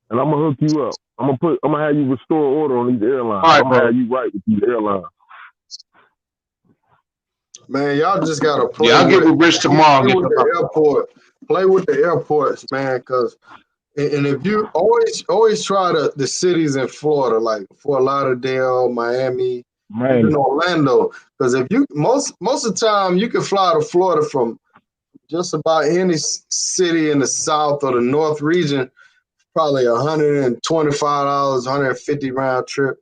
and I'm gonna hook you up. I'm gonna have you restore order on these airlines. All right, I'm gonna bro. have you right with these airlines. Man, y'all just gotta play. Yeah, I'll get with Rich tomorrow. Play with the airport. Play with the airports, man. Because and if you always try the cities in Florida, like Fort Lauderdale, Miami, even Orlando. Because if you most of the time you can fly to Florida from just about any city in the south or the north region, probably $125, $150 round trip.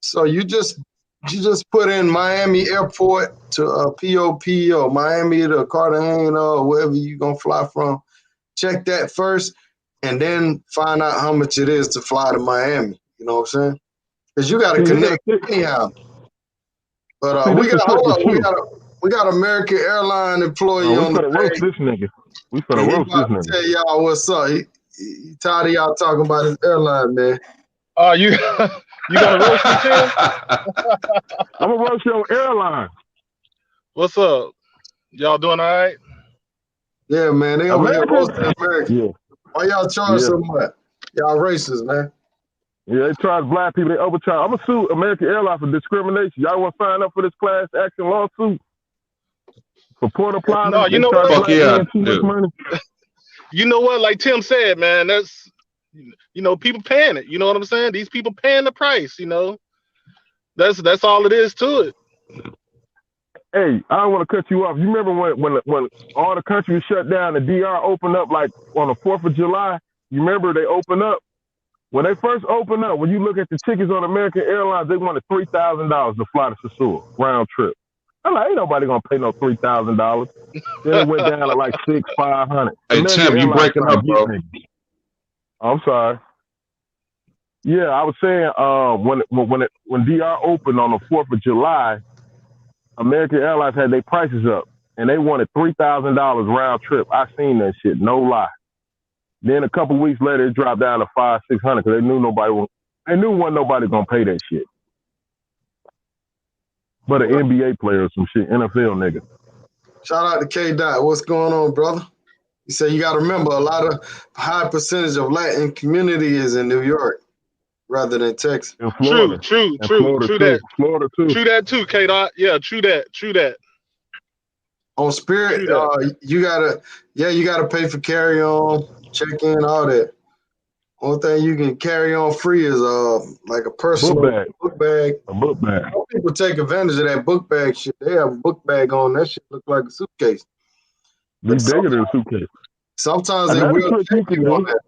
So you just put in Miami Airport to POP or Miami to Cartagena or wherever you're gonna fly from. Check that first, and then find out how much it is to fly to Miami. You know what I'm saying? Because you got to connect anyhow. But we got American airline employee on the roast this nigga. We finna roast this nigga. Tell y'all what's up. He tired of y'all talking about his airline, man. You gonna roast me, Tim? I'm gonna roast your airline. What's up? Y'all doing all right? Yeah, man. They over here roasting America. Yeah. Why y'all charge so much? Y'all racist, man. Yeah, they charge black people. They overcharge. I'm gonna sue American Airlines for discrimination. Y'all want to sign up for this class action lawsuit for Porter Plata? No, you know what? Fuck yeah, much money. You know what? Like Tim said, man, that's people paying it. You know what I'm saying? These people paying the price. You know, that's all it is to it. Hey, I don't want to cut you off. You remember when all the country was shut down, the DR opened up like on the 4th of July? You remember they opened up? When they first opened up, when you look at the tickets on American Airlines, they wanted $3,000 to fly to Sasua, round trip. I'm like, ain't nobody gonna pay no $3,000. Then it went down to like $500. Hey, Tim, you breaking up, bro. I'm sorry. Yeah, I was saying when DR opened on the 4th of July, American Airlines had their prices up, and they wanted $3,000 round trip. I seen that shit, no lie. Then a couple weeks later, it dropped down to $500-600 because they knew wasn't nobody gonna pay that shit. But an NBA player or some shit, NFL nigga. Shout out to K Dot. What's going on, brother? He said you got to remember a high percentage of Latin community is in New York rather than Texas. In Florida. True Florida that. Florida too. True that too, K Dot. Yeah, true that. On Spirit, you gotta pay for carry on, check in, all that. Only thing you can carry on free is like a personal book bag. A book bag. Some people take advantage of that book bag shit. They have a book bag on. That shit look like a suitcase. Be bigger than a suitcase. Sometimes they will take you on that.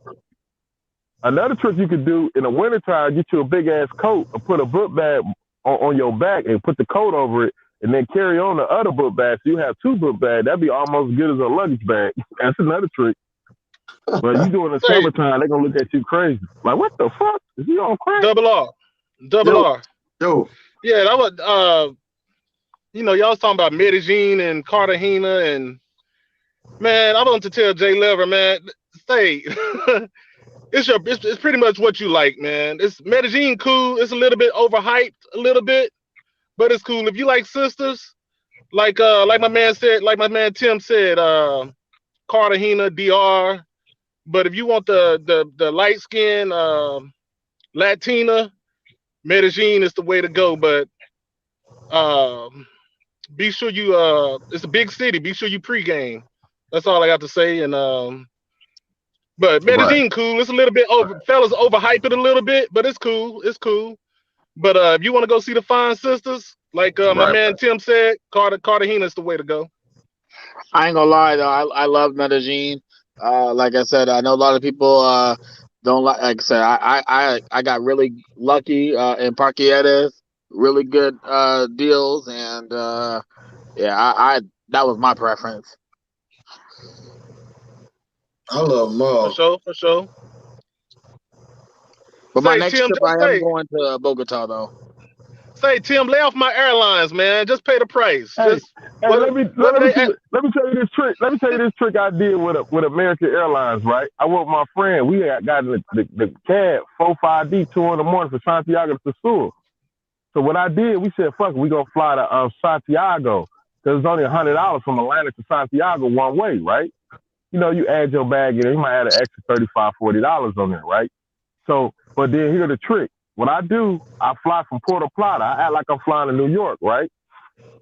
Another trick you could do in the wintertime, get you a big ass coat and put a book bag on your back and put the coat over it and then carry on the other book bags. So you have 2 book bags. That'd be almost as good as a luggage bag. That's another trick. But you do it in the summertime, they're going to look at you crazy. Like, what the fuck? Is he on crack? Double R. Yo. Yeah, that was, y'all was talking about Medellin and Cartagena and, man, I want to tell Jay Lever, man, stay. It's pretty much what you like, man. It's Medellin cool. It's a little bit overhyped, a little bit, but it's cool. If you like sisters, like my man Tim said, Cartagena, DR. But if you want the light skin Latina, Medellin is the way to go. But be sure you it's a big city. Be sure you pregame. That's all I got to say. And but Medellin cool. It's a little bit fellas overhype it a little bit, but it's cool. It's cool. But if you want to go see the fine sisters, like my man Tim said, Cartagena is the way to go. I ain't gonna lie though, I love Medellin. Like I said, I know a lot of people don't like. Like I said, I got really lucky in Parqueades, really good deals, and I that was my preference. I love them all. For sure. But my next trip, I am going to Bogota though. Say, Tim, lay off my airlines, man. Just pay the price. Let me tell you this trick. Let me tell you this trick I did with American Airlines, right? I went with my friend. We had gotten the cab 4-5D 2 in the morning for Santiago to Sasua. So what I did, we said, fuck it, we gonna fly to Santiago. because it's only $100 from Atlanta to Santiago one way, right? You know, you add your bag in, you might add an extra $35, $40 on there, right? So, but then here's the trick. What I do, I fly from Puerto Plata. I act like I'm flying to New York, right?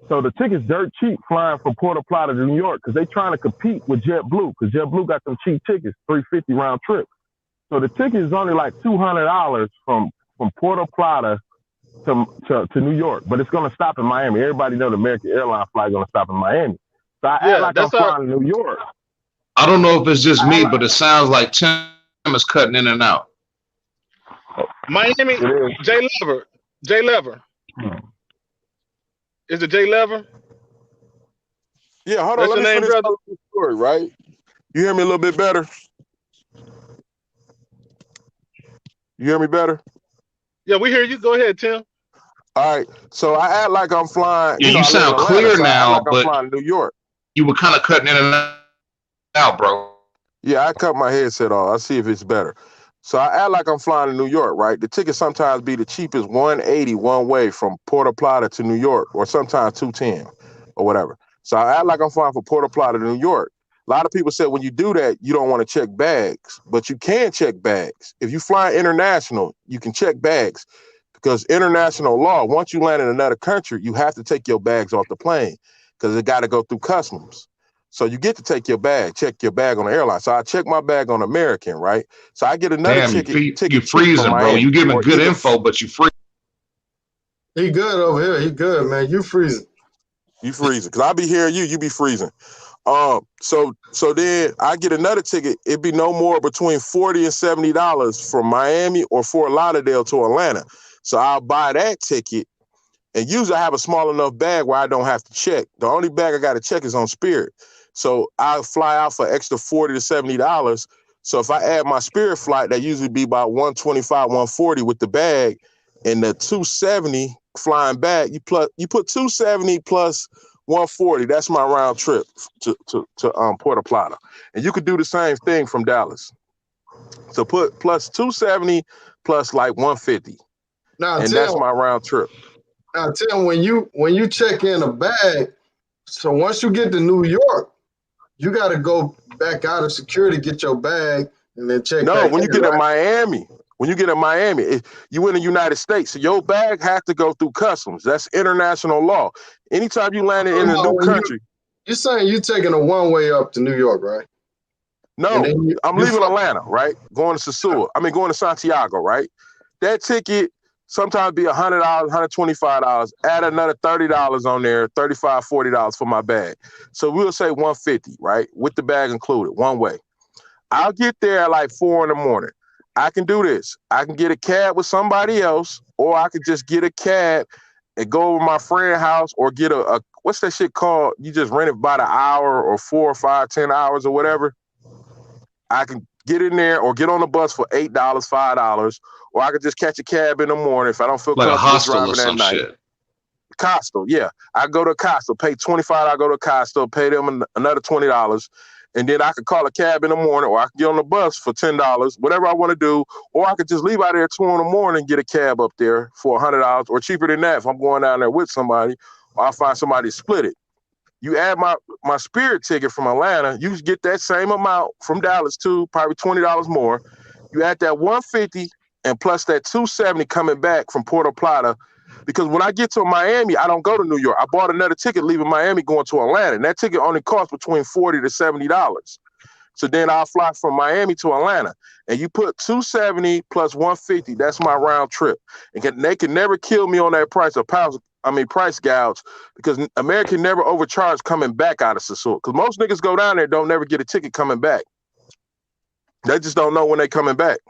So the ticket's dirt cheap flying from Puerto Plata to New York because they trying to compete with JetBlue because JetBlue got them cheap tickets, $350 round trip. So the ticket is only like $200 from Puerto Plata to New York, but it's gonna stop in Miami. Everybody know the American Airlines flight gonna stop in Miami. So I act like I'm flying to New York. I don't know if it's just me, but it sounds like Tim is cutting in and out. Miami, Jay Lever. Is it Jay Lever? Yeah, hold That's on. Let your me name, finish brother? the story, right? You hear me a little bit better? You hear me better? Yeah, we hear you. Go ahead, Tim. All right. So I act like I'm flying. Yeah, you I live in sound Atlanta, clear so I act now, like I'm but flying to New York. you were kind of cutting in and out, bro. Yeah, I cut my headset off. I see if it's better. So I act like I'm flying to New York, right? The ticket sometimes be the cheapest $180 one way from Puerto Plata to New York, or sometimes $210 or whatever. So I act like I'm flying from Puerto Plata to New York. A lot of people say when you do that, you don't want to check bags, but you can check bags. If you fly international, you can check bags because international law, once you land in another country, you have to take your bags off the plane because it got to go through customs. So you get to take your bag, check your bag on the airline. So I check my bag on American, right? So I get another ticket you freezing, bro. You giving good info, but you freeze. He good over here. He good, man. You freezing. You freezing. Because I be hearing you be freezing. So then I get another ticket. It'd be no more between $40 and $70 from Miami or Fort Lauderdale to Atlanta. So I'll buy that ticket. And usually I have a small enough bag where I don't have to check. The only bag I got to check is on Spirit. So I'll fly out for extra $40 to $70. So if I add my Spirit flight, that usually be about $125, $140 with the bag, and the $270 flying back. You put $270 plus $140. That's my round trip to Puerto Plata, and you could do the same thing from Dallas. So put plus $270 plus like $150, and that's my round trip. Now, Tim, when you check in a bag, so once you get to New York, you got to go back out of security, get your bag, and then check. No, when you get to Miami, you in the United States, so your bag has to go through customs. That's international law. Anytime you land in a new country. You're saying you're taking a one-way up to New York, right? No, I'm leaving Atlanta, right? Going to going to Santiago, right? That ticket sometimes be $100, $125. Add another $30 on there, $35, $40 for my bag. So we'll say $150, right? With the bag included, one way. I'll get there at like 4 a.m. I can do this. I can get a cab with somebody else, or I could just get a cab and go over to my friend's house, or get a what's that shit called? You just rent it by the hour or 4 or 5, 10 hours or whatever. I can get in there or get on the bus for $8, $5, or I could just catch a cab in the morning if I don't feel like comfortable driving at night. Shit. Costa, yeah. I go to Costa, pay $25. I go to Costa, pay them another $20. And then I could call a cab in the morning, or I could get on the bus for $10, whatever I want to do. Or I could just leave out there at 2 a.m. and get a cab up there for $100, or cheaper than that if I'm going down there with somebody, or I'll find somebody to split it. You add my Spirit ticket from Atlanta, you get that same amount from Dallas too, probably $20 more. You add that $150 and plus that $270 coming back from Puerto Plata. Because when I get to Miami, I don't go to New York. I bought another ticket leaving Miami going to Atlanta, and that ticket only costs between $40 to $70. So then I'll fly from Miami to Atlanta, and you put $270 plus $150. That's my round trip, and they can never kill me on that price gouge, because American never overcharged coming back out of Sasua. Because most niggas go down there don't never get a ticket coming back. They just don't know when they coming back.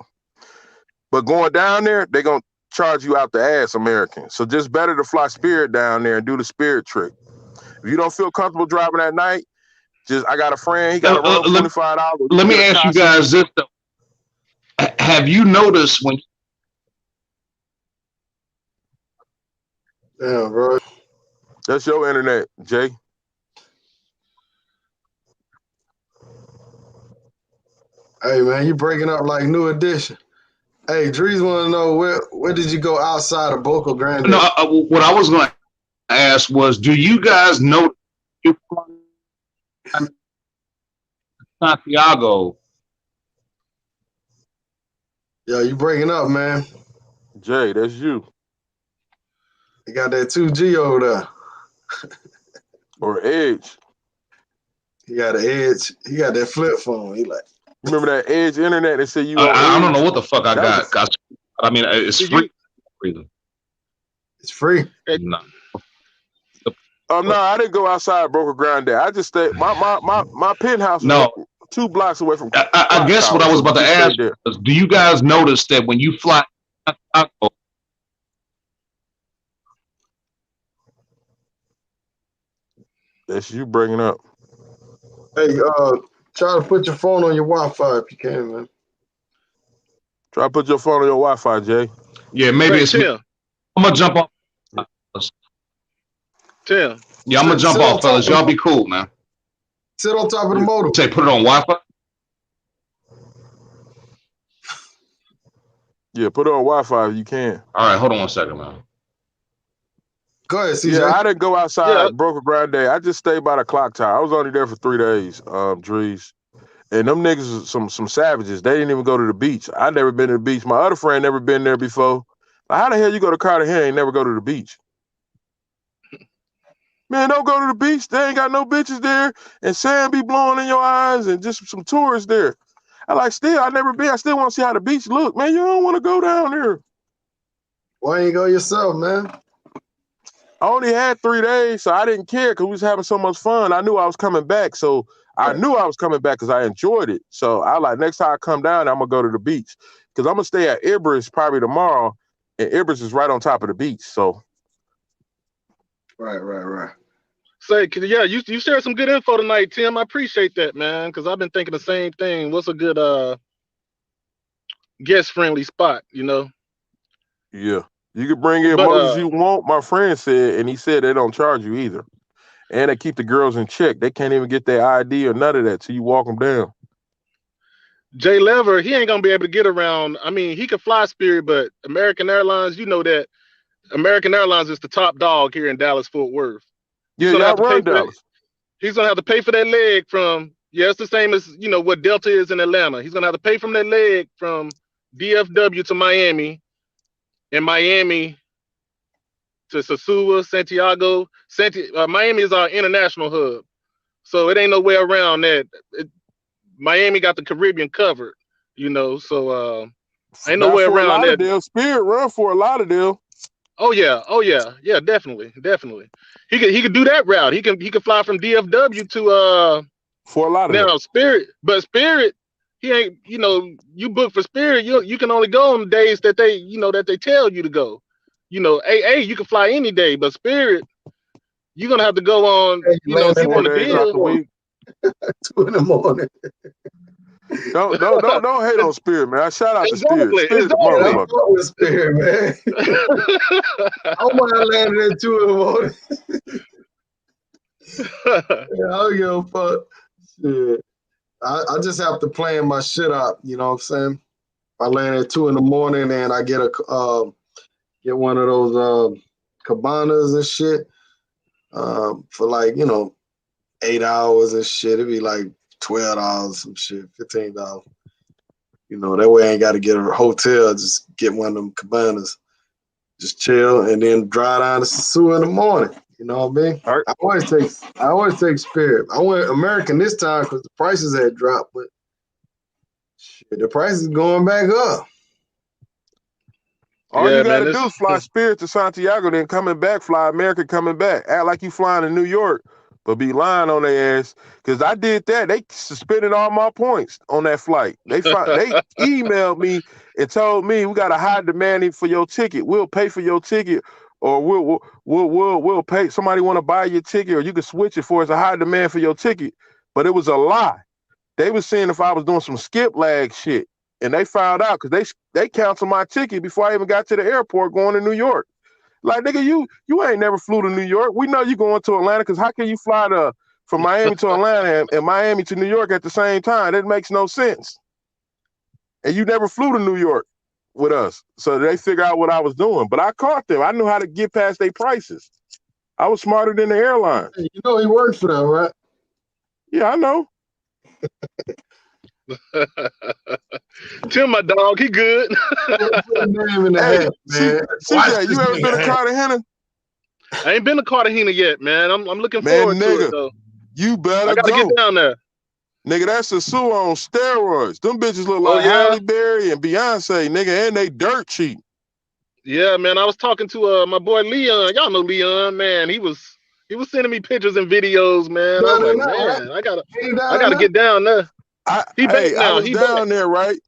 But going down there, they gonna charge you out the ass, American. So just better to fly Spirit down there and do the Spirit trick. If you don't feel comfortable driving at night, I got a friend, he got a roll $25. Let me ask you guys this though. Have you noticed when Yeah, bro. That's your internet, Jay. Hey man, you breaking up like New Edition. Hey, Drees want to know where did you go outside of Boca Grande? No, what I was going to ask was, do you guys know you fly to Santiago. Yeah, you breaking up, man. Jay, that's you. You got that 2G over there. Or Edge. He got an Edge. He got that flip phone. He like, Remember that Edge internet that said you on I don't know Edge? what the fuck I That was got. I mean, it's Did free. you? it's free. No. no, I didn't go outside Broker Ground Day. I just stayed. My penthouse was No. 2 blocks away from. I guess what I was about to ask was, do you guys notice that when you fly to Santiago, That's you bringing up. Hey, try to put your phone on your Wi-Fi if you can, man. Try to put your phone on your Wi-Fi, Jay. Yeah, maybe Say, it's. Tim. I'm gonna jump off. Tim. Yeah, I'm gonna jump off, fellas. Y'all be cool, man. Sit on top of the motor. Say, put it on Wi-Fi. Yeah, put it on Wi-Fi if you can. All right, hold on 1 second, man. Go ahead, CJ. Yeah, I didn't go outside Broker Ground Day. I just stayed by the clock tower. I was only there for 3 days, Drees. And them niggas some savages. They didn't even go to the beach. I never been to the beach. My other friend never been there before. Like, how the hell you go to Cartagena and never go to the beach? Man, don't go to the beach. They ain't got no bitches there. And sand be blowing in your eyes and just some tourists there. I never been. I still want to see how the beach look. Man, you don't want to go down there. Why you go yourself, man? I only had 3 days, so I didn't care because we was having so much fun. I knew I was coming back, so I knew I was coming back because I enjoyed it. So I like, next time I come down, I'm going to go to the beach because I'm going to stay at Ibris probably tomorrow, and Ibris is right on top of the beach. So. Right. Say, yeah, you shared some good info tonight, Tim. I appreciate that, man, because I've been thinking the same thing. What's a good guest-friendly spot, you know? Yeah. You can bring in much as you want, my friend said, and he said they don't charge you either. And they keep the girls in check. They can't even get their ID or none of that till you walk them down. Jay Lever, he ain't going to be able to get around. I mean, he could fly Spirit, but American Airlines, you know that American Airlines is the top dog here in Dallas-Fort Worth. Yeah, y'all run Dallas. He's going to have to pay for that leg from, it's the same as, what Delta is in Atlanta. He's going to have to pay from that leg from DFW to Miami, and Miami to Sosúa, Santiago. Miami is our international hub, so it ain't no way around that. Miami got the Caribbean covered, so ain't no way around that. Spirit run Fort Lauderdale. Oh yeah, definitely. He could do that route. He can fly from DFW to Fort Lauderdale. Now Spirit, he ain't. You book for Spirit, you can only go on the days that they tell you to go. AA you can fly any day, but Spirit, you're gonna have to go on. If you want to build. 2 in the morning. Don't hate on Spirit, man. Shout out to Spirit. Spirit's the motherfucker. With Spirit, man. I want to land at 2 in the morning. I don't give a fuck. Shit. I just have to plan my shit out. You know what I'm saying? If I land at 2 in the morning and I get get one of those cabanas and shit for like 8 hours and shit. It'd be like $12, some shit, $15. That way I ain't got to get a hotel. Just get one of them cabanas, just chill, and then drive down to Sosúa in the morning. You know what I mean? Right. I always take Spirit. I went American this time because the prices had dropped, but shit, the price is going back up. All you gotta do is fly Spirit to Santiago, then coming back, fly American coming back. Act like you flying to New York, but be lying on their ass. Because I did that. They suspended all my points on that flight. They emailed me and told me we got a high demand for your ticket. We'll pay for your ticket, or we'll pay. Somebody want to buy your ticket, or you can switch it for. It's a high demand for your ticket. But it was a lie. They was saying if I was doing some skip lag shit. And they found out because they canceled my ticket before I even got to the airport going to New York. Like, nigga, you ain't never flew to New York. We know you going to Atlanta because how can you fly from Miami to Atlanta and Miami to New York at the same time? That makes no sense. And you never flew to New York with us. So they figured out what I was doing. But I caught them. I knew how to get past their prices. I was smarter than the airline. Hey, you know he worked for them, right? Yeah, I know. Tim, my dog, he good. Put a name in the Hey, hat, man. Watch CJ, this you ever been to nigga. Cartagena? I ain't been to Cartagena yet, man. I'm looking Man, forward to it nigga, though. you I better gotta go. get down there. Nigga, that's a sewer on steroids. Them bitches look Oh like yeah, Halle Berry and Beyonce, nigga, and they dirt cheap. yeah, man. I was talking to my boy Leon. Y'all know Leon, man. He was sending me pictures and videos, man. I was Down there like, now, right? man, Ain't he I down gotta there? get down there. He back I now. was He back. down there, right?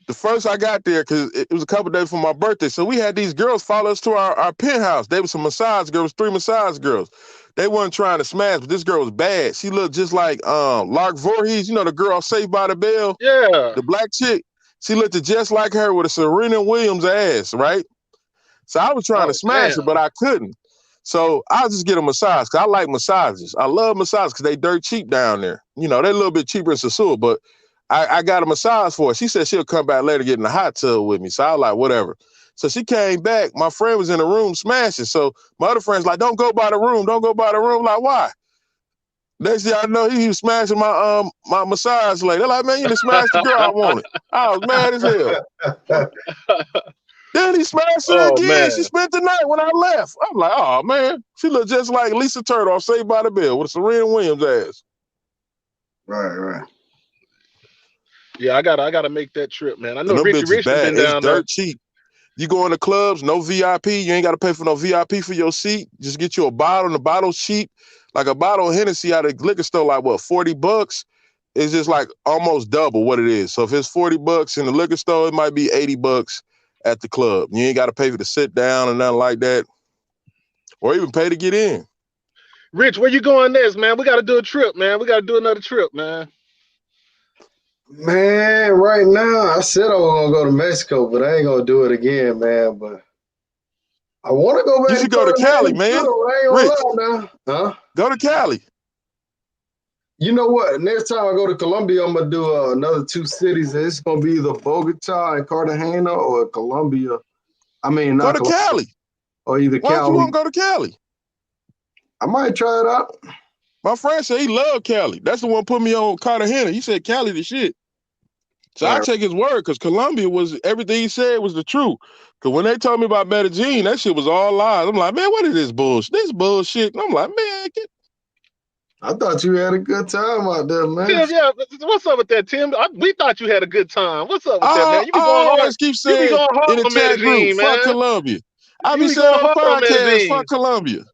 The first I got there, because it was a couple days for my birthday. So we had these girls follow us to our penthouse. They were some massage girls, 3 massage girls. They weren't trying to smash, but this girl was bad. She looked just like Lark Voorhees, you know, the girl Saved by the Bell, Yeah. the black chick. She looked just like her with a Serena Williams ass, right? So I was trying to Oh smash damn. her, but I couldn't. So I'll just get a massage, because I like massages. I love massages because they dirt cheap down there. You know, they're a little bit cheaper in Sasua, but I got a massage for her. She said she'll come back later get in the hot tub with me. So I was like, whatever. So she came back. My friend was in the room smashing. So my other friend's like, don't go by the room. Don't go by the room. Like, why? Next thing I know, he was smashing my massage lady. They're like, man, you done smashed the girl I wanted. I was mad as hell. Then he smashed her Oh again. man. She spent the night when I left. I'm like, oh, man. She looked just like Lisa Turtle off Saved by the Bell with a Serena Williams ass. Right. Yeah, I gotta make that trip, man. I know And them Richie bitches Rich has bad. been It's down there. dirt cheap. You go in the clubs, no VIP. You ain't got to pay for no VIP for your seat. Just get you a bottle, and the bottle's cheap. Like a bottle of Hennessy out of the liquor store, like what, $40? It's just like almost double what it is. So if it's $40 in the liquor store, it might be $80 at the club. You ain't got to pay for to sit down or nothing like that, or even pay to get in. Rich, where you going next, man? We gotta do a trip, man. We gotta do another trip, man. Man, right now, I said I was gonna go to Mexico, but I ain't gonna do it again, man. But I want to go back You to should go to Cali, Cartagena man. too. I ain't Rich, gonna lie now. Huh? go to Cali. You know what? Next time I go to Colombia, I'm gonna do another 2 cities. It's gonna be either Bogota and Cartagena or Colombia. I mean, Go not to Colombia, Cali. or either Why don't you Cali. want to go to Cali? I might try it out. My friend said he loved Cali. That's the one put me on Cartagena. He said Cali the shit. So I Right. take his word, because Colombia was, everything he said was the truth. Because when they told me about Medellin, that shit was all lies. I'm like, man, what is this bullshit? This bullshit. And I'm like, man, I thought you had a good time out there, man. Tim, yeah, what's up with that, Tim? We thought you had a good time. What's up with that, man? I You be going hard. always keep You be saying going in hard the on chat group, Medellin, fuck man. Colombia. I You be be saying going on hard on podcasts, Medellin. fuck Colombia.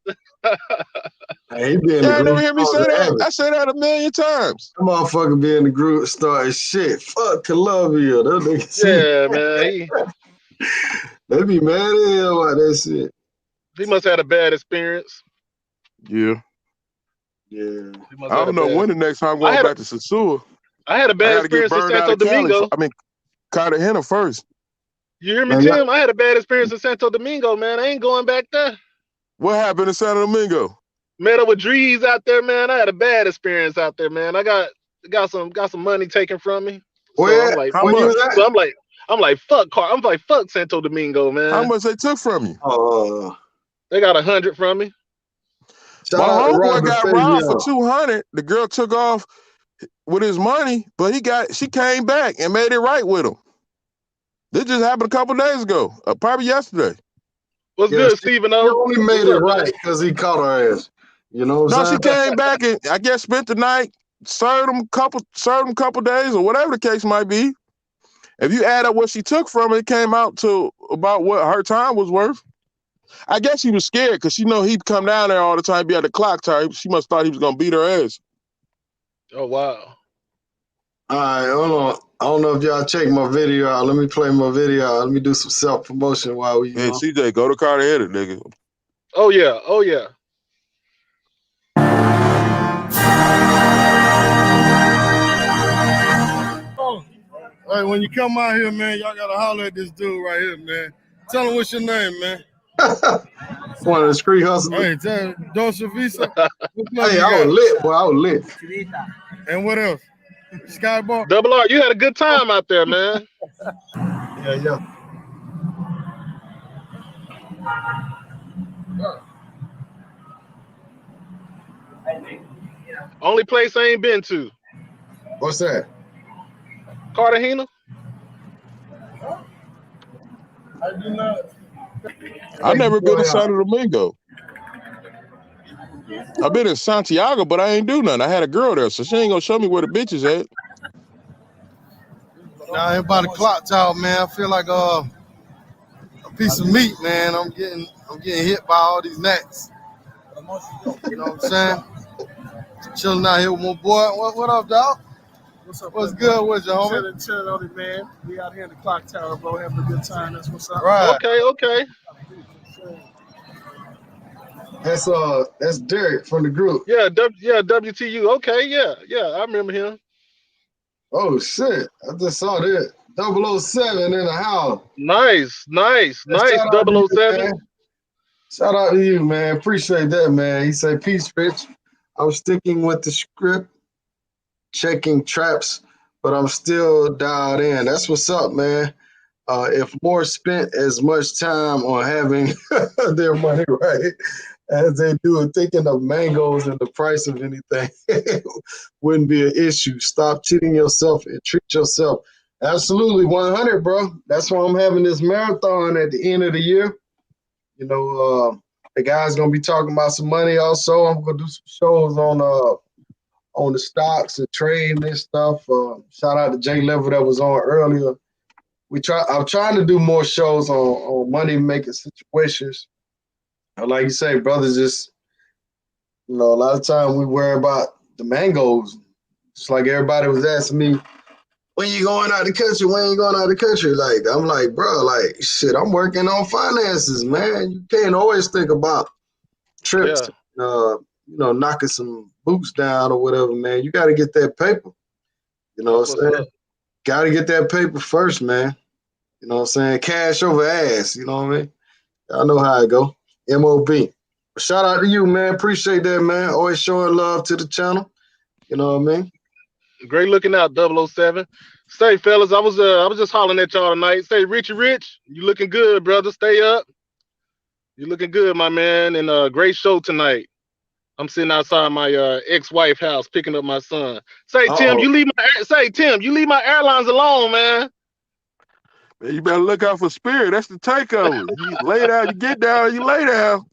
Hey, he be in the Y'all ain't never group hear me say starting to that? have it. I say that a million times. That motherfucker be in the group starting shit. Fuck Colombia. That nigga see. Yeah, man. They be mad as hell about that shit. He must have had a bad experience. Yeah. Yeah. He must I have had a don't know bad. when the next time I'm I going had a back to Sasua. I had a I bad got to get experience in burned out Santo of Cali. Domingo. Cartagena first. You hear me, Man, Tim? I had a bad experience in Santo Domingo, man. I ain't going back there. What happened in Santo Domingo? Met up with Drees out there, man. I had a bad experience out there, man. I got some money taken from me. So where I'm like, How where you much? was so at? I'm like, fuck Santo Domingo, How man. much they took from you? They got 100 from me. Shout My out to homeboy Robert got robbed for Fabian. 200. The girl took off with his money, but she came back and made it right with him. This just happened a couple days ago, probably yesterday. What's Yeah, good, Stephen she O? only What's made it up, man? right because he caught her ass. You know what No, I'm she saying? came back and I guess spent the night, served him a couple days or whatever the case might be. If you add up what she took from it came out to about what her time was worth. I guess she was scared because she know he'd come down there all the time, be at the clock tower. She must thought he was gonna beat her ass. Oh wow. All right, hold on. I don't know if y'all check my video out. Let me play my video out. Let me do some self-promotion while we, Yeah, CJ, go to Cartagena, nigga. Oh yeah. Oh yeah. Oh, hey, when you come out here, man, y'all gotta holler at this dude right here, man. Tell him what's your name, man. one of the street hustlers. Hey, tell Dolce Visa. Hey, I was lit, boy. I was lit. And what else? Skybar. Double R, you had a good time out there, man. Yeah. Only place I ain't been to. What's that? Cartagena. I do not. I never been to Santo Domingo. I've been in Santiago, but I ain't do nothing. I had a girl there, so she ain't gonna show me where the bitch is at. Now everybody clock tower, man. I feel like a piece of meat, man. I'm getting hit by all these gnats. You know what I'm saying? Chilling out here with my boy. What up, dog? What's up? What's good with you, homie? Chilling on it, man. We out here in the clock tower, bro, having a good time. That's what's up. Right. Okay. That's Derek from the group. Yeah, WTU. Okay, yeah. I remember him. Oh shit! I just saw that 007 in the house. Nice. Shout out to you, 007. man. Shout out to you, man. Appreciate that, man. He said, "Peace, Rich. I'm sticking with the script, checking traps, but I'm still dialed in." That's what's up, man. If more spent as much time on having their money right as they do thinking of mangoes and the price of anything, wouldn't be an issue. Stop cheating yourself and treat yourself. Absolutely, 100, bro. That's why I'm having this marathon at the end of the year. You know, the guy's gonna be talking about some money also. I'm gonna do some shows on the stocks and trading and stuff. Shout out to Jay Level that was on earlier. I'm trying to do more shows on money making situations. Like you say, brothers, just a lot of time we worry about the mangoes. Just like everybody was asking me, when you going out the country? When you going out the country? Like, I'm like, bro, like, shit, I'm working on finances, man. You can't always think about trips, knocking some boots down or whatever, man. You got to get that paper. You know what I'm saying? Got to get that paper first, man. You know what I'm saying? Cash over ass. You know what I mean? Y'all know how it go. MOB. Shout out to you, man. Appreciate that, man. Always showing love to the channel. You know what I mean? Great looking out, 007. Say, fellas, I was just hollering at y'all tonight. Say, Richie Rich, you looking good, brother. Stay up. You looking good, my man. And great show tonight. I'm sitting outside my ex-wife house picking up my son. Say, Tim, you leave my airlines alone, man. You better look out for Spirit. That's the takeover. You lay down, you get down, you lay down.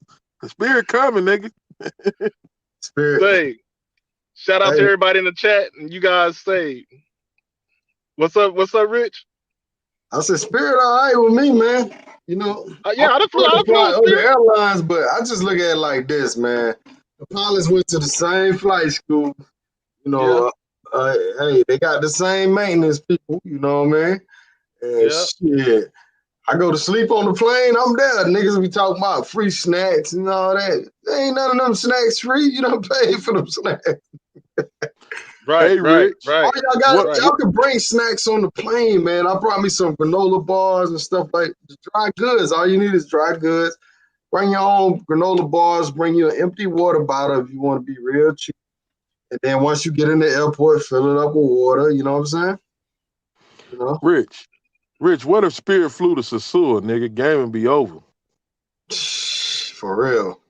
The Spirit coming, nigga. Spirit. Say, shout out to everybody in the chat, and you guys say, what's up, Rich? I said, Spirit, all right with me, man. You know, I done flew other airlines, but I just look at it like this, man. The pilots went to the same flight school. You know, hey, they got the same maintenance people. You know what I mean? And shit, I go to sleep on the plane, I'm there. Niggas be talking about free snacks and all that. There ain't none of them snacks free. You don't pay for them snacks. Right. All y'all can bring snacks on the plane, man. I brought me some granola bars and stuff like dry goods. All you need is dry goods. Bring your own granola bars. Bring you an empty water bottle if you want to be real cheap. And then once you get in the airport, fill it up with water. You know what I'm saying? You know? Rich, what if Spirit flew to Sasua, nigga? Game would be over. For real.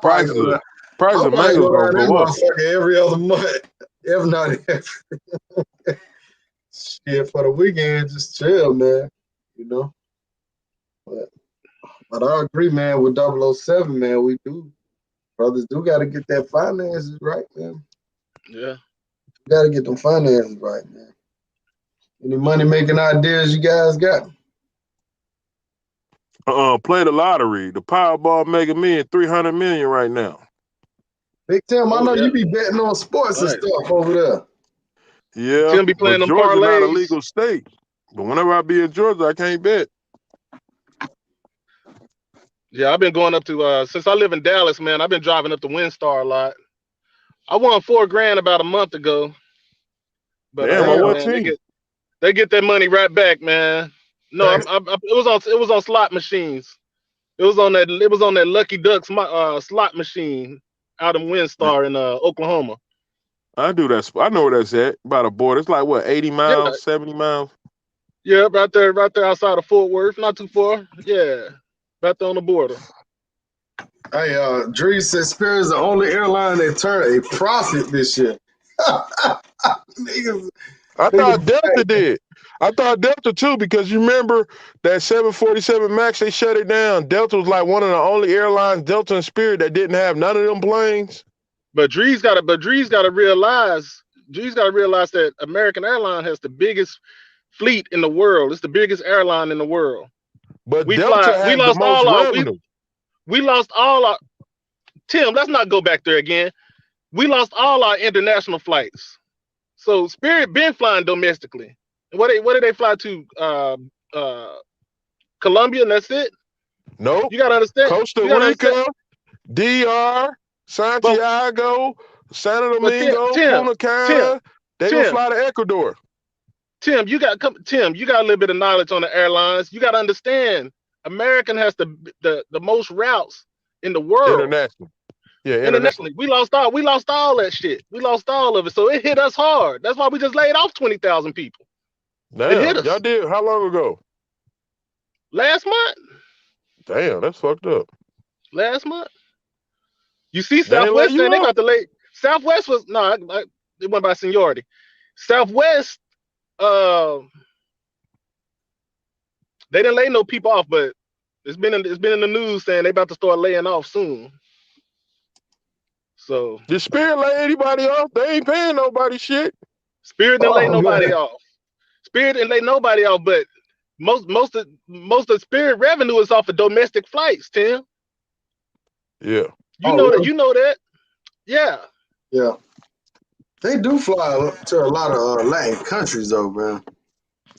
Prices of mangoes gonna go up. Every other month. If not every. Shit, for the weekend, just chill, man. You know? But I agree, man, with 007, man. We do. Brothers do got to get their finances right, man. Yeah. Got to get them finances right, man. Any money-making ideas you guys got? Play the lottery. The Powerball Mega Million, 300 million right now. Big Tim, I know you be betting on sports and stuff over there. Yeah, Tim be playing them Georgia parlays. not a legal state. But whenever I be in Georgia, I can't bet. Yeah, I've been going up to since I live in Dallas, man. I've been driving up to WinStar a lot. I won $4,000 about a month ago. But man, they get that money right back, man. No, it was on slot machines. It was on that Lucky Ducks slot machine out in WinStar in Oklahoma. I do that. I know where that's at. By the border. It's like what, 80 miles, 70 miles? Yeah, right there outside of Fort Worth. Not too far. Yeah. Right there on the border. Hey, Dre said Spirit is the only airline that turned a profit this year. niggas, I thought Delta niggas, did. I thought Delta too, because you remember that 747 Max, they shut it down. Delta was like one of the only airlines, Delta and Spirit, that didn't have none of them planes. But Dre's got to realize that American Airlines has the biggest fleet in the world. It's the biggest airline in the world. But We Delta has the lost most all our revenue. we lost all our Tim, let's not go back there again. We lost all our international flights. So Spirit been flying domestically. What did they fly to? Colombia, and that's it. Nope. You gotta understand. Costa You gotta understand. Rica, DR, But Santiago, Santo Domingo, Punta Cana. They will fly to Ecuador. Tim, you got a little bit of knowledge on the airlines. You got to understand, American has the most routes in the world. International. Yeah, internationally. We lost all that shit. We lost all of it. So it hit us hard. That's why we just laid off 20,000 people. Damn, it hit us. Y'all did how long ago? Last month. Damn, that's fucked up. Last month. You see Southwest saying they about to lay. Southwest was it went by seniority. Southwest, they didn't lay no people off, but it's been in the news saying they about to start laying off soon. So did Spirit lay anybody off? They ain't paying nobody shit. Spirit didn't lay nobody off. Spirit didn't lay nobody off, but most of Spirit revenue is off of domestic flights, Tim. Yeah. You know that. Yeah. Yeah. They do fly to a lot of Latin countries, though, man.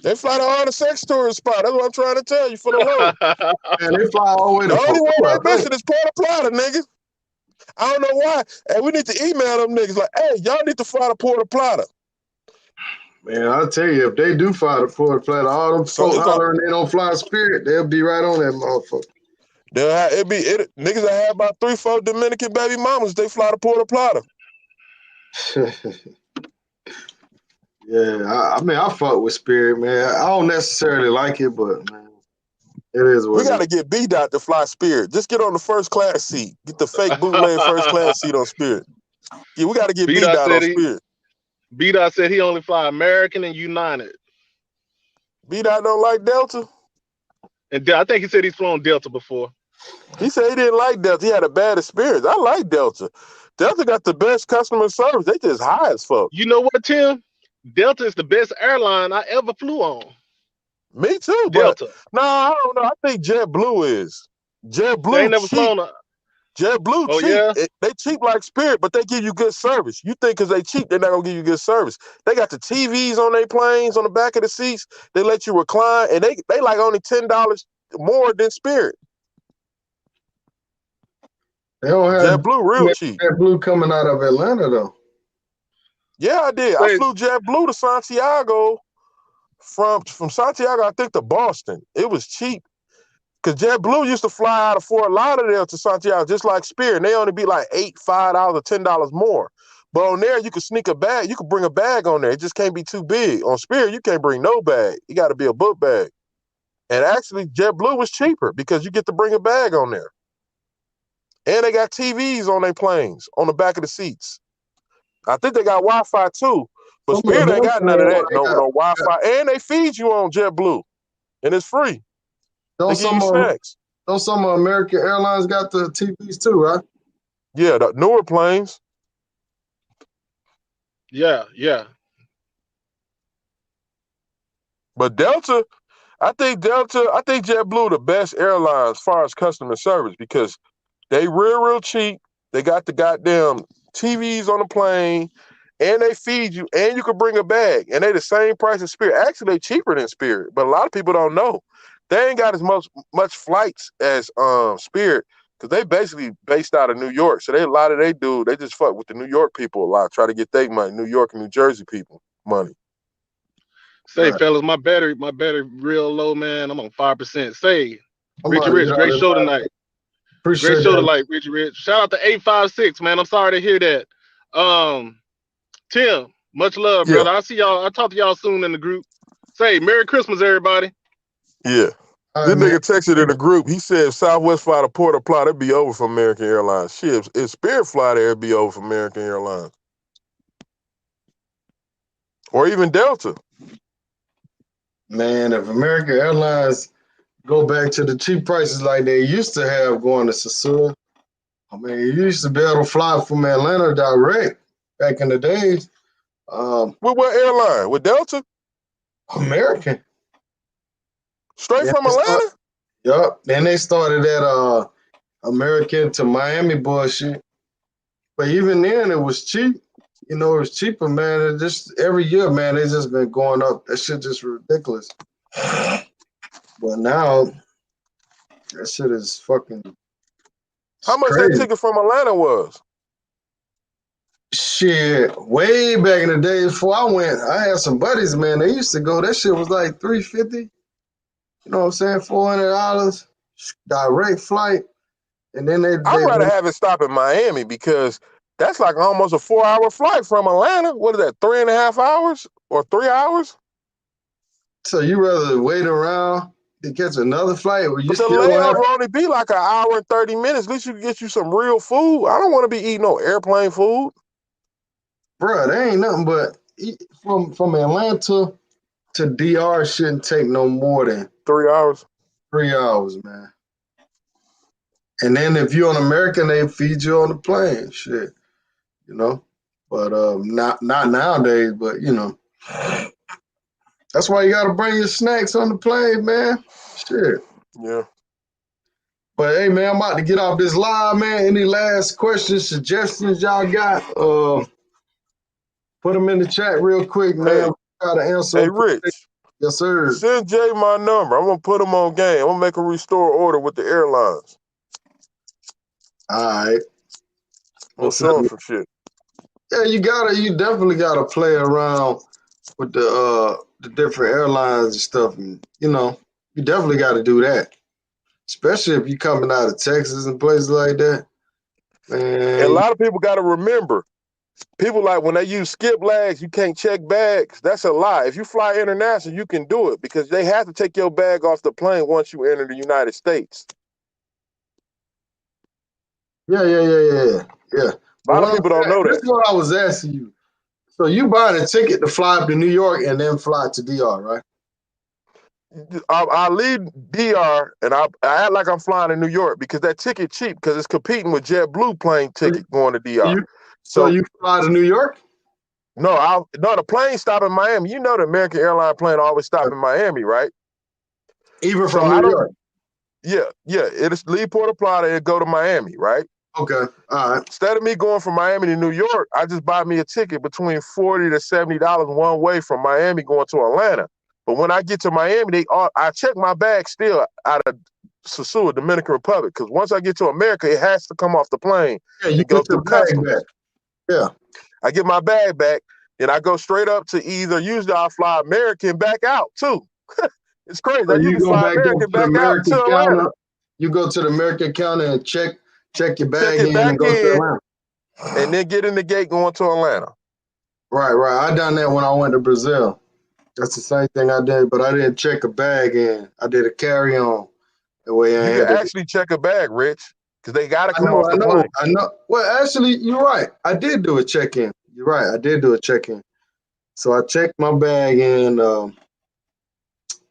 They fly to all the sex tourist spot. That's what I'm trying to tell you for the low. And they fly all the way to the only one Peru, they missing is Puerto Plata, niggas. I don't know why. And we need to email them niggas like, hey, y'all need to fly to Puerto Plata. Man, I'll tell you, if they do fly to Puerto Plata, all them folk hollering they don't fly Spirit, they'll be right on that motherfucker. Niggas that have about 3-4 Dominican baby mamas, they fly to Puerto Plata. Yeah, I mean, I fuck with Spirit, man. I don't necessarily like it, but man, it is what we got to get B-Dot to fly Spirit. Just get on the first class seat. Get the fake bootleg first class seat on Spirit. Yeah, we got to get B-Dot on Spirit. B-Dot said he only fly American and United. B-Dot don't like Delta? And I think he said he's flown Delta before. He said he didn't like Delta. He had a bad experience. I like Delta. Delta got the best customer service. They just high as fuck. You know what, Tim? Delta is the best airline I ever flew on. Me too, Delta. No, I don't know. I think JetBlue is. JetBlue ain't never cheap. Flown JetBlue cheap. Yeah? They cheap like Spirit, but they give you good service. You think because they cheap, they're not gonna give you good service. They got the TVs on their planes on the back of the seats. They let you recline, and they like only $10 more than Spirit. They don't have JetBlue real cheap. JetBlue coming out of Atlanta though. Yeah, I did. I flew JetBlue to Santiago from Santiago, I think, to Boston. It was cheap. Because JetBlue used to fly out of Fort Lauderdale to Santiago just like Spirit. And they only be like $5 or $10 more. But on there, you could sneak a bag. You could bring a bag on there. It just can't be too big. On Spirit, you can't bring no bag. You got to be a book bag. And actually, JetBlue was cheaper because you get to bring a bag on there. And they got TVs on their planes, on the back of the seats. I think they got Wi-Fi too. But Spirit ain't got none of that. No Wi-Fi. And they feed you on JetBlue. And it's free. Don't some American Airlines got the TVs too, right? Yeah, the newer planes. Yeah. But Delta, I think JetBlue the best airline as far as customer service because they real cheap. They got the goddamn TVs on the plane, and they feed you, and you can bring a bag, and they the same price as Spirit. Actually, they cheaper than Spirit, but a lot of people don't know. They ain't got as much flights as Spirit because they basically based out of New York. So they just fuck with the New York people a lot, try to get their money, New York and New Jersey people money. Fellas, my battery real low, man. I'm on 5%. Richie Rich, great show tonight. Appreciate great show tonight, Richie Rich. Shout out to 856, man. I'm sorry to hear that. Tim, much love, brother. I'll see y'all. I'll talk to y'all soon in the group. Merry Christmas, everybody. Yeah. All This right, man. nigga texted in the group. He said if Southwest fly to Port of Plata, it'd be over for American Airlines. Shit, if Spirit fly there, it'd be over for American Airlines. Or even Delta. Man, if American Airlines go back to the cheap prices like they used to have going to Sasua, I mean, you used to be able to fly from Atlanta direct back in the days. With what airline? With Delta? American. Straight Then from they start, Atlanta? yup. Then they started that American to Miami bullshit. But even then, it was cheap. You know, it was cheaper, man. It just every year, man, it's just been going up. That shit just ridiculous. But now, that shit is fucking How it's much that crazy. ticket from Atlanta was? Shit, way back in the day before I went, I had some buddies, man. They used to go. That shit was like $350. You know what I'm saying? $400 direct flight, and then I'd rather have it stop in Miami because that's like almost a 4-hour flight from Atlanta. What is that, 3.5 hours or 3 hours? So you rather wait around to catch another flight, or you But the still gonna have? layover only be like an hour and 30 minutes. At least you can get you some real food. I don't want to be eating no airplane food. Bruh, there ain't nothing but from Atlanta to DR shouldn't take no more than 3 hours. 3 hours, man. And then if you're on American, they feed you on the plane, shit, you know. But not nowadays. But you know, that's why you gotta bring your snacks on the plane, man. Shit. Yeah. But hey, man, I'm about to get off this live, man. Any last questions, suggestions y'all got? Put them in the chat real quick, man. Try to answer Hey, them. Rich. Yes, sir. Send Jay my number. I'm gonna put him on game. I'm gonna make a restore order with the airlines. All right. We'll show him some shit. Yeah, you definitely gotta play around with the different airlines and stuff, and you know, you definitely gotta do that. Especially if you're coming out of Texas and places like that. And a Man, lot of people gotta remember, people like when they use skip lags, you can't check bags. That's a lie. If you fly international, you can do it because they have to take your bag off the plane once you enter the United States. yeah. A lot of people don't know This that. is what I was asking you. So you buying a ticket to fly up to New York and then fly to DR, right? I leave DR and I act like I'm flying to New York because that ticket cheap because it's competing with JetBlue plane ticket going to DR. So you fly to New York? No, the plane stop in Miami. You know the American airline plane always stop in Miami, right? Even from New York? Yeah. It's leave Port Plata and go to Miami, right? Okay, all right. Instead of me going from Miami to New York, I just buy me a ticket between $40 to $70 one way from Miami going to Atlanta. But when I get to Miami, I check my bag still out of Sasua, Dominican Republic, because once I get to America, it has to come off the plane and go through customs. Back. Yeah. I get my bag back, and I go straight up to usually I fly American back out too. It's crazy. So I you usually go fly back American to the back out American to Atlanta. counter. You go to the American counter and check your bag it in back and go to Atlanta. And then get in the gate going to Atlanta. Right. I done that when I went to Brazil. That's the same thing I did, but I didn't check a bag in. I did a carry on. The way I You handled can actually check a bag, Rich, because they got to come off the plane. plane. I know. Well, actually, you're right. I did do a check-in. You're right. I did do a check-in. So I checked my bag in,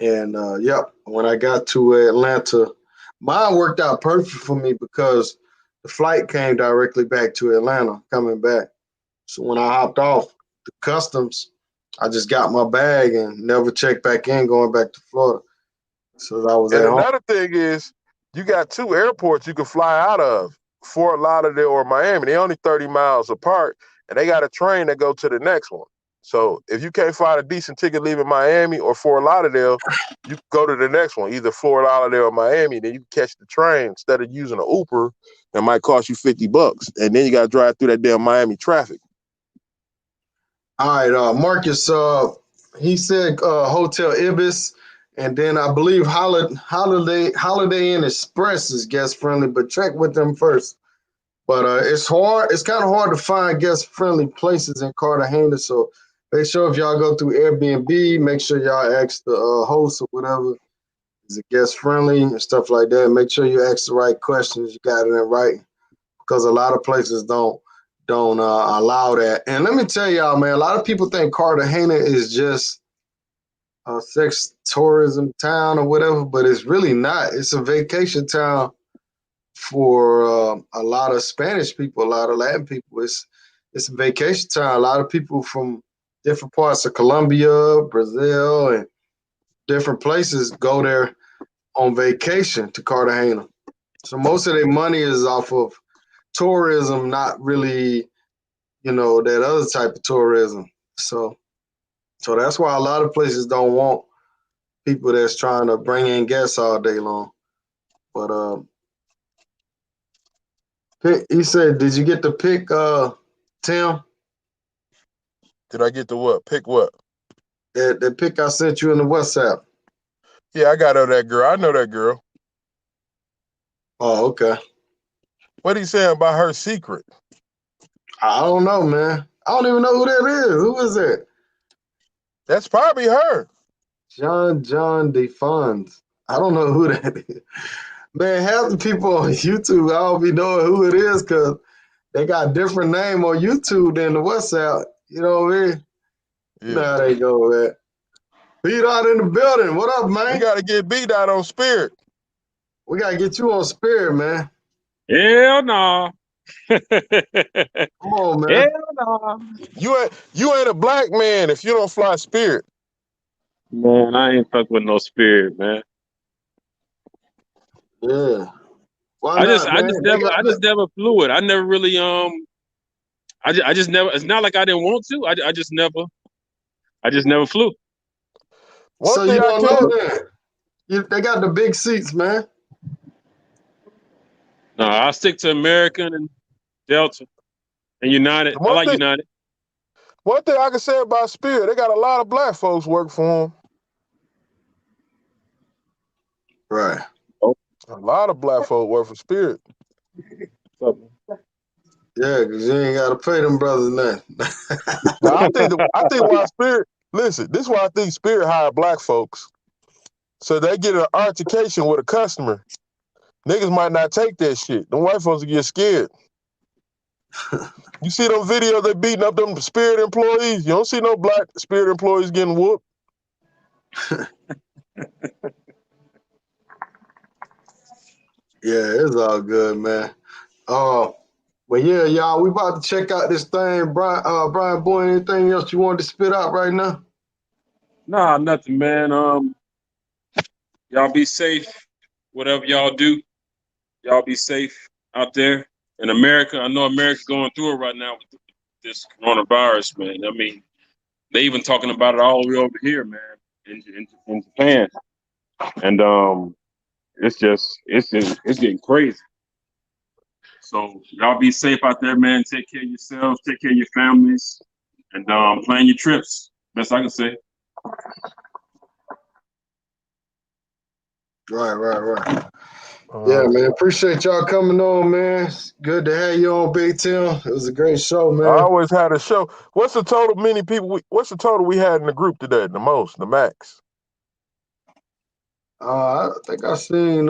yep. When I got to Atlanta, mine worked out perfect for me because the flight came directly back to Atlanta, coming back. So when I hopped off the customs, I just got my bag and never checked back in going back to Florida. So I was at home. Another thing is, you got two airports you can fly out of, Fort Lauderdale or Miami. They're only 30 miles apart, and they got a train that go to the next one. So if you can't find a decent ticket leaving Miami or Fort Lauderdale, you go to the next one, either Fort Lauderdale or Miami. Then you can catch the train instead of using an Uber that might cost you $50, and then you got to drive through that damn Miami traffic. All right, Marcus. He said Hotel Ibis, and then I believe Holiday Inn Express is guest friendly, but check with them first. But it's hard. It's kind of hard to find guest friendly places in Cartagena. So make sure if y'all go through Airbnb, make sure y'all ask the host or whatever Is it guest friendly and stuff like that? Make sure you ask the right questions. You got it in writing because a lot of places don't allow that. And let me tell y'all, man, a lot of people think Cartagena is just a sex tourism town or whatever, but it's really not. It's a vacation town for a lot of Spanish people, a lot of Latin people. It's a vacation town. A lot of people from different parts of Colombia, Brazil, and different places go there on vacation to Cartagena. So most of their money is off of tourism, not really, that other type of tourism. So that's why a lot of places don't want people that's trying to bring in guests all day long. But he said, did you get the pick, Tim? Did I get the what? Pick what? That pick I sent you in the WhatsApp. Yeah, I got that girl. I know that girl. Oh, okay. What he saying about her secret? I don't know, man. I don't even know who that is. Who is that? That's probably her. John DeFons. I don't know who that is. Man, half the people on YouTube, I don't be knowing who it is because they got different name on YouTube than the WhatsApp. You know what I mean? Yeah. You know how they go, man. Beat out in the building. What up, man? We got to get beat out on Spirit. We got to get you on Spirit, man. Hell no. Come on, man. Hell no. You ain't a black man if you don't fly Spirit. Man, I ain't fuck with no Spirit, man. Yeah. Why I not, just man? never flew it. I never really I just never. It's not like I didn't want to. I just never flew. So you don't know that they got the big seats, man. No, I'll stick to American and Delta and United. I like United. One thing I can say about Spirit, they got a lot of black folks work for them. Right. A lot of black folks work for Spirit. Yeah, because you ain't got to pay them brothers nothing. Now, I think why Spirit, listen, this is why I think Spirit hire black folks. So they get an altercation with a customer. Niggas might not take that shit. Them white folks will get scared. You see those videos they beating up them Spirit employees? You don't see no black Spirit employees getting whooped. Yeah, it's all good, man. But yeah, y'all, we about to check out this thing. Brian Boy, anything else you wanted to spit out right now? Nah, nothing, man. Y'all be safe. Whatever y'all do, y'all be safe out there in America. I know America's going through it right now with this coronavirus, man. I mean, they even talking about it all the way over here, man, in Japan, and it's getting crazy. So y'all be safe out there, man. Take care of yourselves, take care of your families, and plan your trips. Best I can say. Right. Yeah, man. Appreciate y'all coming on, man. It's good to have you on, Big Tim. It was a great show, man. I always had a show. What's the total what's the total we had in the group today? The most, the max? I think I seen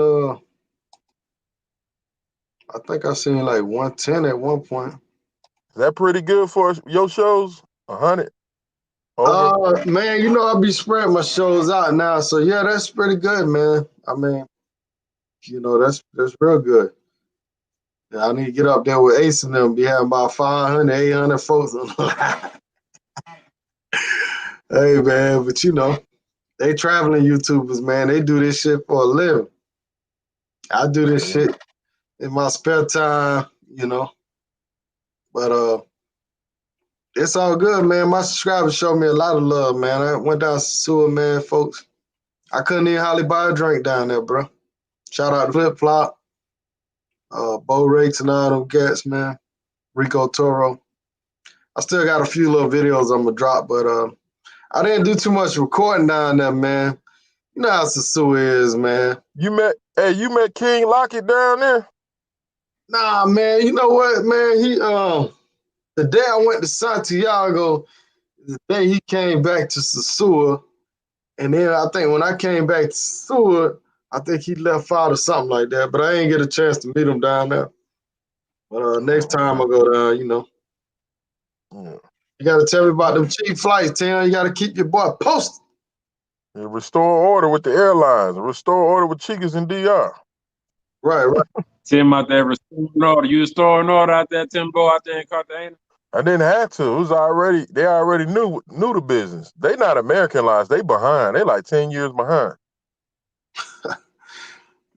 like 110 at one point. Is that pretty good for your shows? 100? Man, I be spreading my shows out now, so yeah, that's pretty good, man. I mean, that's real good. Yeah, I need to get up there with Ace and them, be having about 500, 800 folks on the line. Hey, man, but they traveling YouTubers, man. They do this shit for a living. I do this shit in my spare time, But it's all good, man. My subscribers show me a lot of love, man. I went down to sewer, man, folks. I couldn't even hardly buy a drink down there, bro. Shout out to Flip Flop, Bo Rakes and all them cats, man. Rico Toro. I still got a few little videos I'm gonna drop, but I didn't do too much recording down there, man. You know how Sasua is, man. You met King Lockett down there? Nah, man. You know what, man? He the day I went to Santiago, the day he came back to Sasua, and then I think when I came back to Sasua, I think he left out or something like that, but I ain't get a chance to meet him down there. But next time I go down, you know. Yeah. You got to tell me about them cheap flights, Tim. You got to keep your boy posted. And restore order with the airlines. Restore order with Chicas and DR. Right. Tim out there restoring order. You restoring order out there, Timbo, out there in Cartagena? I didn't have to. It was already, they already knew the business. They not Americanized. They behind. They like 10 years behind.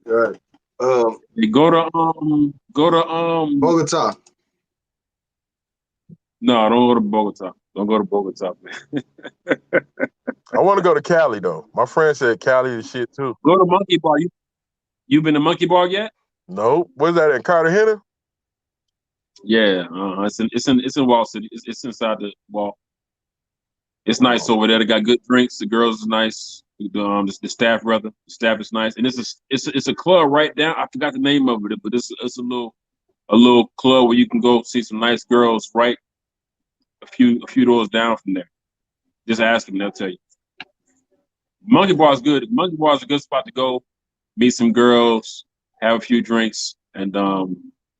Right. They go to Bogota. No, don't go to Bogota. Don't go to Bogota, man. I want to go to Cali though. My friend said Cali is shit too. Go to Monkey Bar. You been to Monkey Bar yet? Nope. Where's that in Cartagena? Yeah, it's in Wall City. It's inside the wall. It's nice over there. They got good drinks. The girls is nice. The staff rather. The staff is nice, and it's a club right down. I forgot the name of it, but it's a little club where you can go see some nice girls right a few doors down from there. Just ask them; they'll tell you. Monkey Bar is good. Monkey Bar is a good spot to go, meet some girls, have a few drinks, and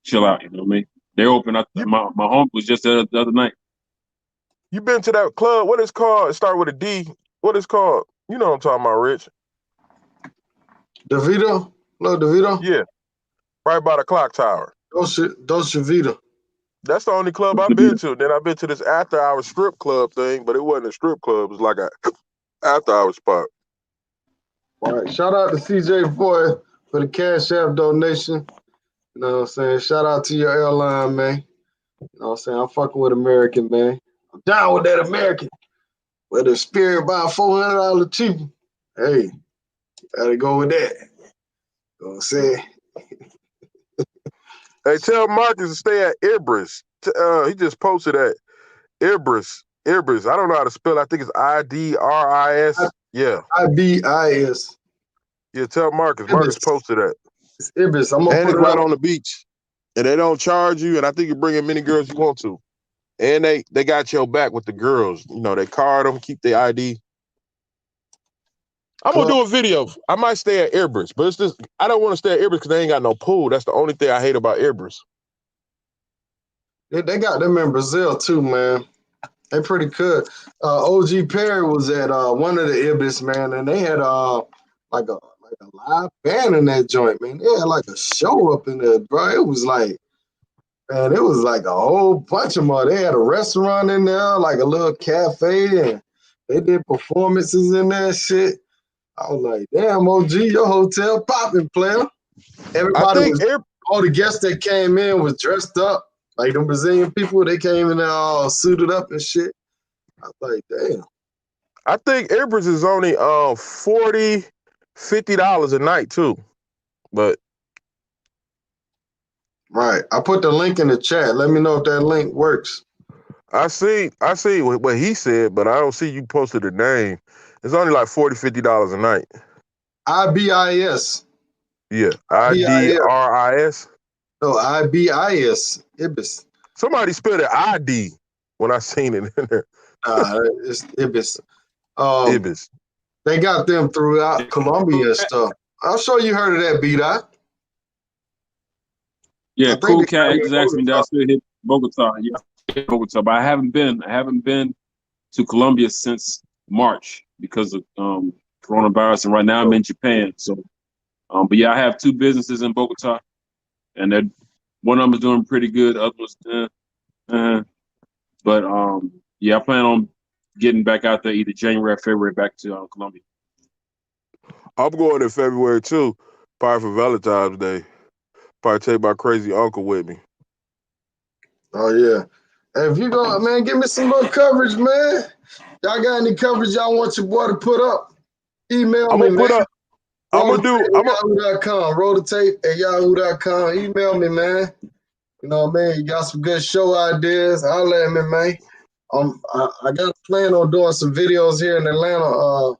chill out. You know what I mean? They're open up. My home was just there the other night. You been to that club? What is called? It start with a D. What is called? You know what I'm talking about, Rich. DeVito? No, DeVito? Yeah. Right by the clock tower. Dos Vita. That's the only club I've been to. Then I've been to this after-hour strip club thing, but it wasn't a strip club. It was like a after-hour spot. All right. Shout out to CJ Boy for the Cash App donation. You know what I'm saying? Shout out to your airline, man. You know what I'm saying? I'm fucking with American, man. I'm down with that American. Whether Spirit about $400 cheaper. Hey, gotta go with that. You know what I'm saying? Hey, tell Marcus to stay at Ibris. He just posted that. Ibris. Ibris. I don't know how to spell it. I think it's IDRIS. Yeah. IBIS. Yeah, tell Marcus. Ibis. Marcus posted that. It's Ibis. I'm gonna and put it's it right up. on the beach. And they don't charge you. And I think you bring in many girls you want to. And they got your back with the girls. You know, they card them, keep their ID. I'm going to do a video. I might stay at Ibris, but it's just, I don't want to stay at Ibris because they ain't got no pool. That's the only thing I hate about Ibris. They got them in Brazil too, man. They pretty good. OG Perry was at one of the Ibis, man, and they had like a live band in that joint, man. They had like a show up in there, bro. It was like, man, it was like a whole bunch of them. They had a restaurant in there, like a little cafe, and they did performances in there, shit. I was like, damn, OG, your hotel popping, player. Everybody all the guests that came in was dressed up. Like them Brazilian people, they came in there all suited up and shit. I was like, damn. I think Ibris is only $40, $50 a night too. But right. I put the link in the chat. Let me know if that link works. I see what he said, but I don't see you posted the name. It's only like $40, $50 a night. IBIS. Yeah. IDRIS. No, IBIS. Ibis. Somebody spelled it ID when I seen it in there. It's Ibis. Ibis. They got them throughout Colombia and stuff. I'm sure you heard of that, B-Dot. Yeah, Cool Cat just asked me that I still hit Bogota. Yeah, Bogota, but I haven't been to Colombia since March because of coronavirus, and right now I'm in Japan. So, but yeah, I have two businesses in Bogota, and one of them is doing pretty good. The other was, but yeah, I plan on getting back out there either January or February back to Colombia. I'm going in February too, probably for Valentine's Day. Probably take my crazy uncle with me. Oh yeah. Hey, if you go, man, give me some more coverage, man. Y'all got any coverage y'all want your boy to put up? Email me, man. Yahoo.com. Roll the tape at yahoo.com. Email me, man. You know what I mean? You got some good show ideas. Holler at me, man. I got a plan on doing some videos here in Atlanta,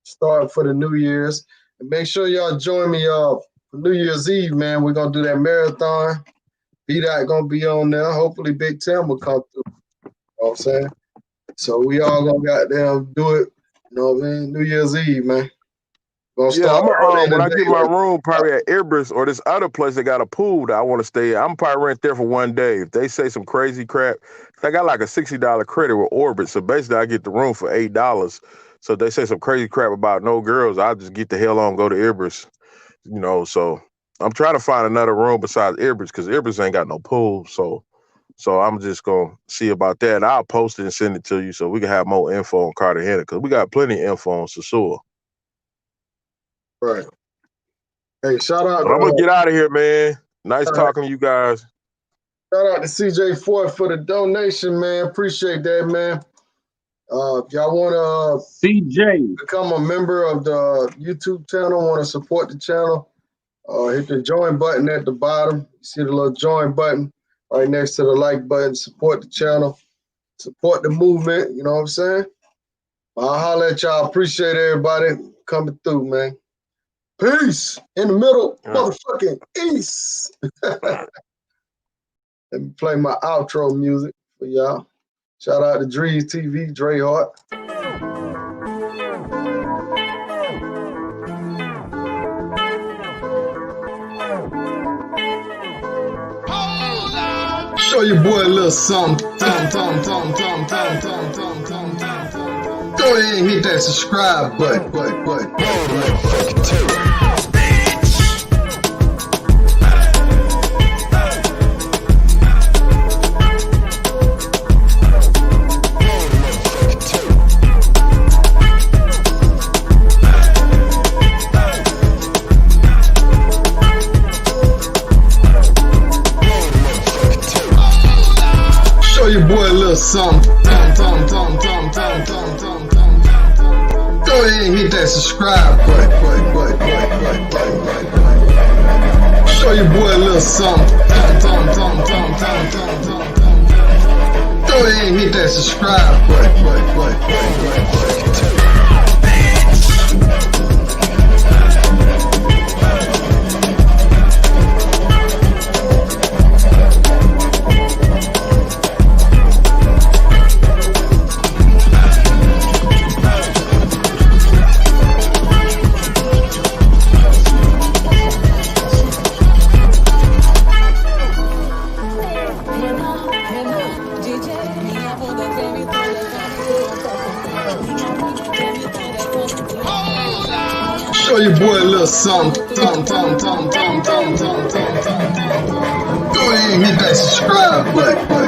starting for the New Year's. And make sure y'all join me for New Year's Eve, man. We're gonna do that marathon. B-Dot gonna be on there. Hopefully Big Tim will come through. You know what I'm saying? So we all gonna goddamn do it, you know what I mean? New Year's Eve, man. Gonna Yeah, start I'm early in when the I get day. my Like, room, probably at Ibris or this other place that got a pool that I want to stay at. I'm probably rent there for one day. If they say some crazy crap, I got like a $60 credit with Orbit, so basically I get the room for $8. So if they say some crazy crap about no girls, I just get the hell on, go to Ibris. So I'm trying to find another room besides Ibris because Ibris ain't got no pool. So I'm just gonna see about that. And I'll post it and send it to you so we can have more info on Cartagena because we got plenty of info on Sasua. right. Hey, shout out But I'm gonna to get out of here, man. Nice talking to you guys. CJ Ford for the donation, man. Appreciate that, man. If y'all want to CJ. become a member of the YouTube channel, want to support the channel, hit the join button at the bottom. You see the little join button right next to the like button. Support the channel, support the movement. You know what I'm saying? I'll holler at y'all. Appreciate everybody coming through, man. Peace in the middle, motherfucking east. Let me play my outro music for y'all. Shout out to Drees TV, Dre Hart. Show your boy a little something. Go ahead and hit that subscribe button. Show your boy a little something. Go ahead and hit that subscribe button. Show your boy a little something. Go ahead and hit that subscribe button. Show your boy a little something. Go ahead and hit that subscribe button.